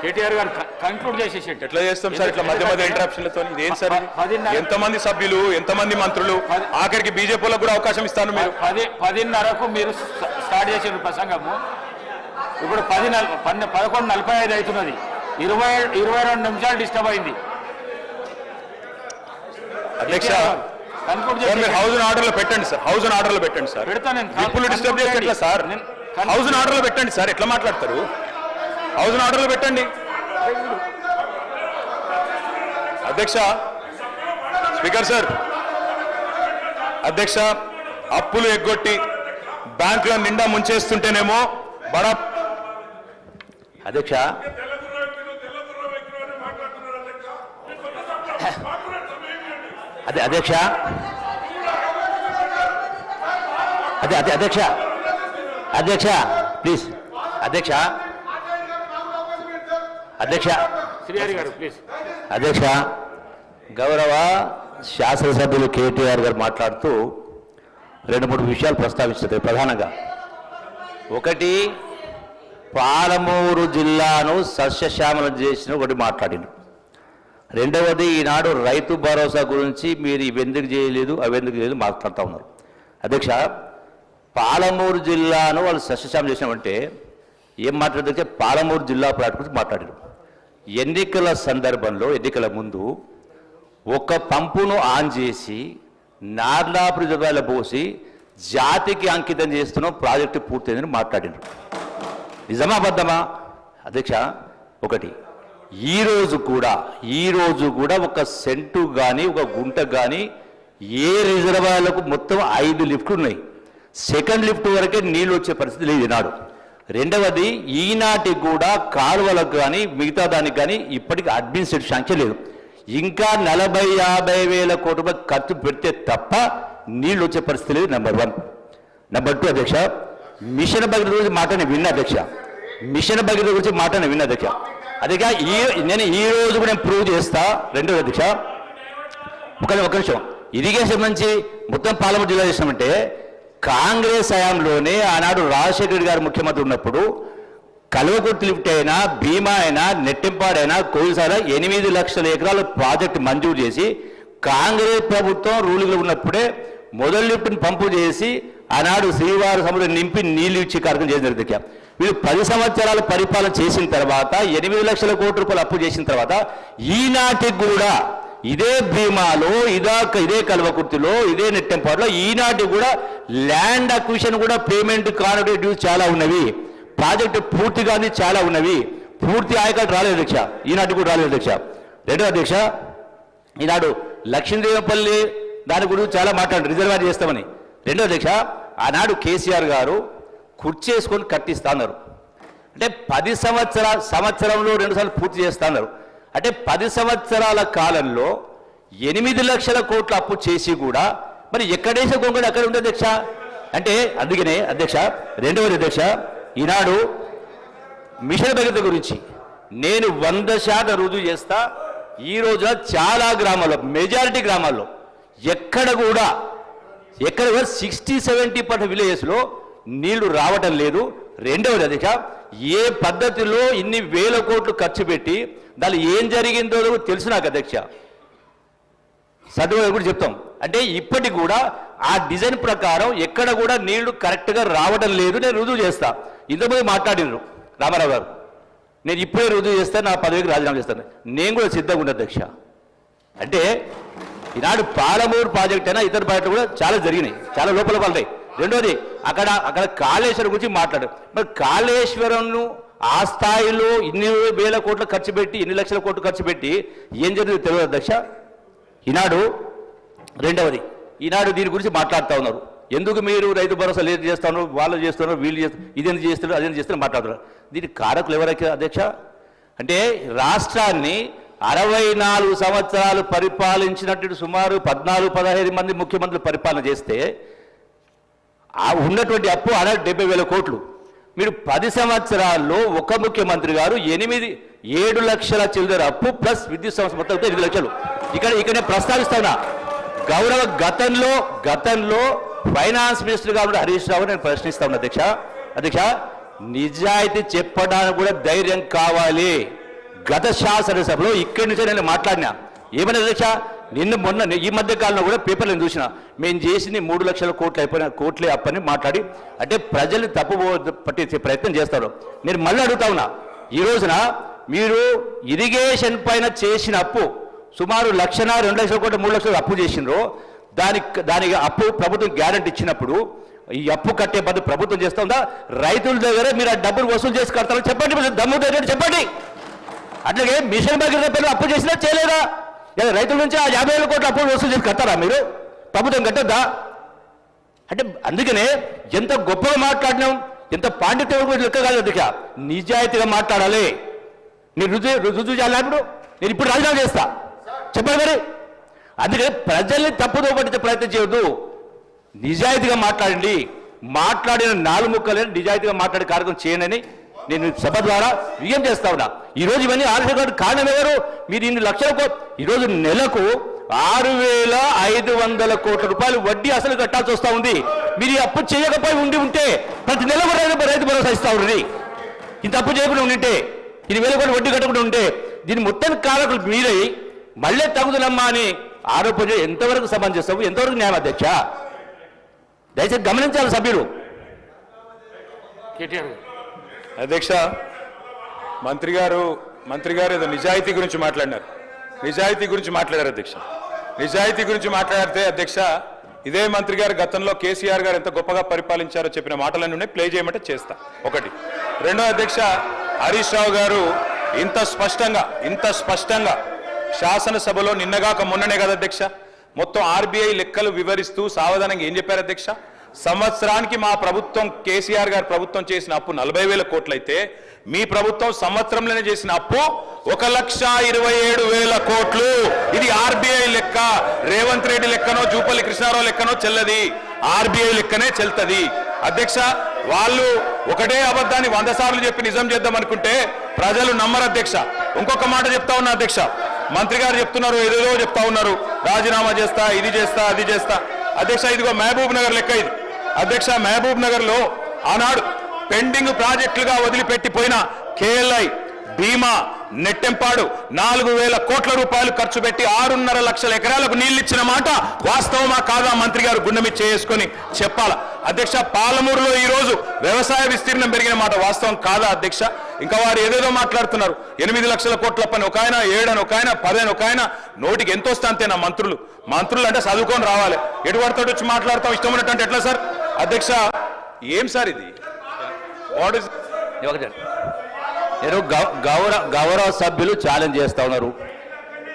కేటీఆర్ గారు కంక్లూడ్ చేసేసి ఎట్లా చేస్తాం సార్ ఇట్లా మధ్య ఇంటరప్షన్లతో? ఇదేం సార్? ఎంతమంది సభ్యులు, ఎంతమంది మంత్రులు, ఆఖరికి బీజేపీలో కూడా అవకాశం ఇస్తాను. మీరు 10:30కు మీరు స్టార్ట్ చేసిన ప్రసంగము ఇప్పుడు 11:45 అవుతున్నది. 22 నిమిషాలు డిస్టర్బ్ అయింది అధ్యక్ష. హౌస్ ఆర్డర్ లో పెట్టండి సార్, హౌస్ ఆర్డర్ లో పెట్టండి సార్. ఇప్పుడు డిస్టర్బ్ చేస్తే ఎట్లా సార్? హౌస్ ఆర్డర్ లో పెట్టండి సార్. ఎట్లా మాట్లాడతారు? హౌస్ ఆర్డర్ లో పెట్టండి అధ్యక్ష. స్పీకర్ సార్, అధ్యక్ష అప్పులు ఎగ్గొట్టి బ్యాంకుల నిండా ముంచేస్తుంటేనేమో బడా అధ్యక్ష అధ్యక్ష అధ్యక్ష ప్లీజ్ అధ్యక్ష శ్రీహరి గారు ప్లీజ్. అధ్యక్ష, గౌరవ శాసనసభ్యులు కేటీఆర్ గారు మాట్లాడుతూ 2-3 విషయాలు ప్రస్తావించారు. ప్రధానంగా ఒకటి, పాలమూరు జిల్లాను సస్యశ్యామలం చేసిన ఒకటి మాట్లాడింది. రెండవది, ఈనాడు రైతు భరోసా గురించి మీరు ఇవెందుకు చేయలేదు అవెందుకు చేయలేదు మాట్లాడుతూ ఉన్నారు. అధ్యక్ష, పాలమూరు జిల్లాను వాళ్ళు సస్యశ్యామం చేసినామంటే ఏం మాట్లాడితే పాలమూరు జిల్లా ప్రాజెక్టు గురించి మాట్లాడారు. ఎన్నికల సందర్భంలో, ఎన్నికల ముందు ఒక పంపును ఆన్ చేసి నార్లాపురి జిల్లాలో పోసి జాతికి అంకితం చేస్తున్నాం, ప్రాజెక్టు పూర్తయిందని మాట్లాడారు. నిజమా అబద్ధమా అధ్యక్ష? ఒకటి, ఈరోజు కూడా ఒక సెంటు కానీ ఒక గుంట కానీ ఏ రిజర్వాయర్లకు మొత్తం 5 లిఫ్ట్లు ఉన్నాయి. సెకండ్ లిఫ్ట్ వరకే నీళ్ళు వచ్చే పరిస్థితి లేదు ఈనాడు. రెండవది, ఈనాటికి కూడా కాలువలకు కానీ మిగతా దానికి కానీ ఇప్పటికీ అడ్మినిస్ట్రేటివ్ శాంక్షన్ లేదు. ఇంకా 40-50 వేల కోట్ల రూపాయలు ఖర్చు పెడితే తప్ప నీళ్ళు వచ్చే పరిస్థితి లేదు. నెంబర్ 1. నెంబర్ 2 అధ్యక్ష, మిషన్ భగీరథ గురించి మాట నేను విన్నా అధ్యక్ష. అధ్యక్ష, నేను ఈ రోజు కూడా నేను ప్రూవ్ చేస్తా. రెండోది అధ్యక్ష, ఒక నిమిషం, ఇరిగేషన్ నుంచి మొత్తం పాలమూరు జిల్లా చేసినామంటే కాంగ్రెస్ హయాంలోనే ఆనాడు రాజశేఖర రెడ్డి గారు ముఖ్యమంత్రి ఉన్నప్పుడు కల్వకుర్తి లిఫ్ట్ అయినా, భీమా అయినా, నెట్టింపాడైనా, కోయిసాల 8 లక్షల ఎకరాల ప్రాజెక్టు మంజూరు చేసి కాంగ్రెస్ ప్రభుత్వం రూలింగ్లో ఉన్నప్పుడే మొదటి లిఫ్ట్ని పంపు చేసి ఆనాడు శ్రీవారి సముద్రం నింపి నీళ్లు ఇచ్చే కార్యక్రమం చేసిన వీళ్ళు 10 సంవత్సరాల పరిపాలన చేసిన తర్వాత 8 లక్షల కోట్ల రూపాయలు అప్పు చేసిన తర్వాత ఈనాటికి కూడా ఇదే భీమాలో ఇదే కల్వకుర్తిలో ఇదే నెట్టెంపాడులో ఈనాటికి కూడా ల్యాండ్ అక్విజిషన్ కూడా పేమెంట్ కానటువంటి డ్యూస్ చాలా ఉన్నవి. ప్రాజెక్టు పూర్తి కాని చాలా ఉన్నవి. పూర్తి ఆయకట్టు రాలేదు అధ్యక్ష, ఈనాటికి కూడా రాలేదు అధ్యక్ష. రెండో అధ్యక్ష, ఈనాడు లక్ష్మీదేవపల్లి దాని గురించి చాలా మాట్లాడారు, రిజర్వాయర్ చేస్తామని. రెండో అధ్యక్ష, ఆనాడు కేసీఆర్ గారు కుర్చేసుకొని కట్టిస్తా అన్నారు. అంటే 10 సంవత్సరంలో 2 సార్లు పూర్తి చేస్తా అన్నారు. అంటే 10 సంవత్సరాల కాలంలో 8 లక్షల కోట్ల అప్పు చేసి కూడా మరి ఎక్కడేసే గొంగడు అక్కడ ఉంది అధ్యక్ష. అంటే అందుకనే అధ్యక్ష, రెండవది అధ్యక్ష, ఈనాడు మిషన్ భగీరథ గురించి నేను 100% రుజువు చేస్తా. ఈ రోజున చాలా గ్రామాల్లో, మెజారిటీ గ్రామాల్లో ఎక్కడ కూడా 60-70% విలేజెస్లో నీళ్లు రావటం లేదు. రెండవది అధ్యక్ష, ఏ పద్ధతిలో ఇన్ని వేల కోట్లు ఖర్చు పెట్టి దాని ఏం జరిగిందో తెలుసు నాకు అధ్యక్ష, సర్టిఫికేట్ కూడా చెప్తాం. అంటే ఇప్పటికి కూడా ఆ డిజైన్ ప్రకారం ఎక్కడ కూడా నీళ్లు కరెక్ట్గా రావడం లేదు. నేను రుజువు చేస్తా. ఇంతకుముందు మాట్లాడినారు రామారావు గారు, నేను ఇప్పుడే రుజువు చేస్తాను, నా పదవికి రాజీనామా చేస్తాను. నేను కూడా సిద్ధంగా ఉన్నా అధ్యక్ష. అంటే ఈనాడు పాలమూరు ప్రాజెక్ట్ అయినా ఇతర ప్రాజెక్టులు కూడా చాలా జరిగినాయి, చాలా లోపల పడతాయి. రెండోది అక్కడ కాళేశ్వరం గురించి మాట్లాడారు. మరి కాళేశ్వరంను ఆ స్థాయిలో ఇన్ని వేల కోట్లు ఖర్చు పెట్టి, 8 లక్షల కోట్లు ఖర్చు పెట్టి ఏం జరిగింది తెలియదు అధ్యక్ష. ఈనాడు రెండవది, ఈనాడు దీని గురించి మాట్లాడుతూ ఉన్నారు. ఎందుకు మీరు రైతు భరోసా లేదు చేస్తున్నారు, వాళ్ళు చేస్తున్నారు, వీళ్ళు చేస్తున్నారు, ఇదేందుకు చేస్తున్నారు, అదేందుకు చేస్తున్నారు మాట్లాడుతున్నారు. దీనికి కారకులు ఎవరైతే అధ్యక్ష? అంటే రాష్ట్రాన్ని 64 సంవత్సరాలు పరిపాలించినట్టు సుమారు 14-15 మంది ముఖ్యమంత్రులు పరిపాలన చేస్తే ఉన్నటువంటి అప్పు 70,000 కోట్లు. మీరు 10 సంవత్సరాల్లో ఒక ముఖ్యమంత్రి గారు 7 లక్షల చిల్లర అప్పు ప్లస్ విద్యుత్ సంస్థ మొత్తం 8 లక్షలు. ఇక్కడ నేను ప్రస్తావిస్తా ఉన్నా. గౌరవ గతంలో ఫైనాన్స్ మినిస్టర్ గారు హరీష్ రావు నేను ప్రశ్నిస్తా ఉన్నా అధ్యక్ష, నిజాయితీ చెప్పడానికి కూడా ధైర్యం కావాలి. గత శాసనసభలో ఇక్కడి నుంచే నేను మాట్లాడినా. ఏమన్నా అధ్యక్ష, మొన్న ఈ మధ్య కాలంలో కూడా పేపర్లను చూసిన, మేము చేసింది 3 లక్షల కోట్లే అప్పని మాట్లాడి, అంటే ప్రజలు తప్పు పట్టించే ప్రయత్నం చేస్తారు. నేను మళ్ళీ అడుగుతా ఉన్నా, ఈ రోజున మీరు ఇరిగేషన్ పైన చేసిన అప్పు సుమారు 1,00,000, 2 లక్షల కోట్ల, 3 లక్షలు అప్పు చేసినారో దానికి అప్పు ప్రభుత్వం గ్యారెంటీ ఇచ్చినప్పుడు ఈ అప్పు కట్టే బదులు ప్రభుత్వం చేస్తుందా? రైతుల దగ్గర మీరు ఆ డబ్బులు వసూలు చేసి కడతారని చెప్పండి, దమ్ము దగ్గర చెప్పండి. అట్లాగే మిషన్ భగీరథ పేరు అప్పు చేసినా చేయలేదా? రైతుల నుంచి ఆ 50,000 కోట్ల అప్పు వసూలు చేసి కట్టారా మీరు? ప్రభుత్వం కట్టద్దా? అంటే అందుకనే ఎంత గొప్పగా మాట్లాడినాం, ఎంత పాండిత్యం లెక్క కాదు అధ్యక్ష. నిజాయితీగా మాట్లాడాలి. నేను రుజువు చేయాలన్నప్పుడు నేను ఇప్పుడు రాజీనామా చేస్తా చెప్పాలి మరి. అందుకని ప్రజల్ని తప్పుదో పట్టించే ప్రయత్నం చేయొద్దు, నిజాయితీగా మాట్లాడండి. మాట్లాడిన 4 ముక్కలని నిజాయితీగా మాట్లాడే కార్యక్రమం చేయనని నేను సభ ద్వారా విజయం చేస్తా ఉన్నా. ఈరోజు ఇవన్నీ ఆలస్యం కారణం ఎవరు? మీరు 2 లక్షల కోట్లు, ఈరోజు నెలకు 6,500 కోట్ల రూపాయలు వడ్డీ అసలు కట్టాల్సి వస్తూ ఉంది. మీరు ఈ అప్పు చేయకపోయి ఉంటే ప్రతి నెల కూడా రైతు భరోసా ఇస్తా ఉండండి. ఇంత అప్పు చేయకుండా ఉంటే, 2,000 కోట్లు వడ్డీ కట్టకుండా ఉంటే, దీని మొత్తం కారకులు మీరై మళ్ళీ తగుదలమ్మా అని ఆరోపణ ఎంతవరకు సమంజసం, ఎంతవరకు న్యాయం అధ్యక్ష? దయచేసి గమనించాలి సభ్యులు. అధ్యక్ష, మంత్రి గారు ఏదో నిజాయితీ గురించి మాట్లాడినారు. నిజాయితీ గురించి మాట్లాడారు అధ్యక్ష. నిజాయితీ గురించి మాట్లాడితే అధ్యక్ష, ఇదే మంత్రి గారు గతంలో కేసీఆర్ గారు ఎంత గొప్పగా పరిపాలించారో చెప్పిన మాటలన్నీ ఉన్నాయి, ప్లే చేయమంటే చేస్తా. ఒకటి. రెండో అధ్యక్ష, హరీష్ రావు గారు ఇంత స్పష్టంగా శాసనసభలో నిన్నగాక మొన్ననే కదా అధ్యక్ష మొత్తం ఆర్బీఐ లెక్కలు వివరిస్తూ సావధానంగా ఏం చెప్పారు అధ్యక్ష? సంవత్సరానికి మా ప్రభుత్వం, కేసీఆర్ గారు ప్రభుత్వం చేసిన అప్పు 40,000 కోట్లు అయితే మీ ప్రభుత్వం సంవత్సరంలోనే చేసిన అప్పు 1,27,000 కోట్లు. ఇది ఆర్బీఐ లెక్క. రేవంత్ రెడ్డి లెక్కనో జూపల్లి కృష్ణారావు లెక్కనో చెల్లది, ఆర్బీఐ లెక్కనే చెల్తది అధ్యక్ష. వాళ్ళు ఒకటే అబద్ధాన్ని 100 సార్లు చెప్పి నిజం చేద్దాం అనుకుంటే ప్రజలు నమ్మరు అధ్యక్ష. ఇంకొక మాట చెప్తా ఉన్నా అధ్యక్ష, మంత్రి గారు చెప్తున్నారు, ఏదేదో చెప్తా ఉన్నారు, రాజీనామా చేస్తా, ఇది చేస్తా, అది చేస్తా. అధ్యక్ష, ఇదిగో మహబూబ్ నగర్ లెక్క ఇది అధ్యక్ష. మహబూబ్ నగర్ లో ఆనాడు పెండింగ్ ప్రాజెక్టులుగా వదిలిపెట్టిపోయిన కేఎల్ఐ, భీమా, నెట్టెంపాడు 4,000 కోట్ల రూపాయలు ఖర్చు పెట్టి 6.5 లక్షల ఎకరాలకు నీళ్లు ఇచ్చిన మాట వాస్తవమా కాదా మంత్రి గారు గుండె మీద చేసుకొని చెప్పాలా అధ్యక్ష. పాలమూరులో ఈ రోజు వ్యవసాయ విస్తీర్ణం పెరిగిన మాట వాస్తవం కాదా అధ్యక్ష. ఇంకా వారు ఏదేదో మాట్లాడుతున్నారు. 8 లక్షల కోట్ల పని ఒక ఆయన, 7 అని ఒక ఆయన, 10 అని ఒక ఆయన, నోటికి ఎంత వస్తే అంతేనా మంత్రులు అంటే చదువుకొని రావాలి. ఎటువడతాడు వచ్చి మాట్లాడతాం ఇష్టం ఉన్నట్టు ఎట్లా సార్ అధ్యక్ష. ఏం సార్ ఇది? వాట్ ఇస్ నేను గౌరవ సభ్యులు ఛాలెంజ్ చేస్తా ఉన్నారు.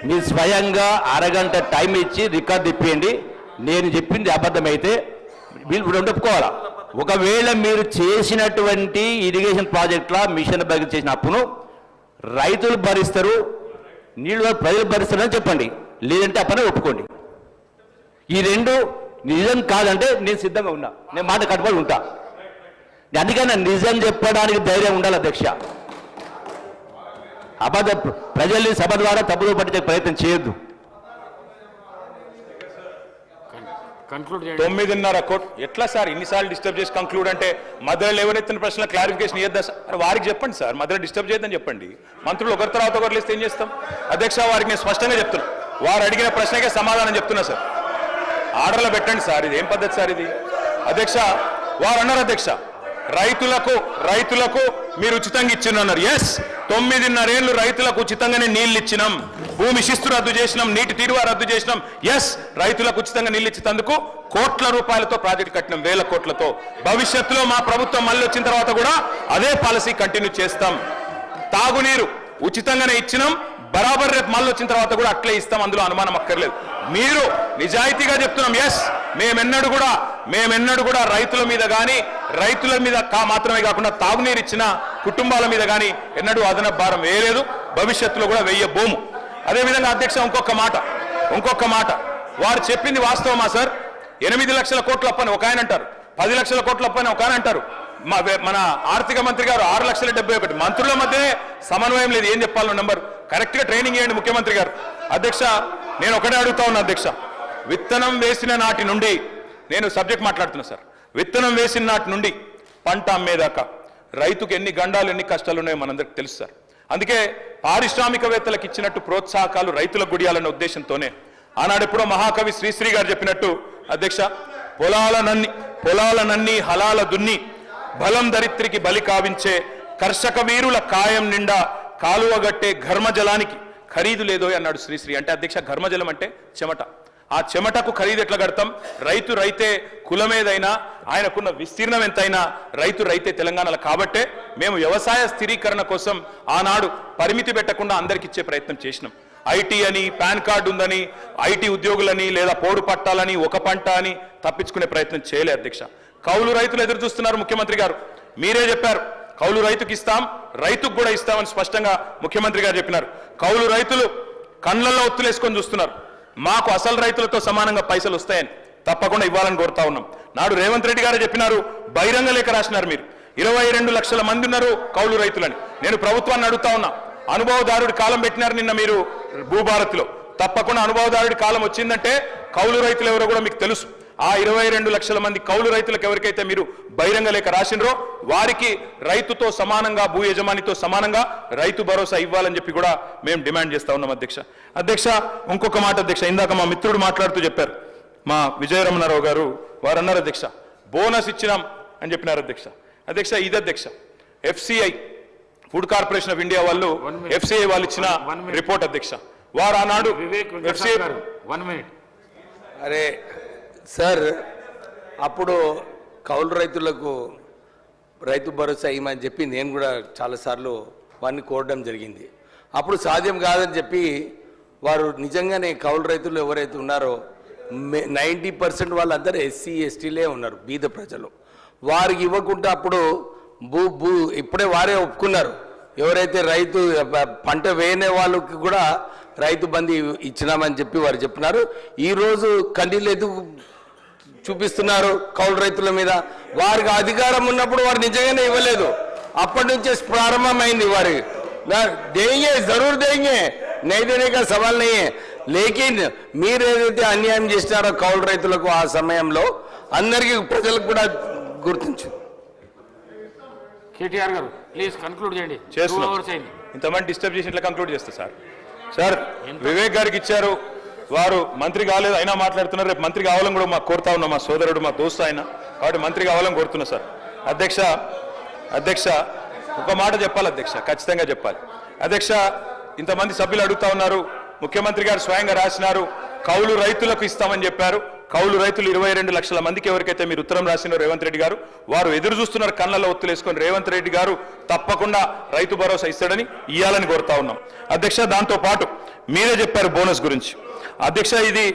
మీరు స్వయంగా అరగంట టైం ఇచ్చి రికార్డు తిప్పేయండి. నేను చెప్పింది అబద్ధమైతే వీళ్ళు ఒప్పుకోవాలా. ఒకవేళ మీరు చేసినటువంటి ఇరిగేషన్ ప్రాజెక్టుల మిషన్ బగిలి చేసిన అప్పును రైతులు భరిస్తారు, నీళ్ళు ప్రజలు భరిస్తారని చెప్పండి. లేదంటే అప్పనే ఒప్పుకోండి. ఈ రెండు నిజం కాదంటే నేను సిద్ధంగా ఉన్నా, నేను మాట కట్టుబడి ఉంటా. అందుకని నిజం చెప్పడానికి ధైర్యం ఉండాలి అధ్యక్ష. ప్రజల్ని సభ ద్వారా తప్పుదో పట్టించే ప్రయత్నం చేయొద్దు. 9.5 కోట్లు ఎట్లా సార్ ఇన్నిసార్లు డిస్టర్బ్ చేసి కంక్లూడ్ అంటే మధ్యలో లేవనెత్తిన ప్రశ్న క్లారిఫికేషన్ ఇద్దా సార్? వారికి చెప్పండి సార్, మధ్యలో డిస్టర్బ్ చేయొద్దని చెప్పండి. మంత్రులు ఒకరి తర్వాత ఒకరు లేస్తే ఏం చేస్తాం అధ్యక్ష? వారికి నేను స్పష్టంగా చెప్తున్నా, వారు అడిగిన ప్రశ్నకే సమాధానం చెప్తున్నా సార్. ఆర్డర్లో పెట్టండి సార్, ఇది ఏం పద్ధతి సార్ ఇది అధ్యక్ష? వారు అన్నారు అధ్యక్ష రైతులకు మీరు ఉచితంగా ఇచ్చిన్నారు. ఎస్, 9.5 ఏళ్ళు రైతులకు ఉచితంగానే నీళ్లు ఇచ్చినాం. భూమి శిస్తు రద్దు చేసినాం, నీటి తీరువా రద్దు చేసినాం. ఎస్, రైతులకు ఉచితంగా నీళ్లు ఇచ్చేందుకు కోట్ల రూపాయలతో ప్రాజెక్టు కట్టినాం, 1000 కోట్లతో. భవిష్యత్తులో మా ప్రభుత్వం మళ్ళీ వచ్చిన తర్వాత కూడా అదే పాలసీ కంటిన్యూ చేస్తాం. తాగునీరు ఉచితంగానే ఇచ్చినాం, బరాబర్ రేపు మళ్ళీ వచ్చిన తర్వాత కూడా అట్లే ఇస్తాం, అందులో అనుమానం అక్కర్లేదు. మీరు నిజాయితీగా చెప్తున్నాం. ఎస్, మేమెన్నడూ కూడా రైతుల మీద కానీ రైతుల మీద మాత్రమే కాకుండా తాగునీరు ఇచ్చిన కుటుంబాల మీద కానీ ఎన్నడూ అదనపు భారం వేయలేదు, భవిష్యత్తులో కూడా వెయ్యబోము. అదేవిధంగా అధ్యక్ష ఇంకొక మాట వారు చెప్పింది వాస్తవమా సార్? 8 లక్షల కోట్ల అప్పని ఒక ఆయన అంటారు, 10 లక్షల కోట్ల అప్పని ఒక ఆయన అంటారు. మన ఆర్థిక మంత్రి గారు 6,71,000. మంత్రుల మధ్యనే సమన్వయం లేదు. ఏం చెప్పాలో నెంబర్ కరెక్ట్ గా ట్రైనింగ్ చేయండి ముఖ్యమంత్రి గారు. అధ్యక్ష, నేను ఒకటే అడుగుతా ఉన్నా అధ్యక్ష, విత్తనం వేసిన నాటి నుండి నేను సబ్జెక్ట్ మాట్లాడుతున్నా సార్. విత్తనం వేసిన నాటి నుండి పంట అమ్మేదాకా రైతుకు ఎన్ని గండాలు ఎన్ని కష్టాలు ఉన్నాయో మనందరికి తెలుసు సార్. అందుకే పారిశ్రామికవేత్తలకు ఇచ్చినట్టు ప్రోత్సాహకాలు రైతులకు గుడియాలన్న ఉద్దేశంతోనే ఆనాడు ఎప్పుడో మహాకవి శ్రీశ్రీ గారు చెప్పినట్టు అధ్యక్ష, పొలాలనన్ని హలాల దున్ని బలం దరిత్రికి బలి కావించే కర్షక వీరుల కాయం నిండా కాలువగట్టే ఘర్మజలానికి ఖరీదు లేదో అన్నాడు శ్రీశ్రీ. అంటే అధ్యక్ష, ఘర్మజలం అంటే చెమట. ఆ చెమటకు ఖరీదు ఎట్లా కడతాం? రైతే కులమేదైనా ఆయనకున్న విస్తీర్ణం ఎంతైనా రైతే తెలంగాణలో. కాబట్టే మేము వ్యవసాయ స్థిరీకరణ కోసం ఆనాడు పరిమితి పెట్టకుండా అందరికి ఇచ్చే ప్రయత్నం చేసినాం. ఐటీ అని, పాన్ కార్డు ఉందని, ఐటీ ఉద్యోగులని లేదా పోడు పట్టాలని, ఒక పంట అని తప్పించుకునే ప్రయత్నం చేయలే అధ్యక్ష. కౌలు రైతులు ఎదురు చూస్తున్నారు. ముఖ్యమంత్రి గారు మీరే చెప్పారు, కౌలు రైతుకి ఇస్తాం, రైతుకు కూడా ఇస్తామని స్పష్టంగా ముఖ్యమంత్రి గారు చెప్పినారు. కౌలు రైతులు కళ్ళల్లో ఒత్తులేసుకొని చూస్తున్నారు. మాకు అసలు రైతులతో సమానంగా పైసలు వస్తాయని తప్పకుండా ఇవ్వాలని కోరుతా ఉన్నాం. నాడు రేవంత్ రెడ్డి గారే చెప్పినారు, బహిరంగ లేఖ రాసినారు. మీరు 22 లక్షల మంది ఉన్నారు కౌలు రైతులని. నేను ప్రభుత్వాన్ని అడుగుతా ఉన్నా, అనుభవదారుడి కాలం పెట్టినారు నిన్న మీరు భూభారతిలో. తప్పకుండా అనుభవదారుడి కాలం వచ్చిందంటే కౌలు రైతులు ఎవరో కూడా మీకు తెలుసు. ఆ 22 లక్షల మంది కౌలు రైతులకు ఎవరికైతే మీరు బహిరంగ లేఖ రాసినరో వారికి రైతుతో సమానంగా, భూ యజమానితో సమానంగా రైతు భరోసా ఇవ్వాలని చెప్పి కూడా మేము డిమాండ్ చేస్తా ఉన్నాం అధ్యక్ష. ఇంకొక మాట అధ్యక్ష, ఇందాక మా మిత్రుడు మాట్లాడుతూ చెప్పారు, మా విజయరమణారావు గారు, వారు అన్నారు అధ్యక్ష, బోనస్ ఇచ్చినాం అని చెప్పినారు అధ్యక్ష. ఇది అధ్యక్ష, FCI food corporation of India వాళ్ళు FCI వాళ్ళు ఇచ్చిన రిపోర్ట్ అధ్యక్ష. వారు ఆనాడు అరే సార్, అప్పుడు కౌలు రైతులకు రైతు భరోసా ఇవ్వమని చెప్పి నేను కూడా చాలాసార్లు వారిని కోరడం జరిగింది. అప్పుడు సాధ్యం కాదని చెప్పి వారు నిజంగానే కౌలు రైతులు ఎవరైతే ఉన్నారో 90% వాళ్ళందరూ SC STలే ఉన్నారు, బీద ప్రజలు. వారికి ఇవ్వకుండా అప్పుడు ఇప్పుడే వారే ఒప్పుకున్నారు. ఎవరైతే రైతు పంట వేయనే వాళ్ళకి కూడా రైతు బంధు ఇచ్చినామని చెప్పి వారు చెప్పినారు. ఈరోజు కండిలు ఎందుకు చూపిస్తున్నారు కౌలు రైతుల మీద? వారికి అధికారం ఉన్నప్పుడు వారు నిజంగానే ఇవ్వలేదు. అప్పటి నుంచే ప్రారంభమైంది వారి देंगे, जरूर देंगे, नहीं देने का सवाल नहीं है. लेकिन మీరు ఏదైతే అన్యాయం చేస్తారో కౌలు రైతులకు ఆ సమయంలో అందరికీ ప్రజలకు కూడా గుర్తించు. కేటీఆర్ గారు ప్లీజ్ కన్క్లూడ్ చేయండి. 2 hours అయింది. ఇంతమంది డిస్టర్బ్ చేసి ఇట్లా కంక్లూడ్ చేస్తా సార్. సార్ వివేక్ గారికి ఇచ్చారు, వారు మంత్రి కాలేదు అయినా మాట్లాడుతున్నారు. రేపు మంత్రి కావాలని కూడా మాకు కోరుతా ఉన్నాం, మా సోదరుడు మా దోస్తు ఆయన, కాబట్టి మంత్రి కావాలని కోరుతున్నా సార్. అధ్యక్ష ఒక మాట చెప్పాలి అధ్యక్ష, ఖచ్చితంగా చెప్పాలి అధ్యక్ష. ఇంతమంది సభ్యులు అడుగుతా ఉన్నారు, ముఖ్యమంత్రి గారు స్వయంగా రాసినారు కౌలు రైతులకు ఇస్తామని చెప్పారు. కౌలు రైతులు 22 లక్షల మందికి ఎవరికైతే మీరు ఉత్తరం రాసినారో రేవంత్ రెడ్డి గారు, వారు ఎదురు చూస్తున్నారు కళ్ళల్లో ఒత్తులేసుకొని. రేవంత్ రెడ్డి గారు తప్పకుండా రైతు భరోసా ఇస్తాడని ఇయ్యాలని కోరుతా ఉన్నాం అధ్యక్ష. దాంతో పాటు మీరే చెప్పారు బోనస్ గురించి అధ్యక్ష. ఇది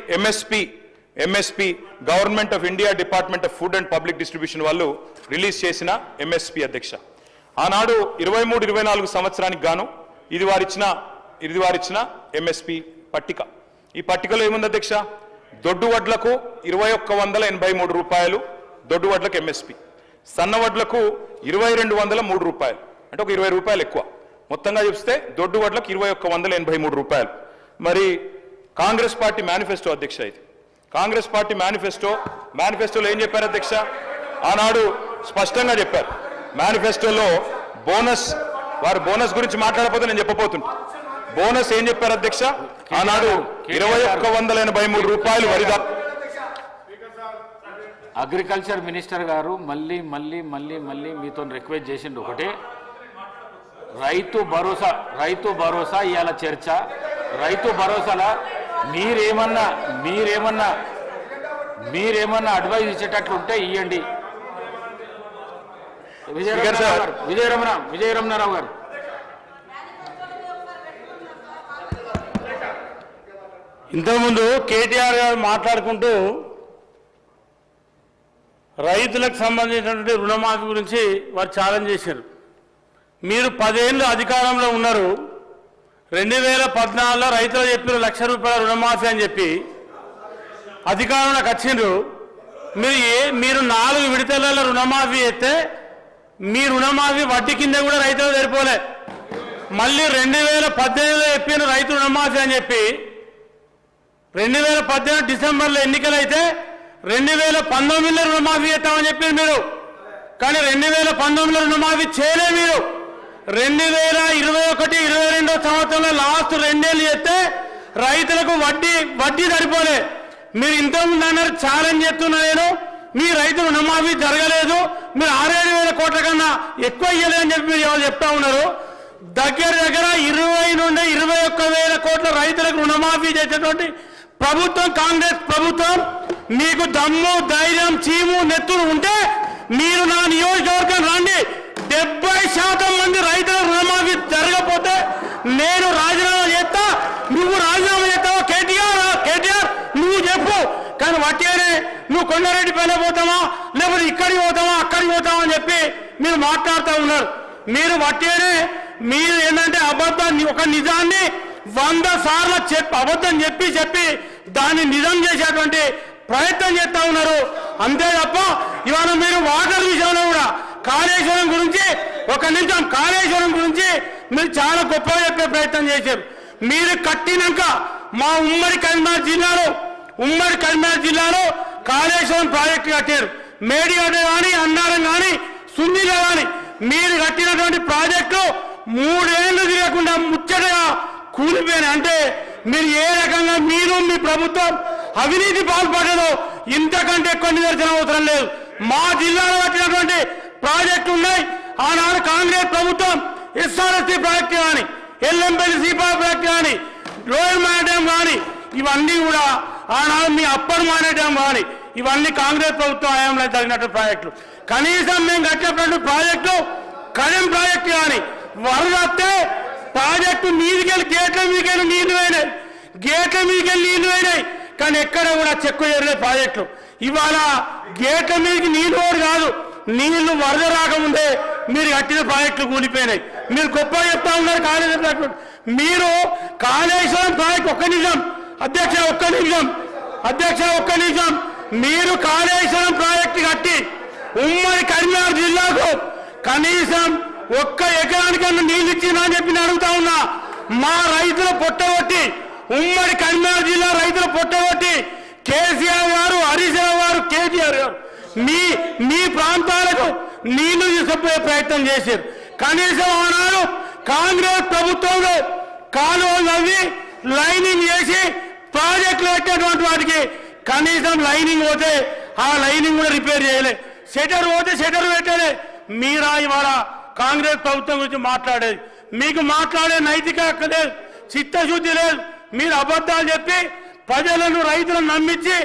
MSP government of India department of food and public distribution వాళ్ళు రిలీజ్ చేసిన ఎంఎస్పి అధ్యక్ష. ఆనాడు 23-24 సంవత్సరానికి గాను ఇది వారిచ్చిన ఎంఎస్పి పట్టిక. ఈ పట్టికలో ఏముంది అధ్యక్ష? దొడ్డు వడ్లకు 2183 రూపాయలు దొడ్డు వడ్లకు ఎంఎస్పి, సన్న వడ్లకు 2203 రూపాయలు, అంటే ఒక 20 రూపాయలు ఎక్కువ. మొత్తంగా చూస్తే దొడ్డు వడ్లకు 2183 రూపాయలు. మరి కాంగ్రెస్ పార్టీ మేనిఫెస్టో అధ్యక్ష, ఇది కాంగ్రెస్ పార్టీ మేనిఫెస్టోలో ఏం చెప్పారు అధ్యక్ష? ఆనాడు స్పష్టంగా చెప్పారు మేనిఫెస్టోలో వారు బోనస్ గురించి మాట్లాడకపోతే నేను చెప్పబోతుంటా. బోనస్ ఏం చెప్పారు అధ్యక్ష? ఆనాడు 2183 రూపాయలు వరిదా. అగ్రికల్చర్ మినిస్టర్ గారు మళ్ళీ మళ్ళీ మళ్ళీ మళ్ళీ మీతో రిక్వెస్ట్ చేసిండు ఒకటే, రైతు భరోసా ఇవాళ చర్చ. రైతు భరోసాలో మీరేమన్నా అడ్వైజ్ ఇచ్చేటట్లుంటే ఇవ్వండి. విజయరమణారావు గారు ఇంతకుముందు కేటీఆర్ గారు మాట్లాడుకుంటూ రైతులకు సంబంధించినటువంటి రుణమాఫీ గురించి వారు ఛాలెంజ్ చేశారు. మీరు 10 ఏళ్ళు అధికారంలో ఉన్నారు. 2014లో రైతులు చెప్పిన ₹1,00,000 రుణమాఫీ అని చెప్పి అధికారంలోకి వచ్చిండ్రు. మీరు 4 విడతలలో రుణమాఫీ అయితే మీ రుణమాఫీ వడ్డీ కింద కూడా రైతులు సరిపోలే. మళ్ళీ 2018లో చెప్పిన రైతు రుణమాఫీ అని చెప్పి 2018 డిసెంబర్లో ఎన్నికలైతే 2019లో రుణమాఫీ చేస్తామని చెప్పారు మీరు. కానీ 2019లో రుణమాఫీ చేయలే మీరు. 2021-22 సంవత్సరంలో లాస్ట్ 2 ఏళ్ళు చేస్తే రైతులకు వడ్డీ సరిపోలే. మీరు ఇంతకుముందు అన్నారు ఛాలెంజ్ చేస్తున్నా నేను, మీ రైతు రుణమాఫీ జరగలేదు, మీరు 6-7 వేల కోట్ల కన్నా ఎక్కువ ఇయ్యలేదని చెప్పి మీరు ఎవరు చెప్తా ఉన్నారు. దగ్గర 20 నుండి 21 వేల కోట్ల రైతులకు రుణమాఫీ చేసేటువంటి ప్రభుత్వం కాంగ్రెస్ ప్రభుత్వం. మీకు దమ్ము ధైర్యం చీము నెత్తులు ఉంటే మీరు నా నియోజకవర్గం రండి. 70% మంది రైతుల రుణమాఫీ జరగకపోతే నేను రాజీనామా చేస్తా, నువ్వు రాజీనామా చేస్తావా? కేటీఆర్ నువ్వు చెప్పు. కానీ వట్టిగానే నువ్వు కొండారెడ్డి పైన పోతావా, లేకపోతే ఇక్కడికి పోతావా అక్కడికి పోతావా అని చెప్పి మీరు మాట్లాడుతూ ఉన్నారు. మీరు వట్టిగానే మీరు ఏంటంటే అబద్ధాన్ని, ఒక నిజాన్ని 100 సార్లు అబద్ధం చెప్పి దాన్ని నిజం చేసేటువంటి ప్రయత్నం చేస్తా ఉన్నారు. అంతే తప్ప ఇవాళ మీరు వాటర్ విషయంలో కూడా కాళేశ్వరం గురించి కాళేశ్వరం గురించి మీరు చాలా గొప్పగా చెప్పే ప్రయత్నం చేశారు. మీరు కట్టినాక మా ఉమ్మడి కరీంనగర్ జిల్లాలో కాళేశ్వరం ప్రాజెక్టు కట్టారు. మేడిగడ్డ కానీ అన్నారం కానీ సున్నీల కానీ మీరు కట్టినటువంటి ప్రాజెక్టులు 3 ఏళ్లు తిరగకుండా ముచ్చటగా కూలిపోయినాయి. అంటే మీరు ఏ రకంగా మీరు మీ ప్రభుత్వం అవినీతి పాల్పడదో ఇంతకంటే ఎక్కువ నిదర్శనం అవసరం లేదు. మా జిల్లాలో కట్టినటువంటి ప్రాజెక్టులు ఉన్నాయి. ఆనాడు కాంగ్రెస్ ప్రభుత్వం ఎస్ఆర్ఎస్టీ ప్రాజెక్టు కానీ, ఎల్ఎంపల్లి సీపా ప్రాజెక్టు కానీ, లోయర్ మానే డ్యాం కానీ ఇవన్నీ కూడా ఆనాడు మీ అప్పర్ మానే డ్యాం కానీ ఇవన్నీ కాంగ్రెస్ ప్రభుత్వం హయాంలో జరిగినటువంటి ప్రాజెక్టులు. కనీసం మేము కట్టినటువంటి ప్రాజెక్టులు కడెం ప్రాజెక్టు కానీ వరద వస్తే ప్రాజెక్టు మీదికెళ్ళి గేట్ల మీదికెళ్ళి నీళ్లు పోయినాయి. కానీ ఎక్కడ కూడా చెక్కు చేరలే ప్రాజెక్టులు. ఇవాళ గేట్ల మీదకి నీళ్లు కాదు, నీళ్లు వరద రాకముందే మీరు కట్టిన ప్రాజెక్టులు కూలిపోయినాయి. మీరు గొప్ప చెప్తా ఉన్నారు కాళేశ్వరం. మీరు కాళేశ్వరం ప్రాజెక్టు ఒక్క నిమిషం మీరు కాళేశ్వరం ప్రాజెక్టు కట్టి ఉమ్మడి కరీంనగర్ జిల్లాకు కనీసం 1 ఎకరానికన్నా నీళ్ళు ఇచ్చినా అని చెప్పి అడుగుతా ఉన్నా. మా రైతుల పొట్టగొట్టి, ఉమ్మడి కరీంనగర్ జిల్లా రైతుల పొట్టగొట్టి కేసీఆర్ గారు, హరీష్ రావు గారు, కేటీఆర్ గారు మీ ప్రాంతాలకు నీళ్లు తీసుకుపోయే ప్రయత్నం చేశారు. కనీసం ఆనాడు కాంగ్రెస్ ప్రభుత్వంలో కాలువలు నవ్వి లైనింగ్ చేసి ప్రాజెక్టులు పెట్టేటువంటి వాటికి కనీసం లైనింగ్ పోతే ఆ లైనింగ్ కూడా రిపేర్ చేయలే, షటర్ పోతే షటర్ పెట్టలే. మీరా ఇవాళ కాంగ్రెస్ ప్రభుత్వం గురించి మాట్లాడేది? మీకు మాట్లాడే నైతిక హక్కు లేదు, చిత్తశుద్ధి లేదు. మీరు అబద్ధాలు చెప్పి ప్రజలను రైతులను నమ్మించి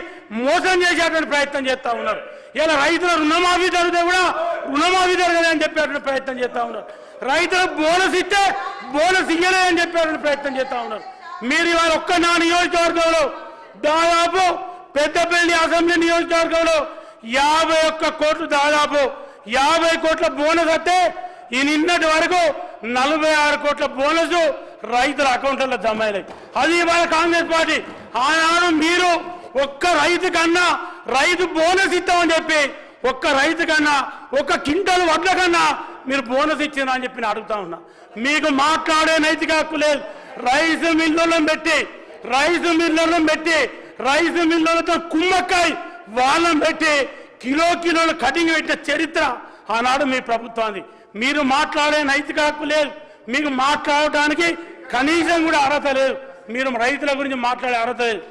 మోసం చేసేటువంటి ప్రయత్నం చేస్తూ ఉన్నారు. ఇలా రైతుల రుణమాఫీ జరిగితే కూడా రుణమాఫీ జరగలేదని చెప్పేటువంటి ప్రయత్నం చేస్తూ ఉన్నారు. రైతులకు బోనస్ ఇస్తే బోనస్ ఇయ్యలేదని చెప్పేటువంటి ప్రయత్నం చేస్తూ ఉన్నారు. మీరు ఇవాళ ఒక్క నా నియోజకవర్గంలో దాదాపు పెద్దపల్లి అసెంబ్లీ నియోజకవర్గంలో 51 కోట్లు, దాదాపు 50 కోట్ల బోనస్ వస్తే ఈ నిన్నటి వరకు 46 కోట్ల బోనస్ రైతుల అకౌంట్లలో జమ అయినాయి. అది ఇవాళ కాంగ్రెస్ పార్టీ. ఆనాడు మీరు ఒక్క రైతు కన్నా రైతు బోనస్ ఇస్తామని చెప్పి ఒక్క రైతు కన్నా ఒక క్వింటల్ వడ్ల కన్నా మీరు బోనస్ ఇచ్చినా అని చెప్పి నేను అడుగుతా ఉన్నా. మీకు మాట్లాడే నైతిక హక్కు లేదు. రైస్ మిల్లులను పెట్టి రైస్ మిల్లులతో కుమ్మక్కాయి వాళ్ళని పెట్టి కిలోలు కటింగ్ పెట్టిన చరిత్ర ఆనాడు మీ ప్రభుత్వాన్ని. మీరు మాట్లాడే నైతిక హక్కు లేదు, మీకు మాట్లాడటానికి కనీసం కూడా అర్హత లేదు. మీరు రైతుల గురించి మాట్లాడే అర్హత లేదు.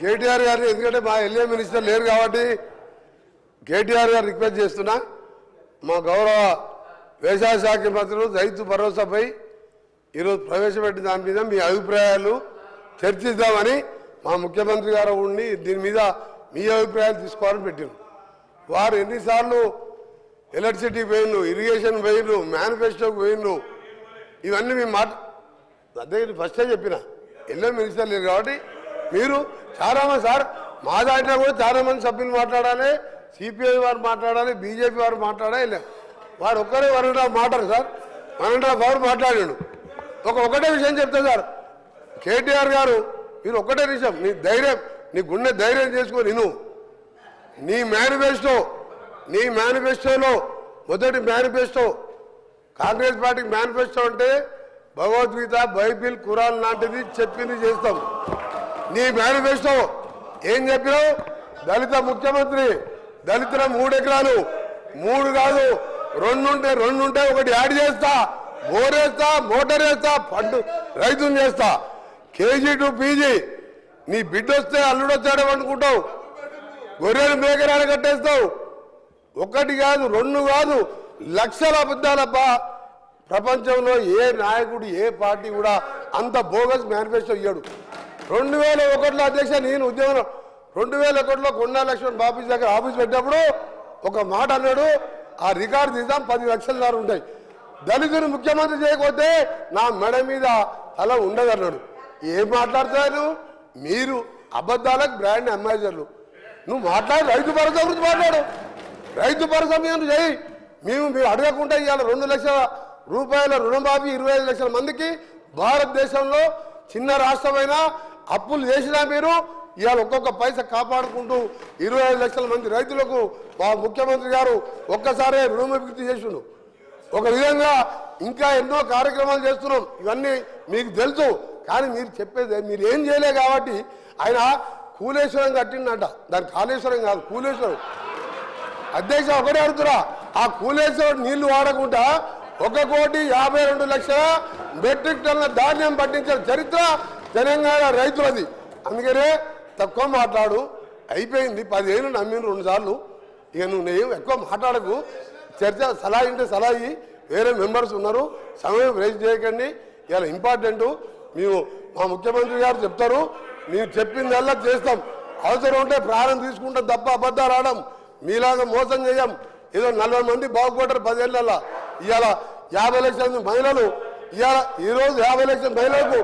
కేటీఆర్ గారిని, ఎందుకంటే మా ఎల్ఏ మినిస్టర్ లేరు కాబట్టి కేటీఆర్ గారు రిక్వెస్ట్ చేస్తున్నా, మా గౌరవ వ్యవసాయ శాఖ మంత్రులు రైతు భరోసాపై ఈరోజు ప్రవేశపెట్టిన దాని మీద మీ అభిప్రాయాలు చర్చిద్దామని మా ముఖ్యమంత్రి గారు ఉండి దీని మీద మీ అభిప్రాయాలు తీసుకోవాలని పెట్టారు. వారు ఎన్నిసార్లు ఎలక్ట్రిసిటీ పోయిన్లు, ఇరిగేషన్ పోయిన్లు, మేనిఫెస్టోకి పోయిన్లు, ఇవన్నీ మేము అదే ఫస్టే చెప్పిన ఎల్ఏ మినిస్టర్ లేరు కాబట్టి మీరు చాలామంది సార్ మా దాంట్లో కూడా చాలామంది సభ్యులు మాట్లాడాలి, సిపిఐ వారు మాట్లాడాలి, బీజేపీ వారు మాట్లాడాలి. వాడు ఒక్కరే 1.5 మాట్లాడు సార్, 1.5 అవర్ మాట్లాడాడు. ఒకటే విషయం చెప్తా సార్, కేటీఆర్ గారు మీరు ఒకటే విషయం, నీ ధైర్యం, నీ గుండె ధైర్యం చేసుకొని నీ మేనిఫెస్టోలో మొదటి మేనిఫెస్టో కాంగ్రెస్ పార్టీకి మేనిఫెస్టో అంటే భగవద్గీత, బైబిల్, ఖురాన్ లాంటిది చెప్పింది చేస్తాం. నీ మేనిఫెస్టో ఏం చెప్పినావు? దళిత ముఖ్యమంత్రి, దళితుల 3 ఎకరాలు, 3 కాదు 2 ఉంటే 2 ఉంటే 1 యాడ్ చేస్తా, బోరేస్తా, మోటార్ వేస్తా, పండు రైతుని చేస్తా, కేజీ టు పీజీ. నీ బిడ్డ వస్తే అల్లుడు వచ్చాడు అనుకుంటావు, గొర్రెలు మేకరాలు కట్టేస్తావు. 1 కాదు 2 కాదు, లక్షల అబద్ధాలబ్బా. ప్రపంచంలో ఏ నాయకుడు, ఏ పార్టీ కూడా అంత బోగస్ మేనిఫెస్టో ఇయ్యాడు. 2001లో అధ్యక్ష నేను ఉద్యోగంలో 2001లో కొండా లక్ష్మణ్ బాబు దగ్గర ఆఫీస్ పెట్టినప్పుడు ఒక మాట అన్నాడు, ఆ రికార్డు తీద్దాం, 10 లక్షల దారు ఉంటాయి. దళితుని ముఖ్యమంత్రి చేయకపోతే నా మెడ మీద తల ఉండదు అన్నాడు. ఏం మాట్లాడతారు మీరు? అబద్ధాలకు బ్రాండ్ అంబాసిడర్లు. నువ్వు మాట్లాడు, రైతు భరోసా గురించి మాట్లాడు, రైతు భరోసా మీద చేయి. మీరు అడగకుండా ఇవాళ 2 లక్షల రూపాయల రుణమాఫీ 25 లక్షల మందికి, భారతదేశంలో చిన్న రాష్ట్రమైనా అప్పులు చేసినా మీరు ఇవాళ ఒక్కొక్క పైసా కాపాడుకుంటూ 25 లక్షల మంది రైతులకు మా ముఖ్యమంత్రి గారు ఒక్కసారే రుణమాఫీ చేసిండు. ఒక విధంగా ఇంకా ఎన్నో కార్యక్రమాలు చేస్తున్నాం, ఇవన్నీ మీకు తెలుసు. కానీ మీరు చెప్పేది మీరు ఏం చేయలే కాబట్టి ఆయన కూలేశ్వరం కట్టిందంట, దాని కాళేశ్వరం కాదు కూలేశ్వరం. అధ్యక్ష ఒకటే అడుగుతున్నా, ఆ కూలేశ్వరం నీళ్లు వాడకుండా 1,52,00,000 మెట్రిక్ టన్నుల ధాన్యం పట్టించిన చరిత్ర తెలంగాణ రైతులది. అందుకనే తక్కువ మాట్లాడు, అయిపోయింది. 10 ఏళ్ళు నమ్మిన 2 సార్లు. ఇక నువ్వు ఎక్కువ మాట్లాడకు, చర్చ సలహా ఇంటే సలహా వేరే మెంబర్స్ ఉన్నారు, సమయం వేస్ట్ చేయకండి. ఇలా ఇంపార్టెంట్ మేము మా ముఖ్యమంత్రి గారు చెప్తారు, మేము చెప్పిందల్లా చేస్తాం. అవసరం ఉంటే ప్రాణం తీసుకుంటాం తప్ప అబద్ధాలు ఆడం, మీలాగా మోసం చేయం. ఏదో 40 మంది బాగుపడ్డారు 10 ఏళ్ళ. ఇవాళ 50 లక్షల మహిళలు, ఇవాళ ఈరోజు 50 లక్షల మహిళలకు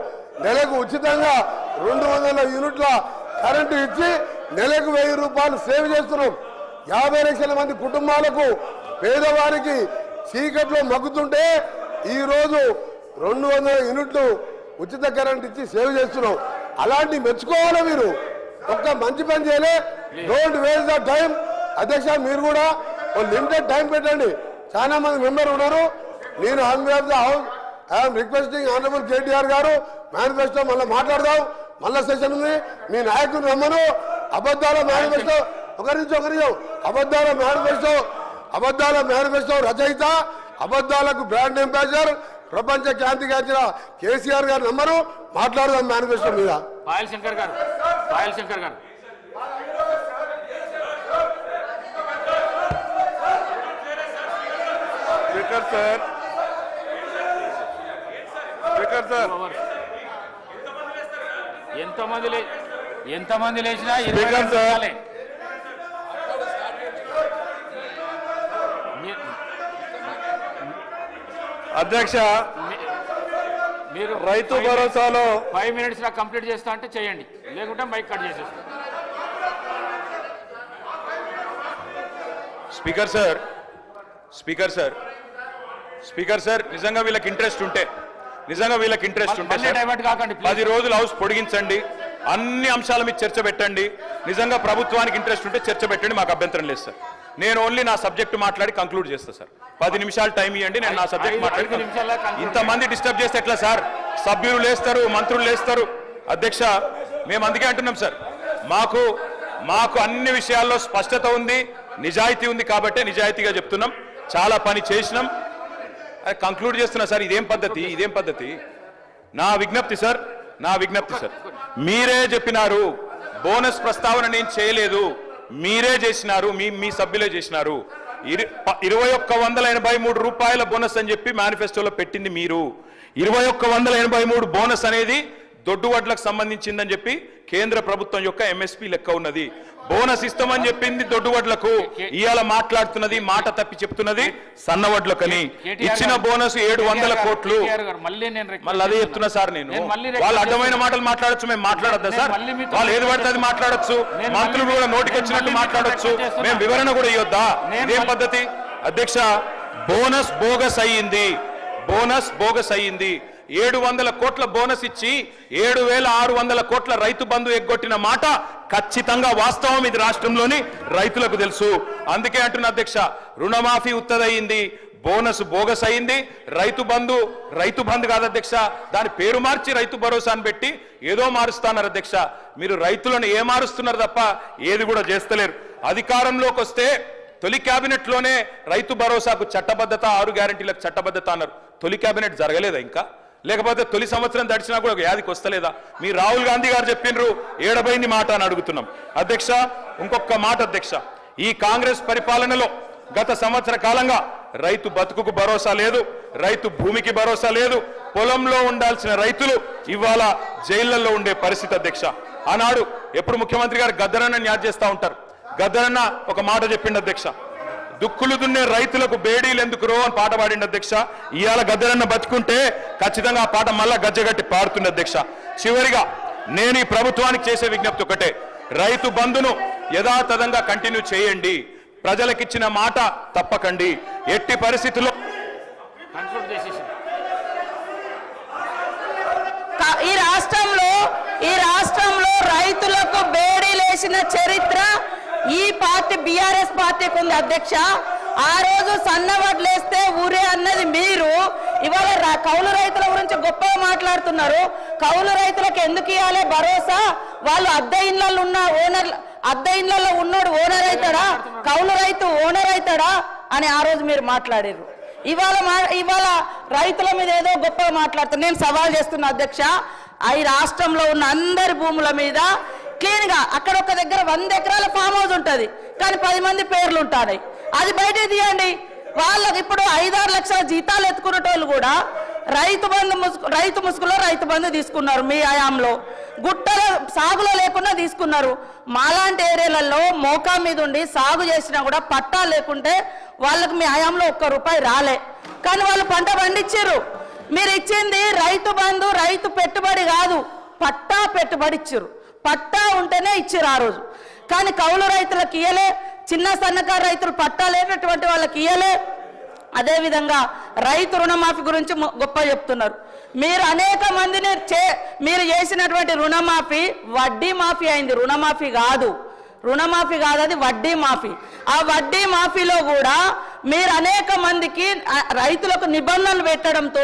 నెలకు ఉచితంగా 200 యూనిట్ల కరెంటు ఇచ్చి నెలకు 1000 రూపాయలు సేవ్ చేస్తున్నాం. 50 లక్షల మంది కుటుంబాలకు, పేదవారికి చీకట్లో మగ్గుతుంటే ఈరోజు 200 యూనిట్లు ఉచిత కరెంట్ ఇచ్చి సేవ్ చేస్తున్నాం. అలాంటి మెచ్చుకోవాలి మీరు. ఒక్క మంచి పని చేయలే. Don't waste the time. అధ్యక్ష మీరు కూడా లిమిటెడ్ టైం పెట్టండి, చాలా మంది మెంబర్ ఉన్నారు. నేను on behalf the house I'm requesting honourable KTR గారు, మేనిఫెస్టో మళ్ళీ మాట్లాడదాం. మళ్ళా సెషన్ ఉంది, మీ నాయకుడు రమ్మను. అబద్ధాల మేనిఫెస్టో ఒక నిమిషం అబద్ధాల మేనిఫెస్టో రచయిత, అబద్ధాలకు బ్రాండ్ అంబాసిడర్, ప్రపంచ ఖ్యాతిగాంచిన కేసీఆర్ గారు నమ్మరు. మాట్లాడదాం మేనిఫెస్టో మీద. పాయల్ శంకర్ గారు ఎంతమంది లేచినా అధ్యక్ష, మీరు రైతు భరోసాలో 5 minutes లా కంప్లీట్ చేస్తా అంటే చేయండి, లేకుంటే మైక్ కట్ చేసేస్తాం. స్పీకర్ సార్ నిజంగా వీళ్ళకి ఇంట్రెస్ట్ ఉంటే డైవర్ట్ కాకండి. 10 రోజులు హౌస్ పొడిగించండి, అన్ని అంశాల మీద చర్చ పెట్టండి. నిజంగా ప్రభుత్వానికి ఇంట్రెస్ట్ ఉంటే చర్చ పెట్టండి, మాకు అభ్యంతరం లేదు సార్. నేను ఓన్లీ నా సబ్జెక్ట్ మాట్లాడి కంక్లూడ్ చేస్తా సార్. 10 నిమిషాలు టైం ఇవ్వండి, నేను నా సబ్జెక్ట్ మాట్లాడి. ఇంతమంది డిస్టర్బ్ చేస్తే ఎట్లా సార్? సభ్యులు లేస్తారు, మంత్రులు లేస్తారు. అధ్యక్ష, మేము అందుకే అంటున్నాం సార్, మాకు అన్ని విషయాల్లో స్పష్టత ఉంది, నిజాయితీ ఉంది కాబట్టి నిజాయితీగా చెప్తున్నాం. చాలా పని చేసినాం, కంక్లూడ్ చేస్తున్నా సార్. ఇదేం పద్ధతి? నా విజ్ఞప్తి సార్, మీరే చెప్పినారు బోనస్ ప్రస్తావన నేను చేయలేదు, మీరే చేసినారు, మీ సభ్యులే చేసినారు. 2183 రూపాయల బోనస్ అని చెప్పి మేనిఫెస్టోలో పెట్టింది మీరు. 2183 బోనస్ అనేది దొడ్డు వడ్లకు సంబంధించిందని చెప్పి కేంద్ర ప్రభుత్వం యొక్క ఎంఎస్పీ లెక్క ఉన్నది. బోనస్ ఇస్తామని చెప్పింది దొడ్డు వడ్లకు, ఇవాళ మాట్లాడుతున్నది మాట తప్పి చెప్తున్నది సన్నవడ్లకని. ఇచ్చిన బోనస్ 700 కోట్లు. మళ్ళీ అదే చెప్తున్నా సార్. నేను వాళ్ళు అడ్డమైన మాటలు మాట్లాడచ్చు, మేము మాట్లాడద్దా సార్? వాళ్ళు ఏది పడితే అది మాట్లాడచ్చు, మంత్రులు కూడా నోటికి వచ్చినట్టు మాట్లాడచ్చు, మేము వివరణ కూడా ఇవ్వద్దా? ఇదేం పద్ధతి? అధ్యక్ష, బోనస్ బోగస్ అయ్యింది. 700 కోట్ల బోనస్ ఇచ్చి 7600 కోట్ల రైతు బంధు ఎగ్గొట్టిన మాట ఖచ్చితంగా వాస్తవం. ఇది రాష్ట్రంలోని రైతులకు తెలుసు. అందుకే అంటున్న అధ్యక్ష, రుణమాఫీ ఉత్తదయింది, బోనస్ బోగస్ అయింది. రైతు బంధు కాదు అధ్యక్ష, దాని పేరు మార్చి రైతు భరోసా అని పెట్టి ఏదో మారుస్తున్నారు అధ్యక్ష. మీరు రైతులను ఏ మారుస్తున్నారు తప్ప ఏది కూడా చేస్తలేరు. అధికారంలోకి వస్తే తొలి క్యాబినెట్ లోనే రైతు భరోసాకు చట్టబద్ధత, 6 గ్యారెంటీలకు చట్టబద్ధత అన్నారు. తొలి క్యాబినెట్ జరగలేదా ఇంకా? లేకపోతే తొలి సంవత్సరం దడిచినా కూడా ఒక యాదికి వస్తలేదా? మీ రాహుల్ గాంధీ గారు చెప్పిండ్రు, ఏడబైంది మాట అని అడుగుతున్నాం. అధ్యక్ష, ఇంకొక మాట అధ్యక్ష, ఈ కాంగ్రెస్ పరిపాలనలో గత సంవత్సర కాలంగా రైతు బతుకుకు భరోసా లేదు, రైతు భూమికి భరోసా లేదు. పొలంలో ఉండాల్సిన రైతులు ఇవాళ జైళ్లలో ఉండే పరిస్థితి అధ్యక్ష. ఆనాడు ఎప్పుడు ముఖ్యమంత్రి గారు గద్దరన్న న్యాయ చేస్తూ ఉంటారు. గద్దరన్న ఒక మాట చెప్పిండు అధ్యక్ష, దుక్కులు దున్నే రైతులకు బేడీలు ఎందుకురో అని పాట పాడిండు అధ్యక్ష. ఇవాళ గద్దరన్న బతుకుంటే ఖచ్చితంగా ఆ పాట మళ్ళా గజ్జగట్టి పాడుతుంది అధ్యక్ష. చివరిగా నేను ఈ ప్రభుత్వానికి చేసే విజ్ఞప్తి ఒకటే, రైతు బంధును యథాతథంగా కంటిన్యూ చేయండి, ప్రజలకిచ్చిన మాట తప్పకండి. ఎట్టి పరిస్థితుల్లో ఈ రాష్ట్రంలో రైతులకు బేడీలేసిన చరిత్ర ఈ పార్టీ బీఆర్ఎస్ పార్టీకి ఉంది అధ్యక్ష. ఆ రోజు సన్నవడ్లేస్తే ఊరే అన్నది మీరు. ఇవాళ కౌలు రైతుల గురించి గొప్పగా మాట్లాడుతున్నారు. కౌలు రైతులకు ఎందుకు ఇవ్వాలి భరోసా? వాళ్ళు అద్దె ఇళ్లలో ఉన్నోడు ఓనర్ అవుతాడా? కౌలు రైతు ఓనర్ అవుతాడా అని ఆ రోజు మీరు మాట్లాడారు. ఇవాళ రైతుల మీద ఏదో గొప్పగా మాట్లాడుతున్నారు. నేను సవాల్ చేస్తున్నా అధ్యక్ష, ఈ రాష్ట్రంలో ఉన్న అందరి భూముల మీద క్లీన్ గా అక్కడ ఒక దగ్గర 100 ఎకరాల ఫామ్ హౌస్ ఉంటుంది, కానీ 10 మంది పేర్లు ఉంటాయి. అది బయట తీయండి. వాళ్ళకి ఇప్పుడు 5-6 లక్షల జీతాలు ఎత్తుకునేటోళ్ళు కూడా రైతు ముసుగులో రైతు బంధు తీసుకున్నారు. మీ హయాంలో గుట్టల సాగులో లేకుండా తీసుకున్నారు. మాలాంటి ఏరియాలలో మోకా మీద ఉండి సాగు చేసినా కూడా పట్టా లేకుంటే వాళ్ళకి మీ హయాంలో ₹1 రాలే, కానీ వాళ్ళు పంట పండించారు. మీరు ఇచ్చింది రైతు బంధు, రైతు పెట్టుబడి కాదు, పట్టా పెట్టుబడి ఇచ్చారు. పట్టా ఉంటేనే ఇచ్చారు ఆ రోజు, కానీ కౌలు రైతులకు ఇయ్యలే, చిన్న సన్నకారు రైతులు పట్టా లేనటువంటి వాళ్ళకి ఇయ్యలే. అదేవిధంగా రైతు రుణమాఫీ గురించి గొప్ప చెప్తున్నారు. మీరు అనేక మందిని మీరు చేసినటువంటి రుణమాఫీ వడ్డీ మాఫీ అయింది, రుణమాఫీ కాదు, అది వడ్డీ మాఫీ. ఆ వడ్డీ మాఫీలో కూడా మీరు అనేక మందికి రైతులకు నిబంధనలు పెట్టడంతో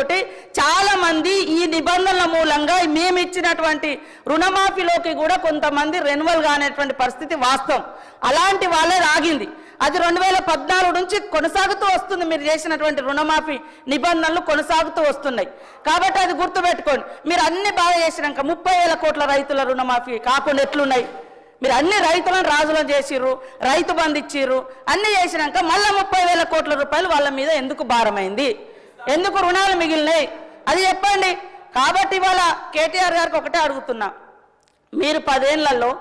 చాలా మంది ఈ నిబంధనల మూలంగా మేము ఇచ్చినటువంటి రుణమాఫీలోకి కూడా కొంతమంది రెన్యువల్ కానేటువంటి పరిస్థితి వాస్తవం. అలాంటి వాళ్ళే ఆగింది. అది 2014 నుంచి కొనసాగుతూ వస్తుంది. మీరు చేసినటువంటి రుణమాఫీ నిబంధనలు కొనసాగుతూ వస్తున్నాయి. కాబట్టి అది గుర్తుపెట్టుకోండి. మీరు అన్ని బాగా చేసినాక 30,000 కోట్ల రైతుల రుణమాఫీ కాకుండా ఎట్లున్నాయి? మీరు అన్ని రైతులను రాజులను చేసిర్రు, రైతు బంధు ఇచ్చిర్రు, అన్ని చేసినాక మళ్ళీ 30,000 కోట్ల రూపాయలు వాళ్ళ మీద ఎందుకు భారమైంది? ఎందుకు రుణాలు మిగిలినాయి? అది చెప్పండి. కాబట్టి ఇవాళ కేటీఆర్ గారికి ఒకటే అడుగుతున్నా, మీరు 10 ఏళ్లలో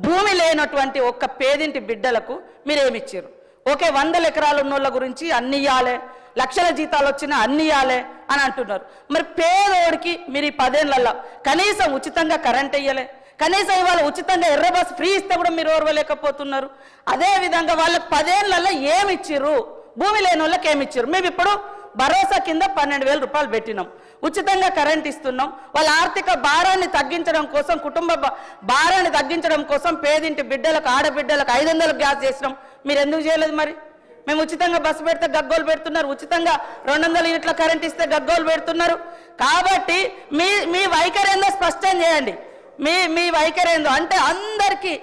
భూమి లేనటువంటి ఒక్క పేదింటి బిడ్డలకు మీరేమిచ్చారు? ఓకే, 100 ఎకరాలు ఉన్నోళ్ళ గురించి అన్ని ఇయ్యాలే, లక్షల జీతాలు వచ్చినా అన్ని ఇయ్యాలే అని అంటున్నారు. మరి పేదోడికి మీరు ఈ 10 ఏళ్లలో కనీసం ఉచితంగా కరెంట్ ఇయ్యలే, కనీసం ఇవాళ ఉచితంగా ఎర్ర బస్ ఫ్రీ ఇస్తే కూడా మీరు ఓర్వలేకపోతున్నారు. అదేవిధంగా వాళ్ళకి 10 ఏళ్లలో ఏమి ఇచ్చిర్రు? భూమి లేని వాళ్ళకి ఏమి ఇచ్చిర్రు? మేము ఇప్పుడు భరోసా కింద 12,000 రూపాయలు పెట్టినాం, ఉచితంగా కరెంట్ ఇస్తున్నాం. వాళ్ళ ఆర్థిక భారాన్ని తగ్గించడం కోసం, కుటుంబ భారాన్ని తగ్గించడం కోసం పేదింటి బిడ్డలకు, ఆడబిడ్డలకు 500 గ్యాస్ చేసినాం. మీరు ఎందుకు చేయలేదు? మరి మేము ఉచితంగా బస్సు పెడితే గగ్గోలు పెడుతున్నారు, ఉచితంగా 200 యూనిట్ల కరెంట్ ఇస్తే గగ్గోలు పెడుతున్నారు. కాబట్టి మీ వైఖరి ఏందో స్పష్టం చేయండి. మీ వైఖరి ఏందో అంటే అందరికీ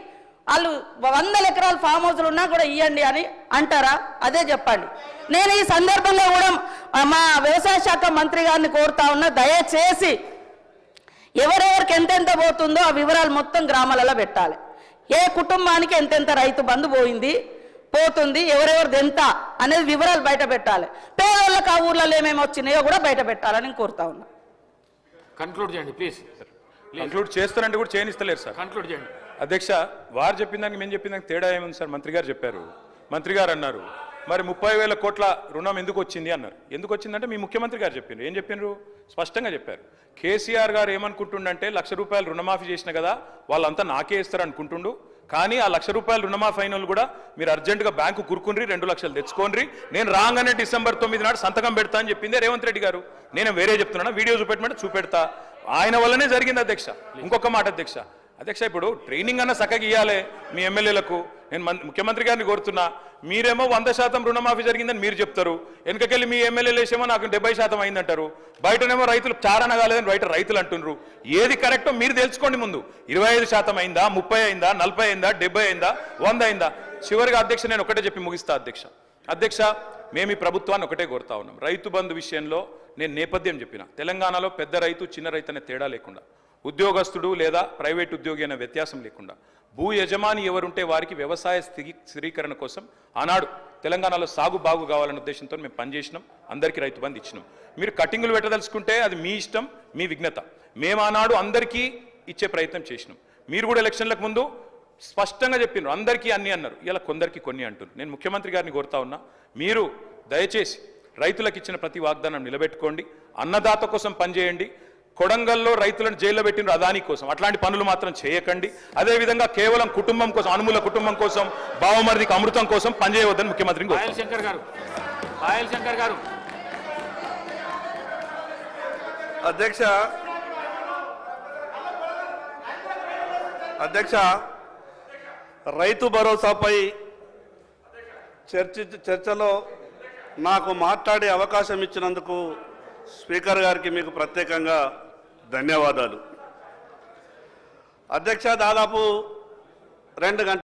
వాళ్ళు 100 ఎకరాల ఫామ్ హౌస్లు ఉన్నా కూడా ఇవ్వండి అని అంటారా? అదే చెప్పండి. నేను ఈ సందర్భంగా కూడా మా వ్యవసాయ శాఖ మంత్రి గారిని కోరుతా ఉన్నా, దయచేసి ఎవరెవరికి ఎంతెంత పోతుందో ఆ వివరాలు మొత్తం గ్రామాలలో పెట్టాలి. ఏ కుటుంబానికి ఎంతెంత రైతు బంధు పోతుంది, ఎవరెవరిది ఎంత అనేది వివరాలు బయట పెట్టాలి. పేదవాళ్ళకి ఆ ఊర్లలో ఏమేమి వచ్చినాయో కూడా బయట పెట్టాలని కోరుతా ఉన్నా. కన్క్లూడ్ చేయండి ప్లీజ్. కన్క్లూడ్ చేస్తారంటే కూడా చేయనిస్తలేరు సార్. కన్క్లూడ్ చేయండి అధ్యక్ష. వారు చెప్పిన దానికి మేము చెప్పిన దానికి తేడా ఏముంది సార్? మంత్రి గారు చెప్పారు, మంత్రి గారు అన్నారు మరి 30,000 కోట్ల రుణం ఎందుకు వచ్చింది అన్నారు. ఎందుకు వచ్చిందంటే మీ ముఖ్యమంత్రి గారు చెప్పిండ్రు. ఏం చెప్పిండ్రు? స్పష్టంగా చెప్పారు. కేసీఆర్ గారు ఏమనుకుంటుండంటే ₹1,00,000 రుణమాఫీ చేసిన కదా వాళ్ళంతా నాకే ఇస్తారు అనుకుంటుండు, కానీ ఆ ₹1,00,000 రుణమాఫీ అయిన వాళ్ళు కూడా మీరు అర్జెంటుగా బ్యాంకు కురుకుని 2 లక్షలు తెచ్చుకోండి, నేను రాగానే December 9 నాడు సంతకం పెడతా అని చెప్పిందే రేవంత్ రెడ్డి గారు. నేను వేరే చెప్తున్నాను, వీడియో చూపెట్టమంటే చూపెడతా. ఆయన వల్లనే జరిగింది అధ్యక్ష. ఇంకొక మాట అధ్యక్ష, ఇప్పుడు ట్రైనింగ్ అన్న చక్కగా ఇవ్వాలి మీ ఎమ్మెల్యేలకు. నేను ముఖ్యమంత్రి గారిని కోరుతున్నా, మీరేమో 100% రుణమాఫీ జరిగిందని మీరు చెప్తారు, వెనకకెళ్ళి మీ ఎమ్మెల్యేలు వేసేమో నాకు 70% అయిందంటారు, బయటనేమో రైతులు చారణ కాలేదని బయట రైతులు అంటున్నారు. ఏది కరెక్టో మీరు తెలుసుకోండి ముందు. 25% అయిందా, 30 అయిందా, 40 అయిందా, 70 అయిందా, 100 అయిందా? చివరిగా అధ్యక్ష నేను ఒకటే చెప్పి ముగిస్తా అధ్యక్ష. మేము ఈ ప్రభుత్వాన్ని ఒకటే కోరుతా ఉన్నాం. రైతు బంధు విషయంలో నేను నేపథ్యం చెప్పిన, తెలంగాణలో పెద్ద రైతు చిన్న రైతు అనే తేడా లేకుండా, ఉద్యోగస్తుడు లేదా ప్రైవేట్ ఉద్యోగి అనే వ్యత్యాసం లేకుండా, భూ యజమాని ఎవరుంటే వారికి వ్యవసాయ స్థిరీకరణ కోసం ఆనాడు తెలంగాణలో సాగు బాగు కావాలనే ఉద్దేశంతో మేము పనిచేసినాం. అందరికీ రైతు బంధు ఇచ్చినాం. మీరు కటింగులు పెట్టదలుచుకుంటే అది మీ ఇష్టం, మీ విఘ్నత. మేము ఆనాడు అందరికీ ఇచ్చే ప్రయత్నం చేసినాం. మీరు కూడా ఎలక్షన్లకు ముందు స్పష్టంగా చెప్పినారు, అందరికీ అన్ని అన్నారు, ఇలా కొందరికి కొన్ని అంటున్నారు. నేను ముఖ్యమంత్రి గారిని కోరుతా ఉన్నా, మీరు దయచేసి రైతులకు ఇచ్చిన ప్రతి వాగ్దానం నిలబెట్టుకోండి, అన్నదాత కోసం పనిచేయండి. కొడంగల్లో రైతులను జైల్లో పెట్టిన అదాని కోసం అట్లాంటి పనులు మాత్రం చేయకండి. అదేవిధంగా కేవలం కుటుంబం కోసం, అనుమూల కుటుంబం కోసం, బావమరిదికి అమృతం కోసం పనిచేయవద్దని ముఖ్యమంత్రిని పాయల్ శంకర్ గారు. అధ్యక్ష, రైతు భరోసాపై చర్చలో నాకు మాట్లాడే అవకాశం ఇచ్చినందుకు స్పీకర్ గారికి మీకు ప్రత్యేకంగా ధన్యవాదాలు. అధ్యక్ష, దాదాపు 2 గంటల